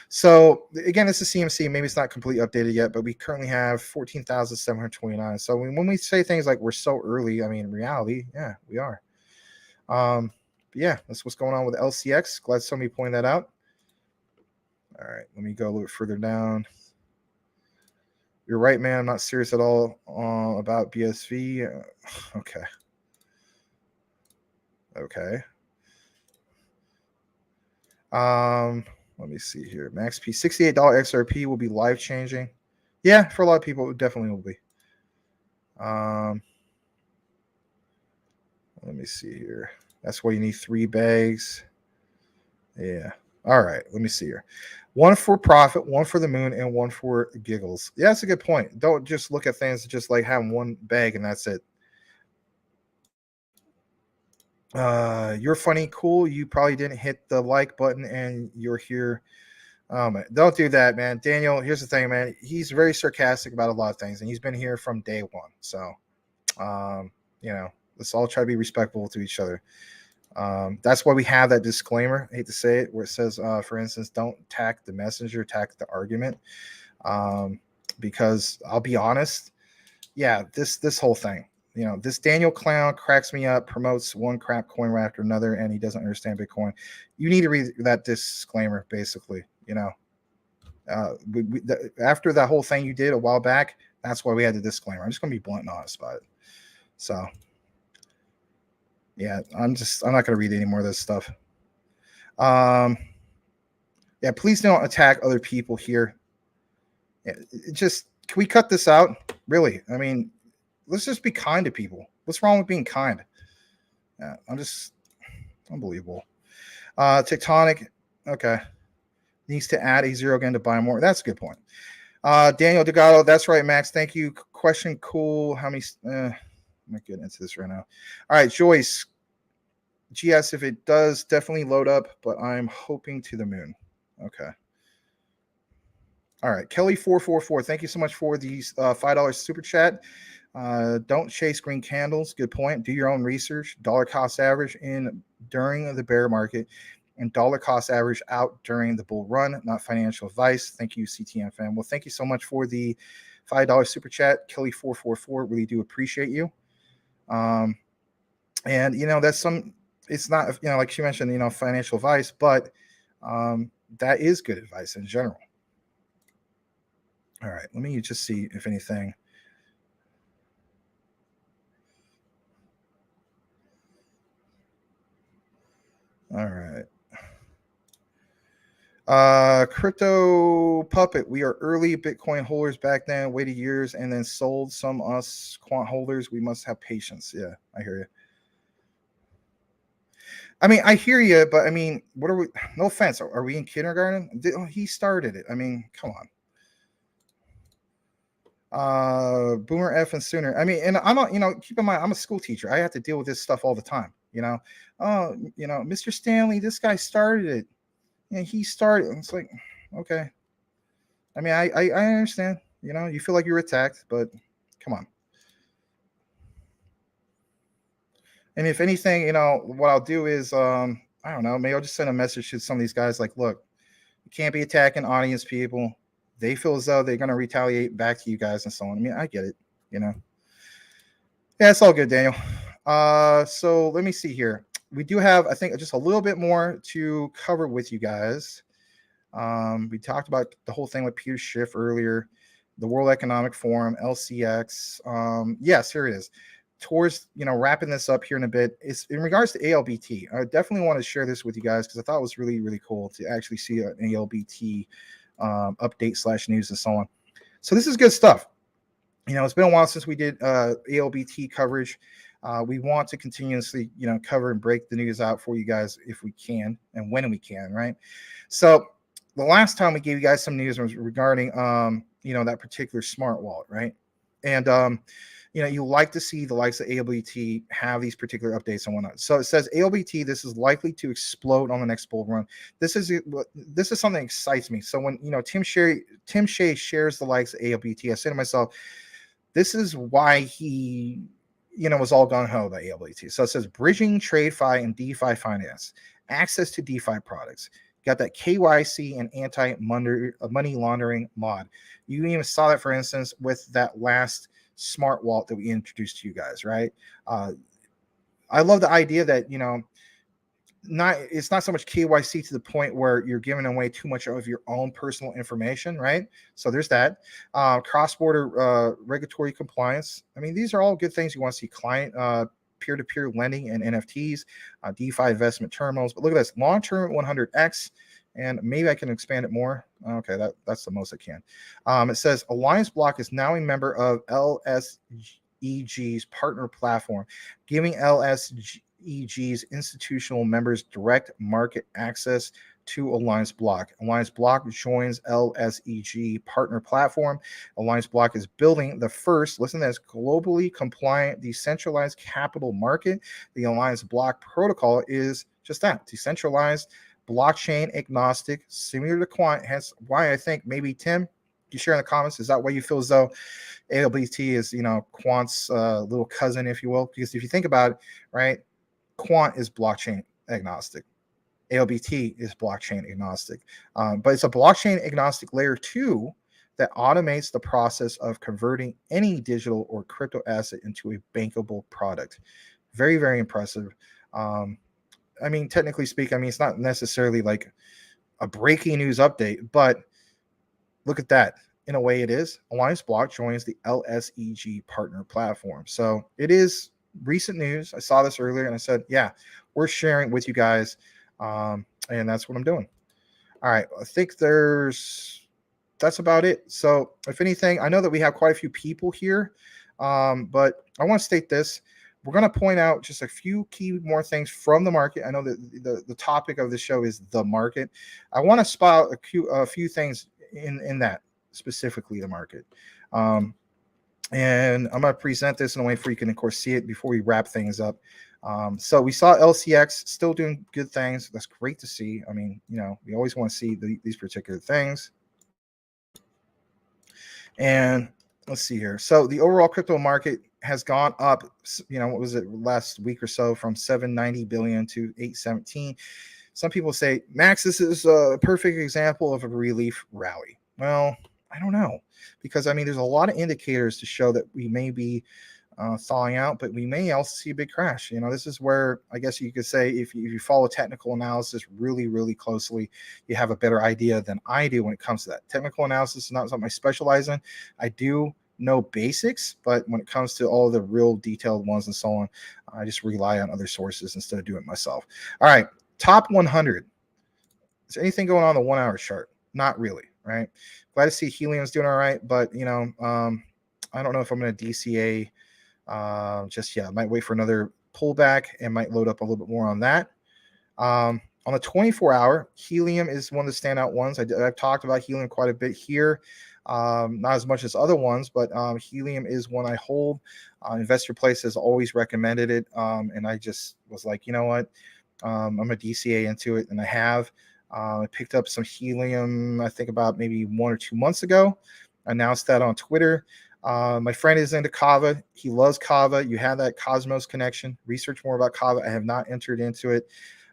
So again, it's a CMC. Maybe it's not completely updated yet, but we currently have 14,729. So when we say things like we're so early, I mean, in reality, yeah, we are. Yeah, that's what's going on with LCX. Glad somebody pointed that out. All right, let me go a little bit further down. You're right, man. I'm not serious at all about BSV. Okay. Okay. Let me see here. Max P, $68 XRP will be life changing. Yeah, for a lot of people, it definitely will be. Let me see here. That's why you need 3 bags. Yeah. All right. Let me see here. 1 for profit, 1 for the moon, and 1 for giggles. Yeah, that's a good point. Don't just look at things just like having 1 bag and that's it. You're funny, cool. You probably didn't hit the like button and you're here. Don't do that, man. Daniel, here's the thing, man. He's very sarcastic about a lot of things, and he's been here from day one. So, let's all try to be respectful to each other. That's why we have that disclaimer. I hate to say it, where it says, for instance, don't attack the messenger, attack the argument. Because I'll be honest, yeah, this whole thing, this Daniel clown cracks me up, promotes one crap coin right after another, and he doesn't understand Bitcoin. You need to read that disclaimer, basically. After that whole thing you did a while back, that's why we had the disclaimer. I'm just going to be blunt and honest about it. So, yeah, I'm not going to read any more of this stuff. Yeah, please don't attack other people here. Can we cut this out? Really? I mean, let's just be kind to people. What's wrong with being kind? Yeah, I'm just unbelievable. Tectonic, okay. Needs to add a 0 again to buy more. That's a good point. Daniel Delgado, that's right, Max. Thank you. Question cool. How many? I'm not getting into this right now. All right, Joyce. GS, if it does, definitely load up, but I'm hoping to the moon. Okay. All right, Kelly444. Thank you so much for these $5 super chat. Don't chase green candles. Good point. Do your own research. Dollar cost average in during the bear market, and dollar cost average out during the bull run, not financial advice. Thank you, CTM fam. Well, thank you so much for the $5 super chat, Kelly444. Really do appreciate you. And that's it's not, like she mentioned, financial advice, but that is good advice in general. All right, let me just see if anything. All right. Crypto Puppet. We are early Bitcoin holders back then, waited years, and then sold some us quant holders. We must have patience. Yeah, I hear you. I mean, I hear you, but I mean, what are we? No offense. Are we in kindergarten? He started it. I mean, come on. Boomer F and Sooner. I mean, and I'm not, keep in mind, I'm a school teacher. I have to deal with this stuff all the time. Oh, Mr. Stanley, this guy started it. And he started. It's like, okay. I mean, I understand. You feel like you're attacked, but come on. And if anything, what I'll do is, I don't know, maybe I'll just send a message to some of these guys like, look, you can't be attacking audience people. They feel as though they're going to retaliate back to you guys and so on. I mean, I get it, Yeah, it's all good, Daniel. So let me see here. We do have, I think, just a little bit more to cover with you guys. We talked about the whole thing with Peter Schiff earlier, the World Economic Forum, LCX. Yes, here it is. Towards, wrapping this up here in a bit, it's in regards to ALBT. I definitely want to share this with you guys because I thought it was really, really cool to actually see an ALBT update / news and so on. So this is good stuff. It's been a while since we did ALBT coverage. We want to continuously, cover and break the news out for you guys if we can and when we can, right? So the last time we gave you guys some news was regarding, that particular smart wallet, right? And, you like to see the likes of ALBT have these particular updates and whatnot. So it says ALBT, this is likely to explode on the next bull run. This is something that excites me. So when, Tim Shea shares the likes of ALBT, I say to myself, this is why he, was all gung-ho about ALBT. So it says bridging TradeFi and DeFi finance, access to DeFi products. Got that KYC and anti-money laundering mod. You even saw that, for instance, with that last smart wallet that we introduced to you guys, right? I love the idea that, it's not so much KYC to the point where you're giving away too much of your own personal information, right? So there's that. Cross-border regulatory compliance. I mean, these are all good things you want to see. Client peer-to-peer lending and NFTs, DeFi investment terminals. But look at this, long-term 100x, and maybe I can expand it more. Okay, that's the most I can. It says Alliance Block is now a member of LSEG's partner platform, giving LSEG's institutional members direct market access to Alliance Block. Alliance Block joins LSEG partner platform. Alliance Block is building the first, listen to this, globally compliant decentralized capital market. The Alliance Block protocol is just that, decentralized, blockchain agnostic, similar to Quant. Hence why I think maybe, Tim, you share in the comments, is that why you feel as though ALBT is, Quant's little cousin, if you will? Because if you think about it, right, Quant is blockchain agnostic. ALBT is blockchain agnostic. But it's a blockchain agnostic layer 2 that automates the process of converting any digital or crypto asset into a bankable product. Very, very impressive. I mean, technically speaking, it's not necessarily like a breaking news update, but look at that. In a way, it is. Alliance Block joins the LSEG partner platform. So it is recent news. I saw this earlier and I said, yeah, we're sharing with you guys. And that's what I'm doing. All right. I think that's about it. So if anything, I know that we have quite a few people here, but I want to state this. We're going to point out just a few key more things from the market. I know that the topic of the show is the market. I want to spot a few things in that, specifically the market. And I'm going to present this in a way for you can, of course, see it before we wrap things up. So we saw LCX still doing good things. That's great to see. I mean, we always want to see these particular things. And let's see here. So the overall crypto market has gone up, what was it, last week or so, from 790 billion to 817. Some people say, Max, this is a perfect example of a relief rally. Well, I don't know, because there's a lot of indicators to show that we may be thawing out, but we may also see a big crash. This is where I guess you could say if you follow technical analysis really, really closely, you have a better idea than I do when it comes to that. Technical analysis is not something I specialize in. I do know basics, but when it comes to all the real detailed ones and so on, I just rely on other sources instead of doing it myself. All right, top 100. Is there anything going on the 1 hour chart? Not really, right? Glad to see helium's doing all right, but I don't know if I'm going to DCA just yet. I might wait for another pullback and might load up a little bit more on that. On the 24-hour, helium is one of the standout ones. I've talked about helium quite a bit here. Not as much as other ones, but helium is one I hold. Investor Place has always recommended it, and I just was like, you know what? I'm a DCA into it, and I have. I picked up some helium, I think about maybe 1 or 2 months ago. I announced that on Twitter. My friend is into Kava. He loves Kava. You have that Cosmos connection. Research more about Kava. I have not entered into it.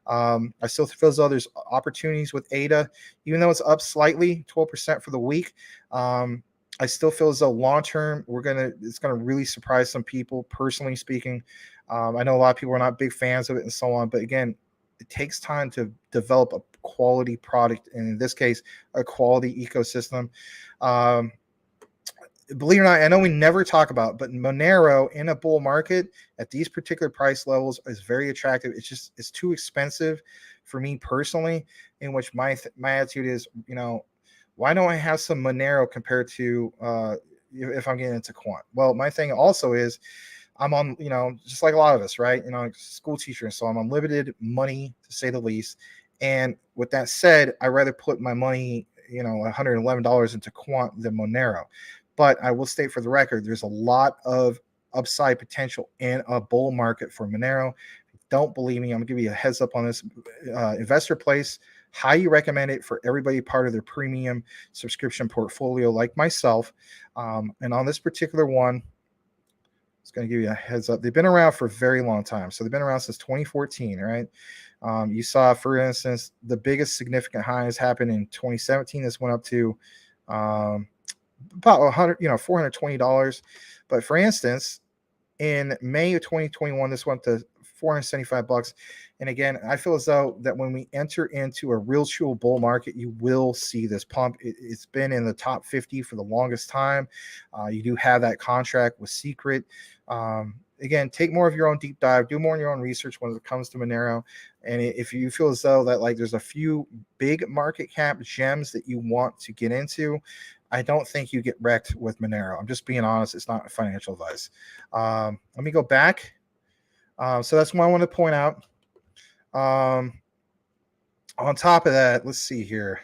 I still feel as though there's opportunities with ADA, even though it's up slightly, 12% for the week. I still feel as though long term it's gonna really surprise some people. Personally speaking, I know a lot of people are not big fans of it and so on, but again, it takes time to develop a quality product, and in this case, a quality ecosystem. Believe it or not, I know we never talk about, but Monero in a bull market at these particular price levels is very attractive. It's too expensive for me personally, in which my attitude is, why don't I have some Monero compared to if I'm getting into Quant? Well, my thing also is I'm on, just like a lot of us, right? School teacher, and so I'm on limited money to say the least. And with that said, I'd rather put my money, $111 into Quant than Monero. But I will state for the record, there's a lot of upside potential in a bull market for Monero. If you don't believe me, I'm going to give you a heads up on this. Investor Place, highly recommend it for everybody part of their premium subscription portfolio like myself. And on this particular one, it's going to give you a heads up. They've been around for a very long time. So they've been around since 2014, right? You saw, for instance, the biggest significant highs happened in 2017. This went up to about $420. But for instance, in May of 2021, this went to $475. And again, I feel as though that when we enter into a real true bull market, you will see this pump. It's been in the top 50 for the longest time. You do have that contract with Secret. Again, take more of your own deep dive, do more in your own research when it comes to Monero. And if you feel as though that there's a few big market cap gems that you want to get into, I don't think you get wrecked with Monero. I'm just being honest. It's not financial advice. Let me go back. So that's what I want to point out. On top of that, let's see here.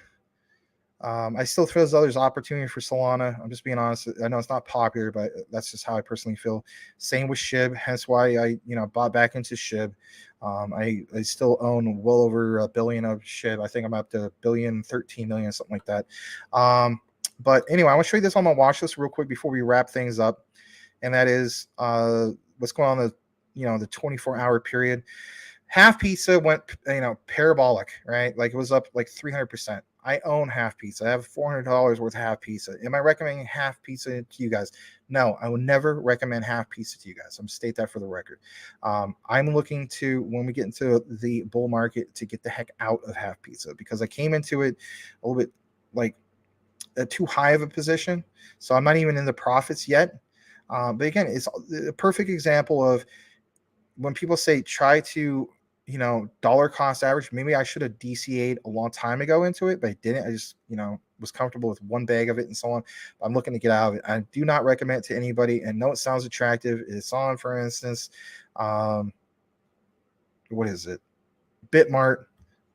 I still feel as though there's opportunity for Solana. I'm just being honest. I know it's not popular, but that's just how I personally feel. Same with SHIB, hence why I bought back into SHIB. I still own well over $1 billion of SHIB. I think I'm up to $1.013 billion, something like that. But anyway, I want to show you this on my watch list real quick before we wrap things up, and that is what's going on the 24-hour period. Half Pizza went parabolic, right? It was up 300%. I own Half Pizza. I have $400 worth of Half Pizza. Am I recommending Half Pizza to you guys? No, I would never recommend Half Pizza to you guys. I'm state that for the record. I'm looking to, when we get into the bull market, to get the heck out of Half Pizza, because I came into it a little bit too high of a position. So I'm not even in the profits yet. But again, it's a perfect example of when people say try to dollar cost average. Maybe I should have DCA'd a long time ago into it, but I didn't. I just, was comfortable with one bag of it and so on. I'm looking to get out of it. I do not recommend it to anybody. And no, it sounds attractive. It's on, for instance, what is it? Bitmart,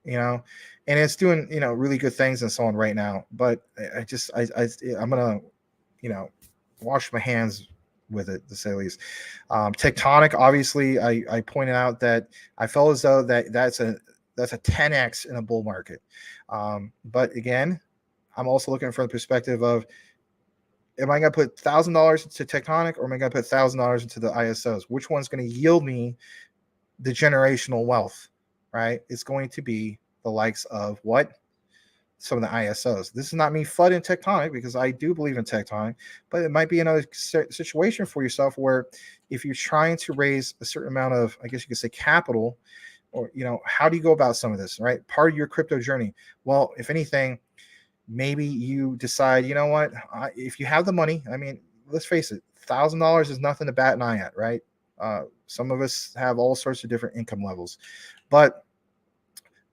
and it's doing, really good things and so on right now. But I'm going to, wash my hands with it, to say the least. Tectonic, obviously, I pointed out that I felt as though that's a 10x in a bull market. But again, I'm also looking from the perspective of, am I going to put $1,000 into Tectonic, or am I going to put $1,000 into the ISOs? Which one's going to yield me the generational wealth, right? It's going to be the likes of what? some of the ISOs. This is not me flooding Tectonic, because I do believe in Tectonic, but it might be another situation for yourself where if you're trying to raise a certain amount of, I guess you could say, capital, or, how do you go about some of this, right? Part of your crypto journey. Well, if anything, maybe you decide, you know what, if you have the money, I mean, let's face it, $1,000 is nothing to bat an eye at, right? Some of us have all sorts of different income levels, but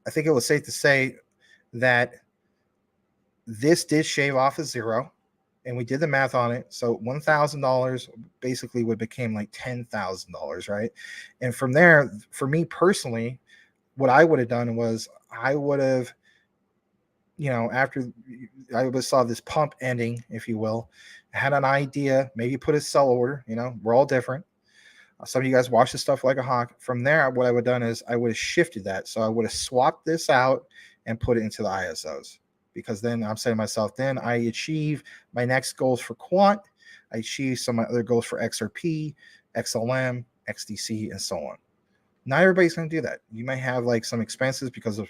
I think it was safe to say that this did shave off a zero, and we did the math on it. So $1,000 basically would became like $10,000, right? And from there, for me personally, what I would have done was I would have, after I would have saw this pump ending, if you will, had an idea, maybe put a sell order. We're all different. Some of you guys watch this stuff like a hawk. From there, what I would have done is I would have shifted that. So I would have swapped this out and put it into the ISOs, because then I'm saying to myself, then I achieve my next goals for Quant. I achieve some of my other goals for XRP, XLM, XDC, and so on. Not everybody's going to do that. You might have like some expenses because of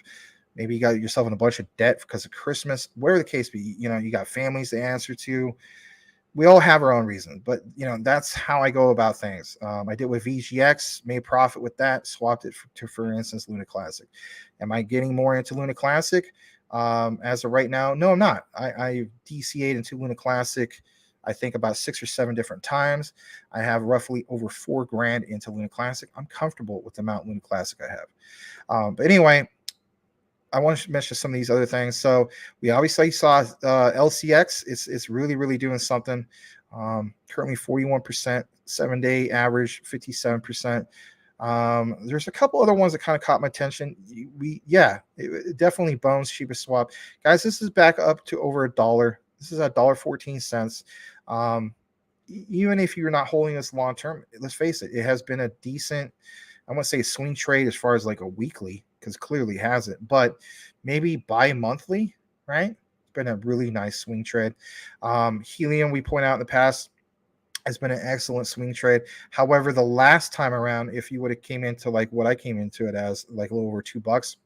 maybe you got yourself in a bunch of debt because of Christmas, whatever the case be. You got families to answer to. We all have our own reasons, but that's how I go about things. I did with VGX, made profit with that, swapped it for instance, Luna Classic. Am I getting more into Luna Classic as of right now? No, I'm not. I DCA'd into Luna Classic, I think about 6 or 7 different times. I have roughly over $4,000 into Luna Classic. I'm comfortable with the amount Luna Classic I have. But anyway, I want to mention some of these other things. So we obviously saw LCX. It's really, really doing something. Currently 41%, 7-day average 57%. There's a couple other ones that kind of caught my attention. It definitely bones cheapest swap. Guys, this is back up to over $1. This is $1.14. Even if you're not holding this long term, let's face it, it has been a decent, I want to say, swing trade as far as like a weekly, because clearly hasn't, but maybe bi-monthly, right? It's been a really nice swing trade. Helium, we point out in the past, has been an excellent swing trade. However, the last time around, if you would have came into like what I came into it as, like a little over $2,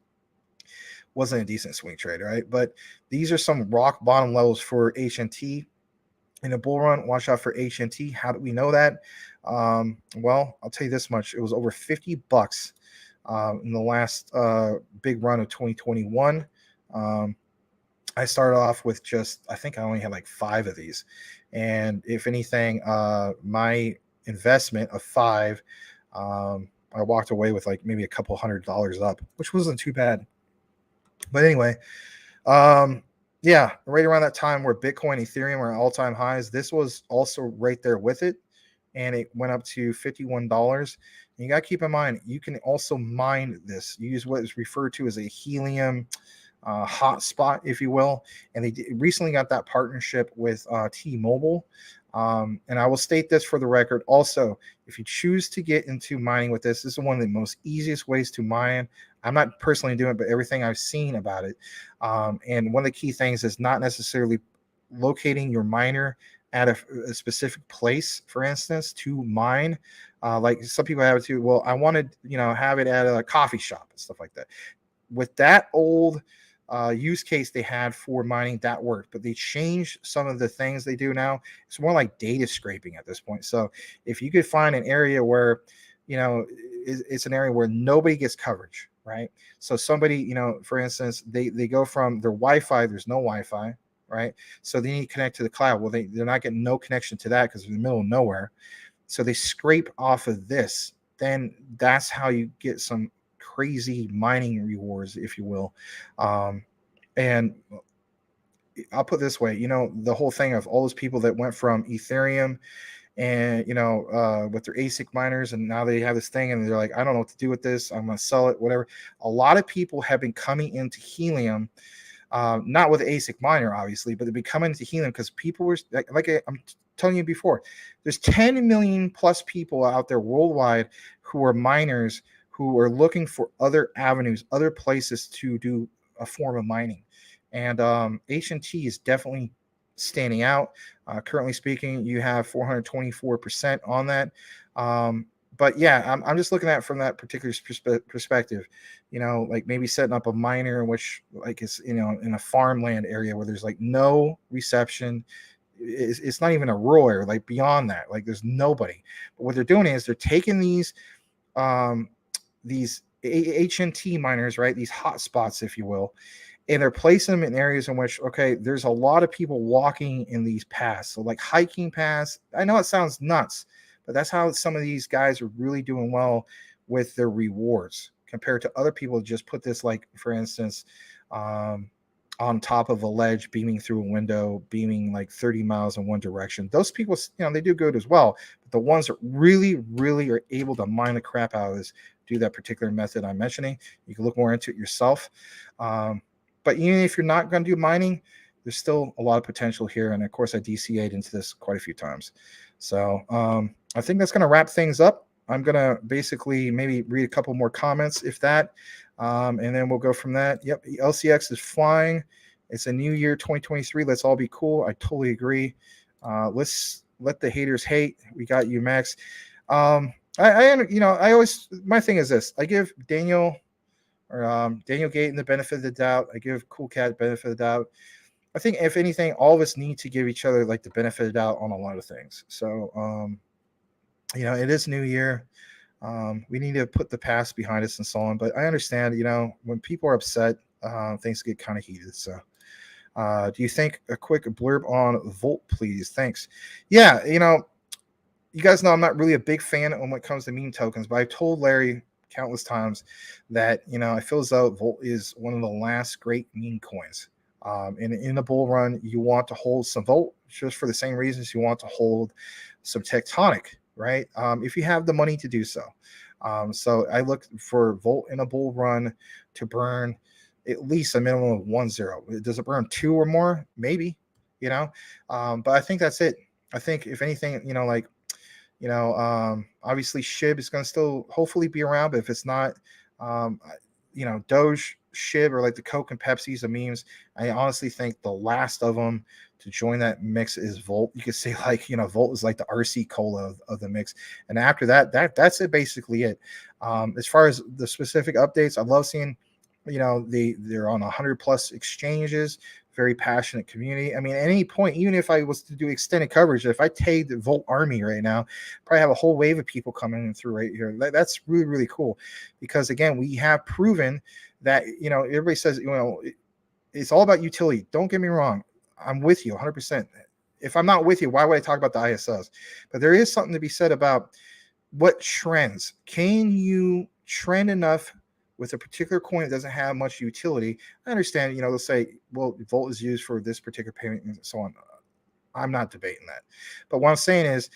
wasn't a decent swing trade, right? But these are some rock bottom levels for HNT. In a bull run, watch out for HNT. How do we know that? Well, I'll tell you this much. It was over $50 in the last big run of 2021. I started off with I think I only had like 5 of these. And if anything, my investment of 5, I walked away with like maybe a couple $100 up, which wasn't too bad. But anyway, right around that time where Bitcoin, Ethereum were at all-time highs, this was also right there with it. And it went up to $51. And you got to keep in mind, you can also mine this. You use what is referred to as a helium hotspot, if you will. And they recently got that partnership with T-Mobile. And I will state this for the record. Also, if you choose to get into mining with this is one of the most easiest ways to mine. I'm not personally doing it, but everything I've seen about it. And one of the key things is not necessarily locating your miner at a specific place, for instance, to mine. Like some people have it too. Well, I wanted, have it at a coffee shop and stuff like that. With that old use case they had for mining, that worked, but they changed some of the things they do now. It's more like data scraping at this point. So if you could find an area where, it's an area where nobody gets coverage, right? So somebody, for instance, they go from their Wi-Fi, there's no Wi-Fi, right? So they need to connect to the cloud. Well, they're not getting no connection to that because they're in the middle of nowhere. So they scrape off of this. Then that's how you get some crazy mining rewards, if you will. And I'll put it this way, the whole thing of all those people that went from Ethereum and, with their ASIC miners, and now they have this thing and they're like, I don't know what to do with this. I'm going to sell it, whatever. A lot of people have been coming into Helium, not with ASIC miner, obviously, but they've been coming into Helium because people were like I'm telling you before, there's 10 million plus people out there worldwide who are miners who are looking for other avenues, other places to do a form of mining. And H&T is definitely standing out. Currently speaking, you have 424% on that. but yeah, I'm just looking at it from that particular perspective, like maybe setting up a miner in which like it's, in a farmland area where there's like no reception. It's not even a rural area, like beyond that, like there's nobody. But what they're doing is they're taking these HNT miners, right? These hot spots, if you will, and they're placing them in areas in which, okay, there's a lot of people walking in these paths. So like hiking paths. I know it sounds nuts, but that's how some of these guys are really doing well with their rewards compared to other people who just put this, like, for instance, on top of a ledge, beaming through a window, beaming like 30 miles in one direction. Those people, they do good as well. But the ones that really, really are able to mine the crap out of this, do that particular method I'm mentioning. You can look more into it yourself. But even if you're not going to do mining, there's still a lot of potential here. And of course, I DCA'd into this quite a few times. So I think that's going to wrap things up. I'm going to basically maybe read a couple more comments, if that, and then we'll go from that. Yep, LCX is flying. It's a new year, 2023. Let's all be cool. I totally agree. Let's let the haters hate. We got you, Max. I always, my thing is this. I give Daniel Gayton the benefit of the doubt. I give Cool Cat the benefit of the doubt. I think if anything, all of us need to give each other like the benefit of the doubt on a lot of things. So, it is New Year. We need to put the past behind us and so on. But I understand, when people are upset, things get kind of heated. So, do you think a quick blurb on Volt, please? Thanks. Yeah, you guys know I'm not really a big fan when it comes to meme tokens, but I've told Larry countless times that, I feel as though Volt is one of the last great meme coins. In a bull run, you want to hold some Volt just for the same reasons you want to hold some Tectonic, right? If you have the money to do so. So I look for Volt in a bull run to burn at least a minimum of 1-0. Does it burn 2 or more? Maybe, but I think that's it. I think if anything, obviously SHIB is going to still hopefully be around, but if it's not, Doge, SHIB, or like the Coke and Pepsis of memes, I honestly think the last of them to join that mix is Volt. You could say Volt is like the RC Cola of the mix. And after that's it, basically it. As far as the specific updates, I love seeing, they're on 100+ exchanges, very passionate community. I mean, at any point, even if I was to do extended coverage, if I tagged the Volt Army right now, probably have a whole wave of people coming through right here. That's really, really cool, because again, we have proven that, everybody says, it's all about utility. Don't get me wrong. I'm with you 100%. If I'm not with you, why would I talk about the ISOs? But there is something to be said about what trends. Can you trend enough with a particular coin that doesn't have much utility? I understand, they'll say, well, Volt is used for this particular payment and so on. I'm not debating that. But what I'm saying is,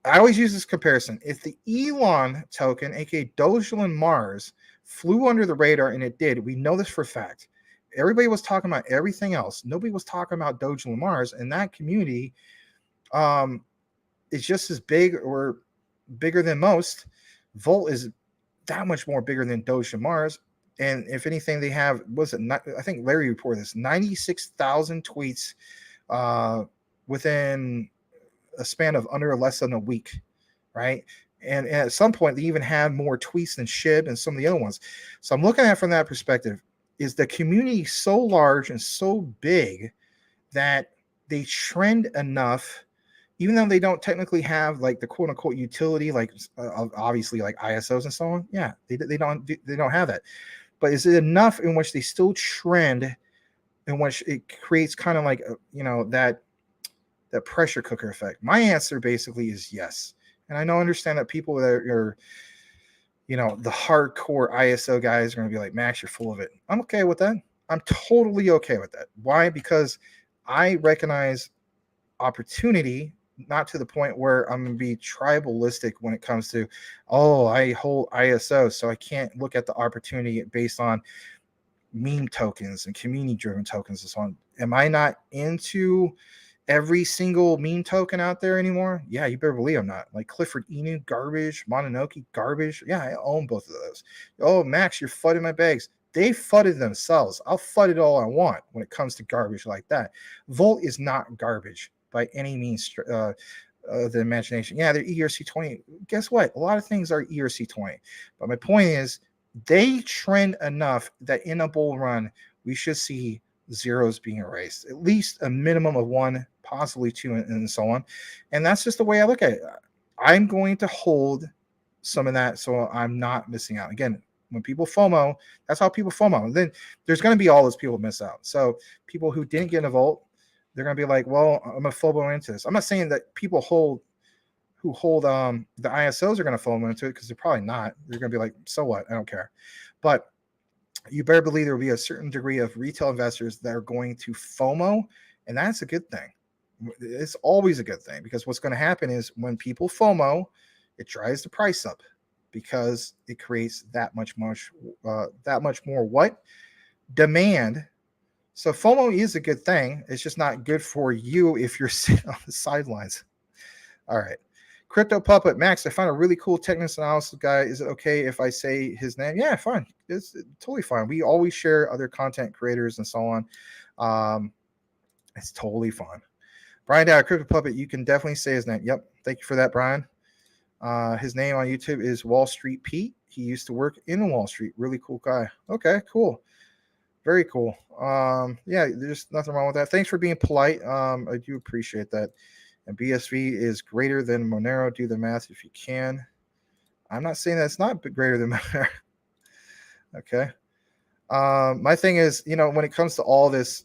I always use this comparison. If the Elon token, aka Dogecoin Mars, flew under the radar, and it did, we know this for a fact. Everybody was talking about everything else. Nobody was talking about Dogecoin Mars, and that community is just as big or bigger than most. Volt is that much more bigger than Dogecoin Mars. And if anything, they have, I think Larry reported this, 96,000 tweets within a span of under less than a week, right? And at some point, they even have more tweets than SHIB and some of the other ones. So I'm looking at it from that perspective. Is the community so large and so big that they trend enough, even though they don't technically have like the quote unquote utility, like obviously like ISOs and so on? Yeah, they don't have that. But is it enough in which they still trend, in which it creates kind of like that pressure cooker effect? My answer basically is yes. And I understand that people that are the hardcore ISO guys are going to be like, Max, you're full of it. I'm okay with that. I'm totally okay with that. Why? Because I recognize opportunity, not to the point where I'm going to be tribalistic when it comes to, I hold ISO, so I can't look at the opportunity based on meme tokens and community-driven tokens and so on. Am I not into every single meme token out there anymore? Yeah, you better believe I'm not. Like Clifford Inu, garbage. Mononoke, garbage. Yeah, I own both of those. Oh, Max, you're flooding my bags. They fudded themselves. I'll fud it all I want when it comes to garbage like that. Volt is not garbage by any means the imagination. Yeah, they're ERC20. Guess what? A lot of things are ERC20. But my point is, they trend enough that in a bull run, we should see zeros being erased, at least a minimum of 1, possibly 2, and so on. And that's just the way I look at it. I'm going to hold some of that so I'm not missing out. Again, when people FOMO, that's how people FOMO. Then there's going to be all those people miss out. So people who didn't get in a vault, they're going to be like, well, I'm going to FOMO into this. I'm not saying that people who hold the ISOs are going to FOMO into it, because they're probably not. They're going to be like, so what? I don't care. But you better believe there will be a certain degree of retail investors that are going to FOMO, and that's a good thing. It's always a good thing, because what's going to happen is when people FOMO, it drives the price up, because it creates that much more what? Demand. So FOMO is a good thing. It's just not good for you if you're sitting on the sidelines. All right. Crypto Puppet Max, I found a really cool technical analysis guy. Is it okay if I say his name? Yeah, fine. It's totally fine. We always share other content creators and so on. It's totally fine. Brian Dow, Crypto Puppet, you can definitely say his name. Yep. Thank you for that, Brian. His name on YouTube is Wall Street Pete. He used to work in Wall Street. Really cool guy. Okay, cool. Very cool. Yeah, there's nothing wrong with that. Thanks for being polite. I do appreciate that. And BSV is greater than Monero. Do the math if you can. I'm not saying that it's not greater than Monero. Okay. My thing is, when it comes to all this,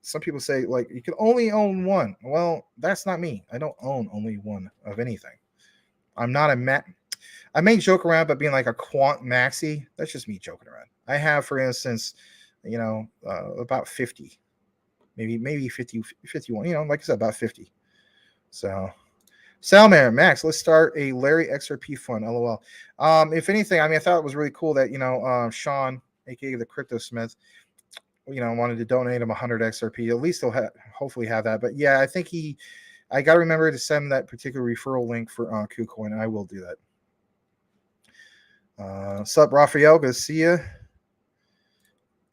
some people say, like, you can only own one. Well, that's not me. I don't own only one of anything. I'm not I may joke around about being like a quant maxi. That's just me joking around. I have, for instance, about 50, maybe 50, 51, like I said, about 50. So Salman, Max, let's start a Larry XRP fund. LOL. If anything, I thought it was really cool that, Sean, aka the Crypto Smith, wanted to donate him 100 XRP. At least he'll hopefully have that. But yeah, I think I got to remember to send that particular referral link for KuCoin, and I will do that. Sup, Raphael? Good to see you.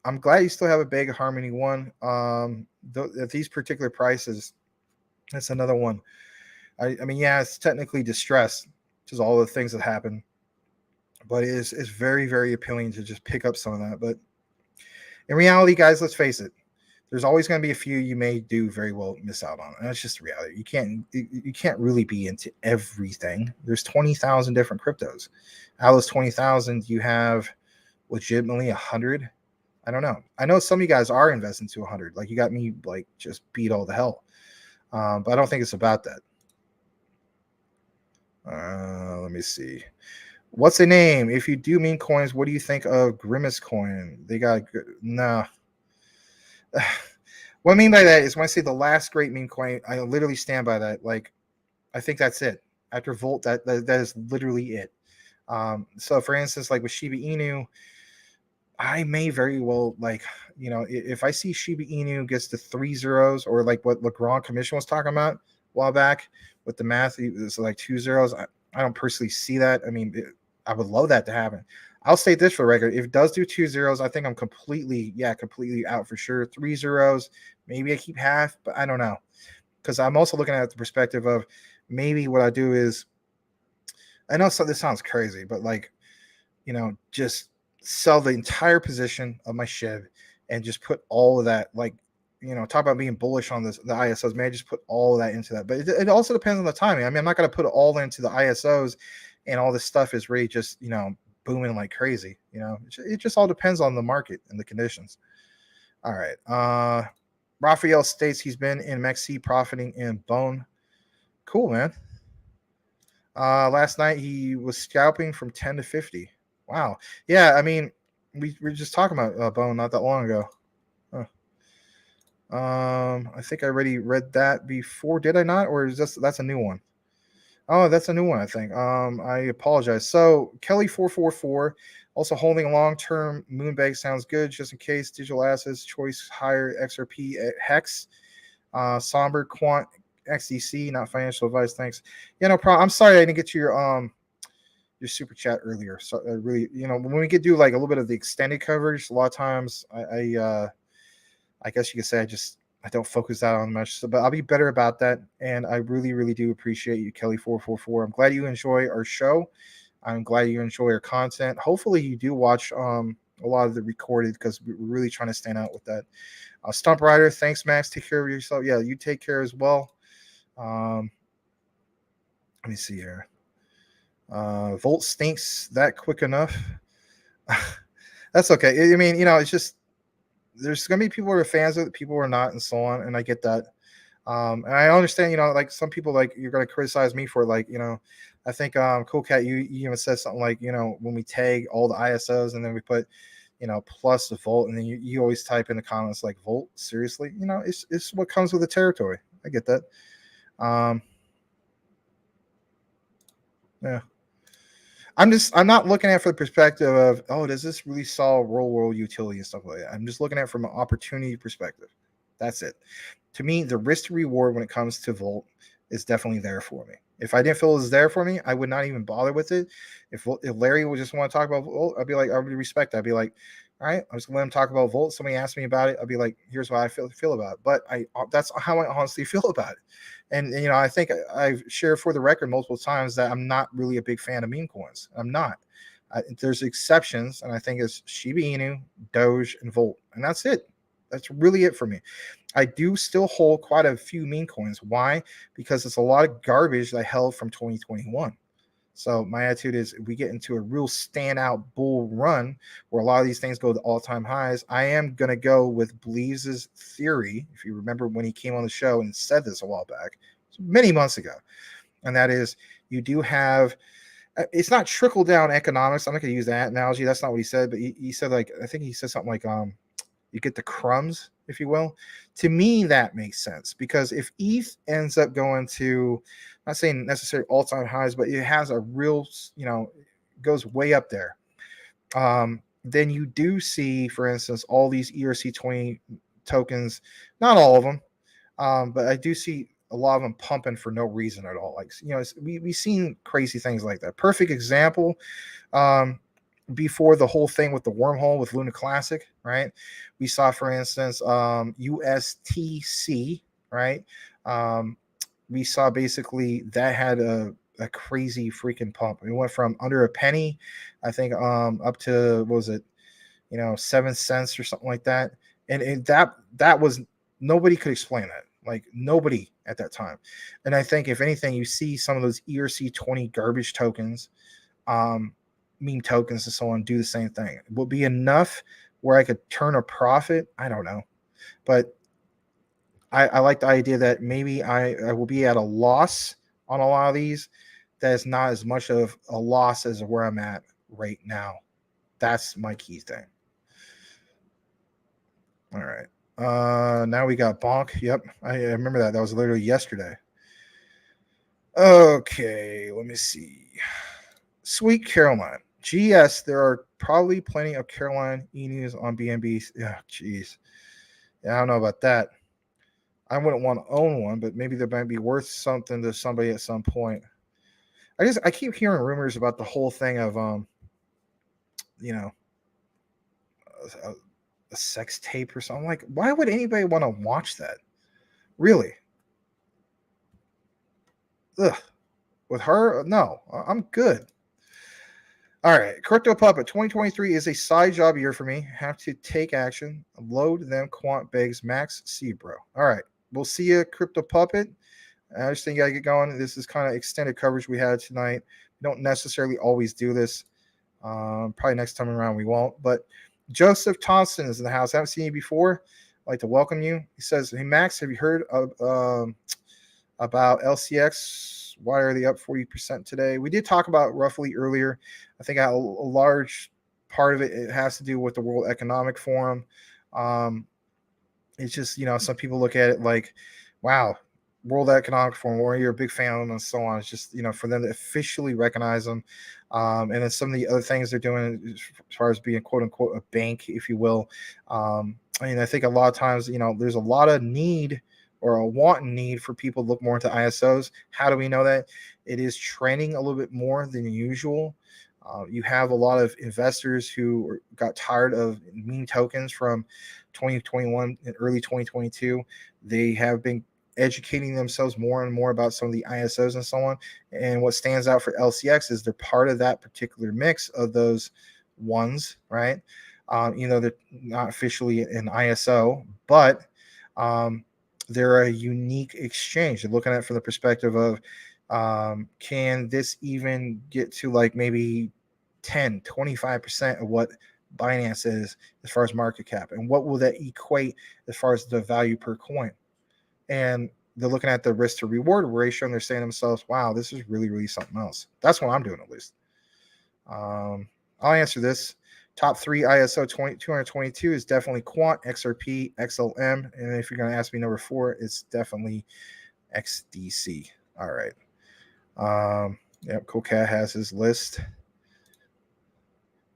I'm glad you still have a bag of Harmony 1. At these particular prices, that's another one. I mean, yeah, it's technically distressed, which is all the things that happen. But it's very, very appealing to just pick up some of that. But in reality, guys, let's face it. There's always going to be a few you may do very well miss out on. And that's just the reality. You can't really be into everything. There's 20,000 different cryptos. Out of those 20,000, you have legitimately 100. I don't know. I know some of you guys are investing to 100. Like, you got me like just beat all the hell. But I don't think it's about that. Let me see. What's the name? If you do meme coins, what do you think of Grimace Coin? They got good. No. What I mean by that is when I say the last great meme coin, I literally stand by that. Like, I think that's it. After Volt, that is literally it. So for instance, like with Shiba Inu, I may very well, like, if I see Shiba Inu gets to 3 zeros, or like what Grand Commission was talking about a while back with the math, it's like 2 zeros. I don't personally see that. I mean, I would love that to happen. I'll state this for the record. If it does do 2 zeros, I think I'm completely out for sure. 3 zeros, maybe I keep half, but I don't know. Because I'm also looking at the perspective of maybe what I do is, I know this sounds crazy, but like, just sell the entire position of my Schiff and just put all of that, like, talk about being bullish on the ISOs. Maybe I just put all of that into that. But it also depends on the timing. I mean, I'm not going to put it all into the ISOs and all this stuff is really just, booming like crazy. It just all depends on the market and the conditions. All right. Raphael states he's been in MEXC profiting in Bone. Cool, man. Last night he was scalping from 10 to 50. Wow. Yeah, I mean, we were just talking about Bone not that long ago. I think I already read that before. Did I not? Or is that's a new one? Oh, that's a new one, I think. I apologize. So Kelly444 also holding a long-term Moonbag sounds good, just in case. Digital assets, choice higher XRP Hex, Somber, Quant, XDC, not financial advice. Thanks. Yeah, no problem. I'm sorry I didn't get to your super chat earlier. So I really, when we could do like a little bit of the extended coverage, a lot of times I guess you could say I just I don't focus that on much, so, but I'll be better about that. And I really, really do appreciate you, Kelly444. I'm glad you enjoy our show. I'm glad you enjoy our content. Hopefully, you do watch a lot of the recorded, because we're really trying to stand out with that. Stump Rider, thanks, Max. Take care of yourself. Yeah, you take care as well. Let me see here. Volt stinks that quick enough. That's okay. I mean, it's just, there's going to be people who are fans of it, people who are not, and so on. And I get that. And I understand, like some people, like, you're going to criticize me for, like, I think Cool Cat, you even said something like, when we tag all the ISOs and then we put, plus the Volt, and then you always type in the comments like, Volt, seriously? It's what comes with the territory. I get that. Yeah. I'm not looking at it from the perspective of, oh, does this really solve real world utility and stuff like that? I'm just looking at it from an opportunity perspective. That's it. To me, the risk to reward when it comes to Volt is definitely there for me. If I didn't feel it was there for me, I would not even bother with it. If Larry would just want to talk about Volt, I'd be like, I would respect that. I'd be like, all right, I'm just gonna let him talk about Volt. Somebody asked me about it, I'd be like, here's what I feel about it. But that's how I honestly feel about it. And I think I've shared for the record multiple times that I'm not really a big fan of meme coins. I'm not. There's exceptions, and I think it's Shiba Inu, Doge, and Volt, and that's it. That's really it for me. I do still hold quite a few meme coins. Why? Because it's a lot of garbage that I held from 2021. So my attitude is, if we get into a real standout bull run where a lot of these things go to all-time highs, I am going to go with Bleaves' theory, if you remember when he came on the show and said this a while back, many months ago. And that is, you do have, it's not trickle-down economics. I'm not going to use that analogy. That's not what he said. But he said, like, I think he said something like, you get the crumbs, if you will. To me, that makes sense, because if ETH ends up going to, I'm not saying necessarily all-time highs, but it has a real, goes way up there. Then you do see, for instance, all these ERC20 tokens, not all of them, but I do see a lot of them pumping for no reason at all. Like, we've seen crazy things like that. Perfect example, before the whole thing with the wormhole with Luna Classic, right? We saw, for instance, USTC, right? We saw basically that had a crazy freaking pump. It went from under a penny, I think, up to, what was it, 7 cents or something like that. And that was, nobody could explain that. Like, nobody at that time. And I think, if anything, you see some of those ERC20 garbage tokens, meme tokens and so on, do the same thing. It will be enough where I could turn a profit. I don't know. But I like the idea that maybe I will be at a loss on a lot of these. That is not as much of a loss as where I'm at right now. That's my key thing. All right. Now we got Bonk. Yep. I remember that. That was literally yesterday. Okay. Let me see. Sweet Caroline. GS, there are probably plenty of Caroline E-News on BNB. Yeah, geez. Yeah, I don't know about that. I wouldn't want to own one, but maybe they might be worth something to somebody at some point. I keep hearing rumors about the whole thing of a sex tape or something. Like, why would anybody want to watch that? Really? Ugh. With her? No, I'm good. All right, Crypto Puppet 2023 is a side job year for me. Have to take action. Load them. Quant begs Max. See you, bro. All right, we'll see you, Crypto Puppet. I just think I gotta get going. This is kind of extended coverage we had tonight. We don't necessarily always do this. Probably next time around we won't. But Joseph Thompson is in the house. I haven't seen you before. I'd like to welcome you. He says, "Hey Max, have you heard of, about LCX? Why are they up 40% today?" We did talk about roughly earlier. I think a large part of it has to do with the World Economic Forum. It's just, some people look at it like, wow, World Economic Forum, or you're a big fan of them and so on. It's just, for them to officially recognize them. And then some of the other things they're doing as far as being, quote unquote, a bank, if you will. I think a lot of times, there's a lot of need or a wanting need for people to look more into ISOs. How do we know that? It is trending a little bit more than usual. You have a lot of investors who got tired of meme tokens from 2021 and early 2022. They have been educating themselves more and more about some of the ISOs and so on. And what stands out for LCX is they're part of that particular mix of those ones, right? They're not officially an ISO, but they're a unique exchange. They're looking at it from the perspective of can this even get to like maybe 10, 25% of what Binance is as far as market cap? And what will that equate as far as the value per coin? And they're looking at the risk to reward ratio and they're saying to themselves, wow, this is really, really something else. That's what I'm doing, at least. I'll answer this. Top 3 ISO 222 is definitely Quant, XRP, XLM. And if you're going to ask me number 4, it's definitely XDC. All right. Yep, Cool Cat has his list.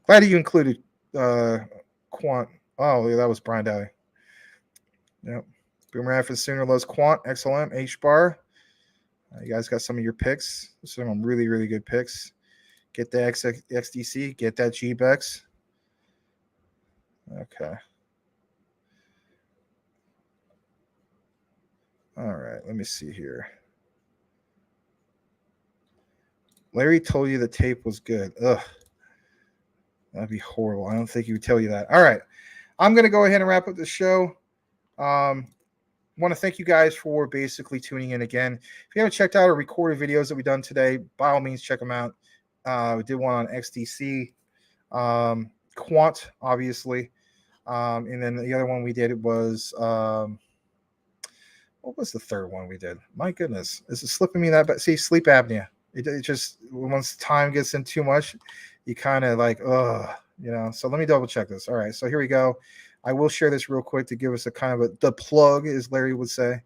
Glad you included Quant. Oh, yeah, that was Brian Daly. Yep. Boomer Alpha Sooner loves Quant, XLM, HBAR. You guys got some of your picks. Some really, really good picks. Get the XDC, get that GBEX. Okay. All right, let me see here. Larry told you the tape was good. Ugh. That'd be horrible. I don't think he would tell you that. All right. I'm going to go ahead and wrap up the show. Want to thank you guys for basically tuning in again. If you haven't checked out our recorded videos that we've done today, by all means, check them out. We did one on XDC, Quant, obviously. And then the other one we did was, what was the third one we did? My goodness. This is slipping me that, but see, sleep apnea. It just, once time gets in too much, you kind of like, so let me double check this. All right. So here we go. I will share this real quick to give us a kind of the plug, as Larry would say.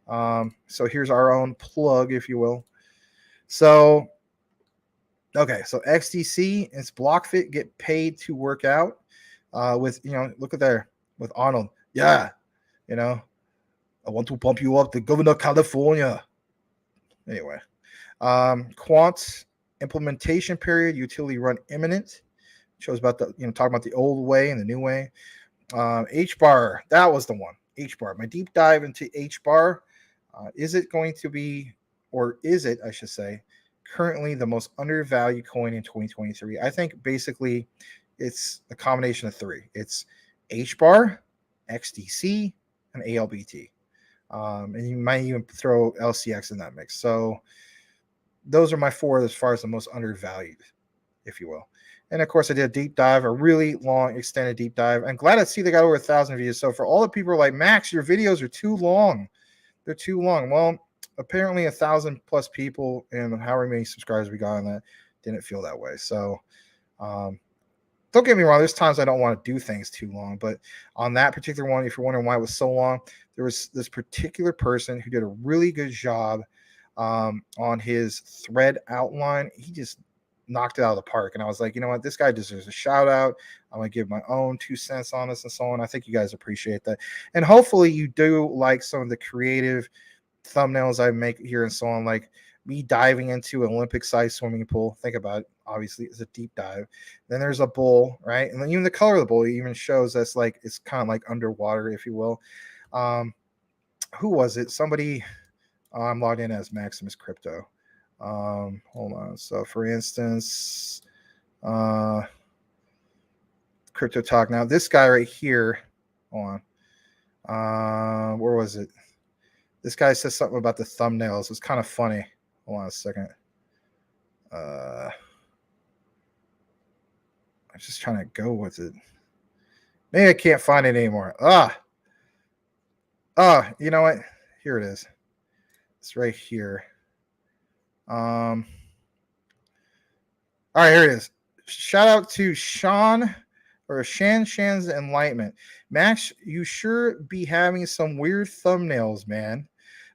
So here's our own plug, if you will. So, okay. So XDC, it's BlockFit, get paid to work out with, look at there with Arnold. Yeah. I want to pump you up to Governor of California. Anyway, Quant implementation period, utility run imminent. Shows about the, talking about the old way and the new way. HBAR, that was the one. HBAR, my deep dive into HBAR. Is it going to be, or is it, I should say, currently the most undervalued coin in 2023? I think basically it's a combination of 3. It's HBAR, XDC, and ALBT. And you might even throw LCX in that mix. So those are my 4 as far as the most undervalued, if you will. And of course, I did a deep dive, a really long, extended deep dive. I'm glad to see they got over 1,000 views. So for all the people who are like, Max, your videos are too long. They're too long. Well, apparently 1,000 plus people and however many subscribers we got on that didn't feel that way. So don't get me wrong. There's times I don't want to do things too long. But on that particular one, if you're wondering why it was so long, there was this particular person who did a really good job on his thread outline. He just knocked it out of the park. And I was like, you know what? This guy deserves a shout out. I'm going to give my own 2 cents on this and so on. I think you guys appreciate that. And hopefully you do like some of the creative thumbnails I make here and so on, like me diving into an Olympic-sized swimming pool. Think about it. Obviously, it's a deep dive. Then there's a bowl, right? And then even the color of the bowl even shows that's like, it's kind of like underwater, if you will. Who was it? Somebody, I'm logged in as MaximusCrypto. Hold on. So for instance, Crypto Talk. Now this guy right here, hold on. Where was it? This guy says something about the thumbnails. It's kind of funny. Hold on a second. I'm just trying to go with it. Maybe I can't find it anymore. You know what? Here it is. It's right here. All right, here it is. Shout out to Shan's Enlightenment. Max, you sure be having some weird thumbnails, man.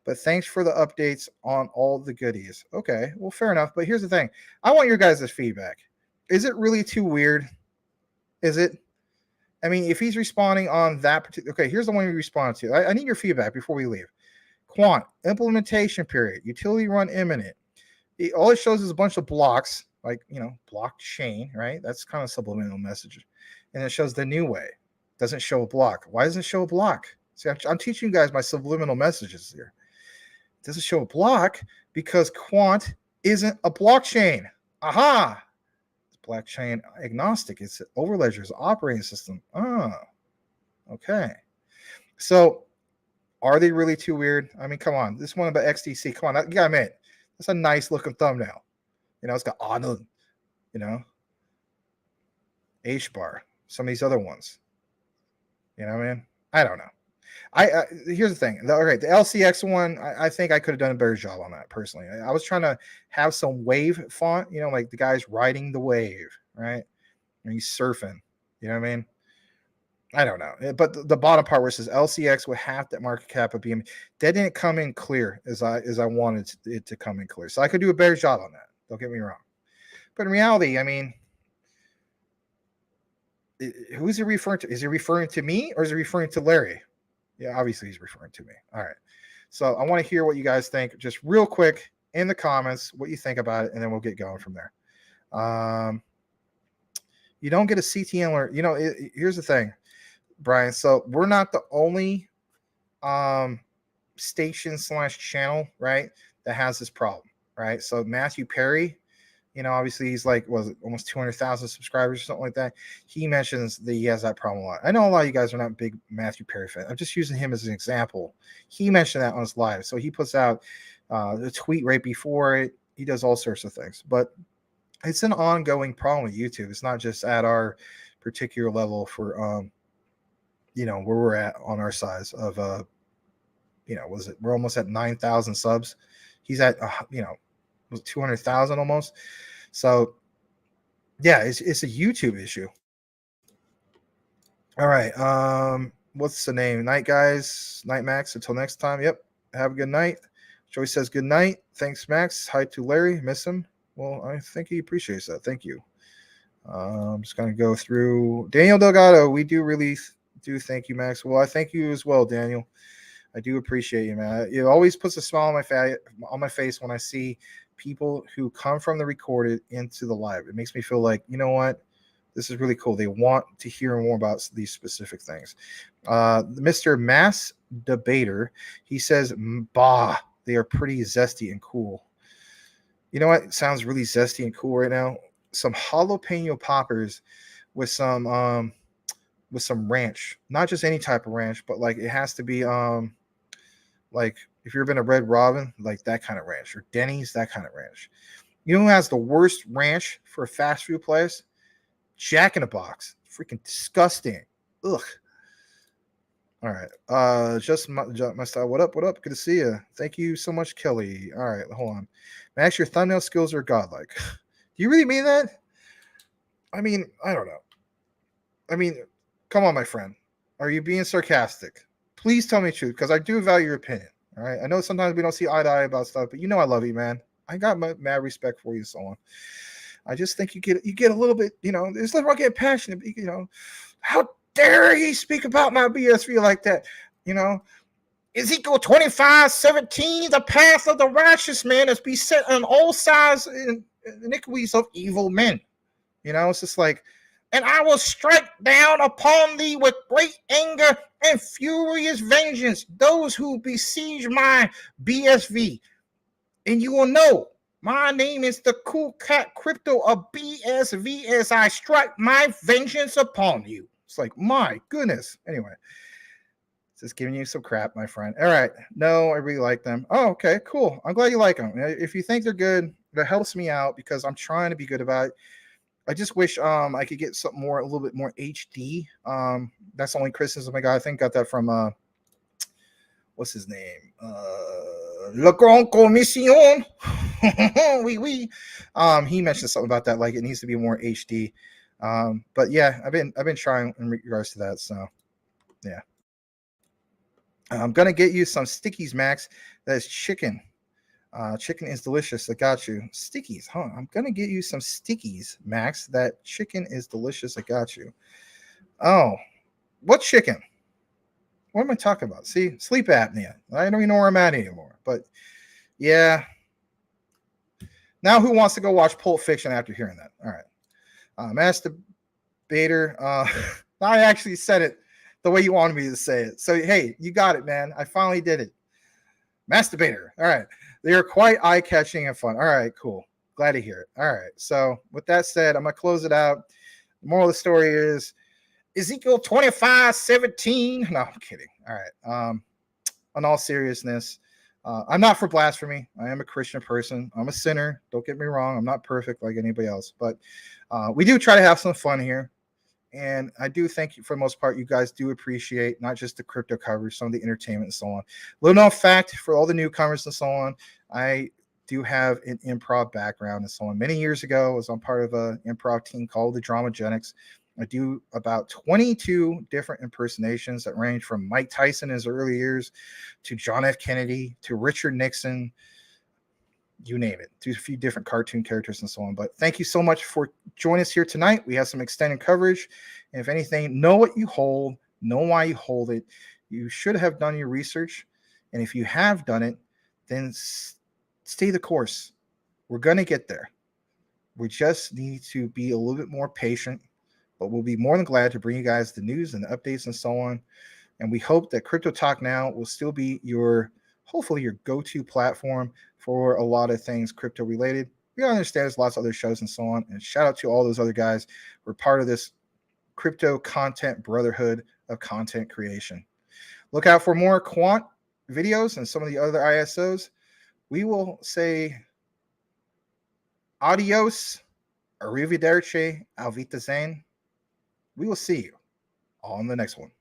But thanks for the updates on all the goodies. Okay, well, fair enough. But here's the thing. I want your guys' feedback. Is it really too weird? Is it? I mean, if he's responding on that particular... Okay, here's the one you respond to. I need your feedback before we leave. Quant, implementation period, utility run imminent. All it shows is a bunch of blocks, like, blockchain, right? That's kind of subliminal message. And it shows the new way. Doesn't show a block. Why doesn't it show a block? See, I'm teaching you guys my subliminal messages here. It doesn't show a block because Quant isn't a blockchain. Aha! It's blockchain agnostic. It's Overledger's operating system. Oh, okay. So are they really too weird? I mean, come on. This one about XDC. Come on. You got to admit, that's a nice looking thumbnail. It's got Arnold, H-bar, some of these other ones. You know what I mean? I don't know. Here's the thing. The LCX one, I think I could have done a better job on that personally. I was trying to have some wave font, like the guy's riding the wave, right? And he's surfing. You know what I mean? I don't know. But the bottom part where it says LCX with half that market cap of BM, that didn't come in clear as I wanted it to come in clear. So I could do a better job on that. Don't get me wrong. But in reality, I mean, who is he referring to? Is he referring to me or is he referring to Larry? Yeah, obviously he's referring to me. All right. So I want to hear what you guys think, just real quick in the comments, what you think about it, and then we'll get going from there. You don't get a CTN alert. Here's the thing, Brian. So we're not the only station/channel, right, that has this problem, right? So Matthew Perry, obviously he's like, almost 200,000 subscribers or something like that. He mentions that he has that problem a lot. I know a lot of you guys are not big Matthew Perry fans. I'm just using him as an example. He mentioned that on his live. So he puts out a tweet right before it. He does all sorts of things. But it's an ongoing problem with YouTube. It's not just at our particular level for, where we're at on our size of, we're almost at 9,000 subs. He's at, 200,000 almost. So yeah, it's a YouTube issue. All right. What's the name? Night guys, Night Max. Until next time. Yep. Have a good night. Joey says good night. Thanks, Max. Hi to Larry. Miss him. Well, I think he appreciates that. Thank you. I'm just gonna go through Daniel Delgado. We do really do thank you, Max. Well, I thank you as well, Daniel. I do appreciate you, man. It always puts a smile on my face when I see people who come from the recorded into the live. It makes me feel like, you know what? This is really cool. They want to hear more about these specific things. Mr. Mass Debater, he says, bah, they are pretty zesty and cool. You know what? It sounds really zesty and cool right now. Some jalapeno poppers with some ranch. Not just any type of ranch, but like it has to be like if you've been a Red Robin, like that kind of ranch, or Denny's, that kind of ranch. You know who has the worst ranch for a fast food place? Jack in the Box. Freaking disgusting. Ugh. All right. Just my style. What up? What up? Good to see you. Thank you so much, Kelly. All right, hold on. Max, your thumbnail skills are godlike. Do you really mean that? I mean, I don't know. I mean, come on, my friend. Are you being sarcastic? Please tell me the truth, because I do value your opinion. All right. I know sometimes we don't see eye to eye about stuff, but I love you, man. I got my mad respect for you and so on. I just think you get a little bit, there's nothing wrong getting passionate. How dare he speak about my BSV like that? Ezekiel 25:17, the path of the righteous man is beset on all sides and iniquities of evil men. It's just like, and I will strike down upon thee with great anger and furious vengeance those who besiege my BSV. And you will know my name is the Cool Cat Crypto of BSV as I strike my vengeance upon you. It's like, my goodness. Anyway, just giving you some crap, my friend. All right. No, I really like them. Oh, okay, cool. I'm glad you like them. If you think they're good, that helps me out because I'm trying to be good about it. I just wish I could get something a little bit more HD. That's the only criticism I got. I think got that from what's his name? Le Grand Commission. Oui. He mentioned something about that, like it needs to be more HD. But yeah, I've been trying in regards to that. So yeah. I'm gonna get you some stickies, Max. That is chicken. Chicken is delicious. I got you. Stickies, huh? I'm gonna get you some stickies, Max. That chicken is delicious. I got you. Oh, what chicken? What am I talking about? See, sleep apnea. I don't even know where I'm at anymore. But yeah, Now, who wants to go watch Pulp Fiction after hearing that? All right. Masturbator. I actually said it the way you wanted me to say it. So, hey, you got it, man. I finally did it. Masturbator. All right. They are quite eye-catching and fun. All right, cool. Glad to hear it. All right. So, with that said, I'm going to close it out. The moral of the story is Ezekiel 25:17. No, I'm kidding. All right. On all seriousness, I'm not for blasphemy. I am a Christian person. I'm a sinner. Don't get me wrong. I'm not perfect like anybody else, but we do try to have some fun here. And I do think for the most part, you guys do appreciate not just the crypto coverage, some of the entertainment and so on. Little known fact for all the newcomers and so on, I do have an improv background and so on. Many years ago, I was on part of an improv team called the Dramagenics. I do about 22 different impersonations that range from Mike Tyson in his early years to John F. Kennedy to Richard Nixon, you name it, to a few different cartoon characters and so on. But thank you so much for joining us here tonight. We have some extended coverage. And if anything, know what you hold, know why you hold it. You should have done your research. And if you have done it, then stay the course. We're going to get there. We just need to be a little bit more patient. But we'll be more than glad to bring you guys the news and the updates and so on. And we hope that Crypto Talk Now will still be hopefully your go-to platform for a lot of things crypto related. We understand there's lots of other shows and so on. And shout out to all those other guys who are part of this crypto content brotherhood of content creation. Look out for more Quant videos and some of the other ISOs. We will say adios, arrivederci, auf Wiedersehen. We will see you on the next one.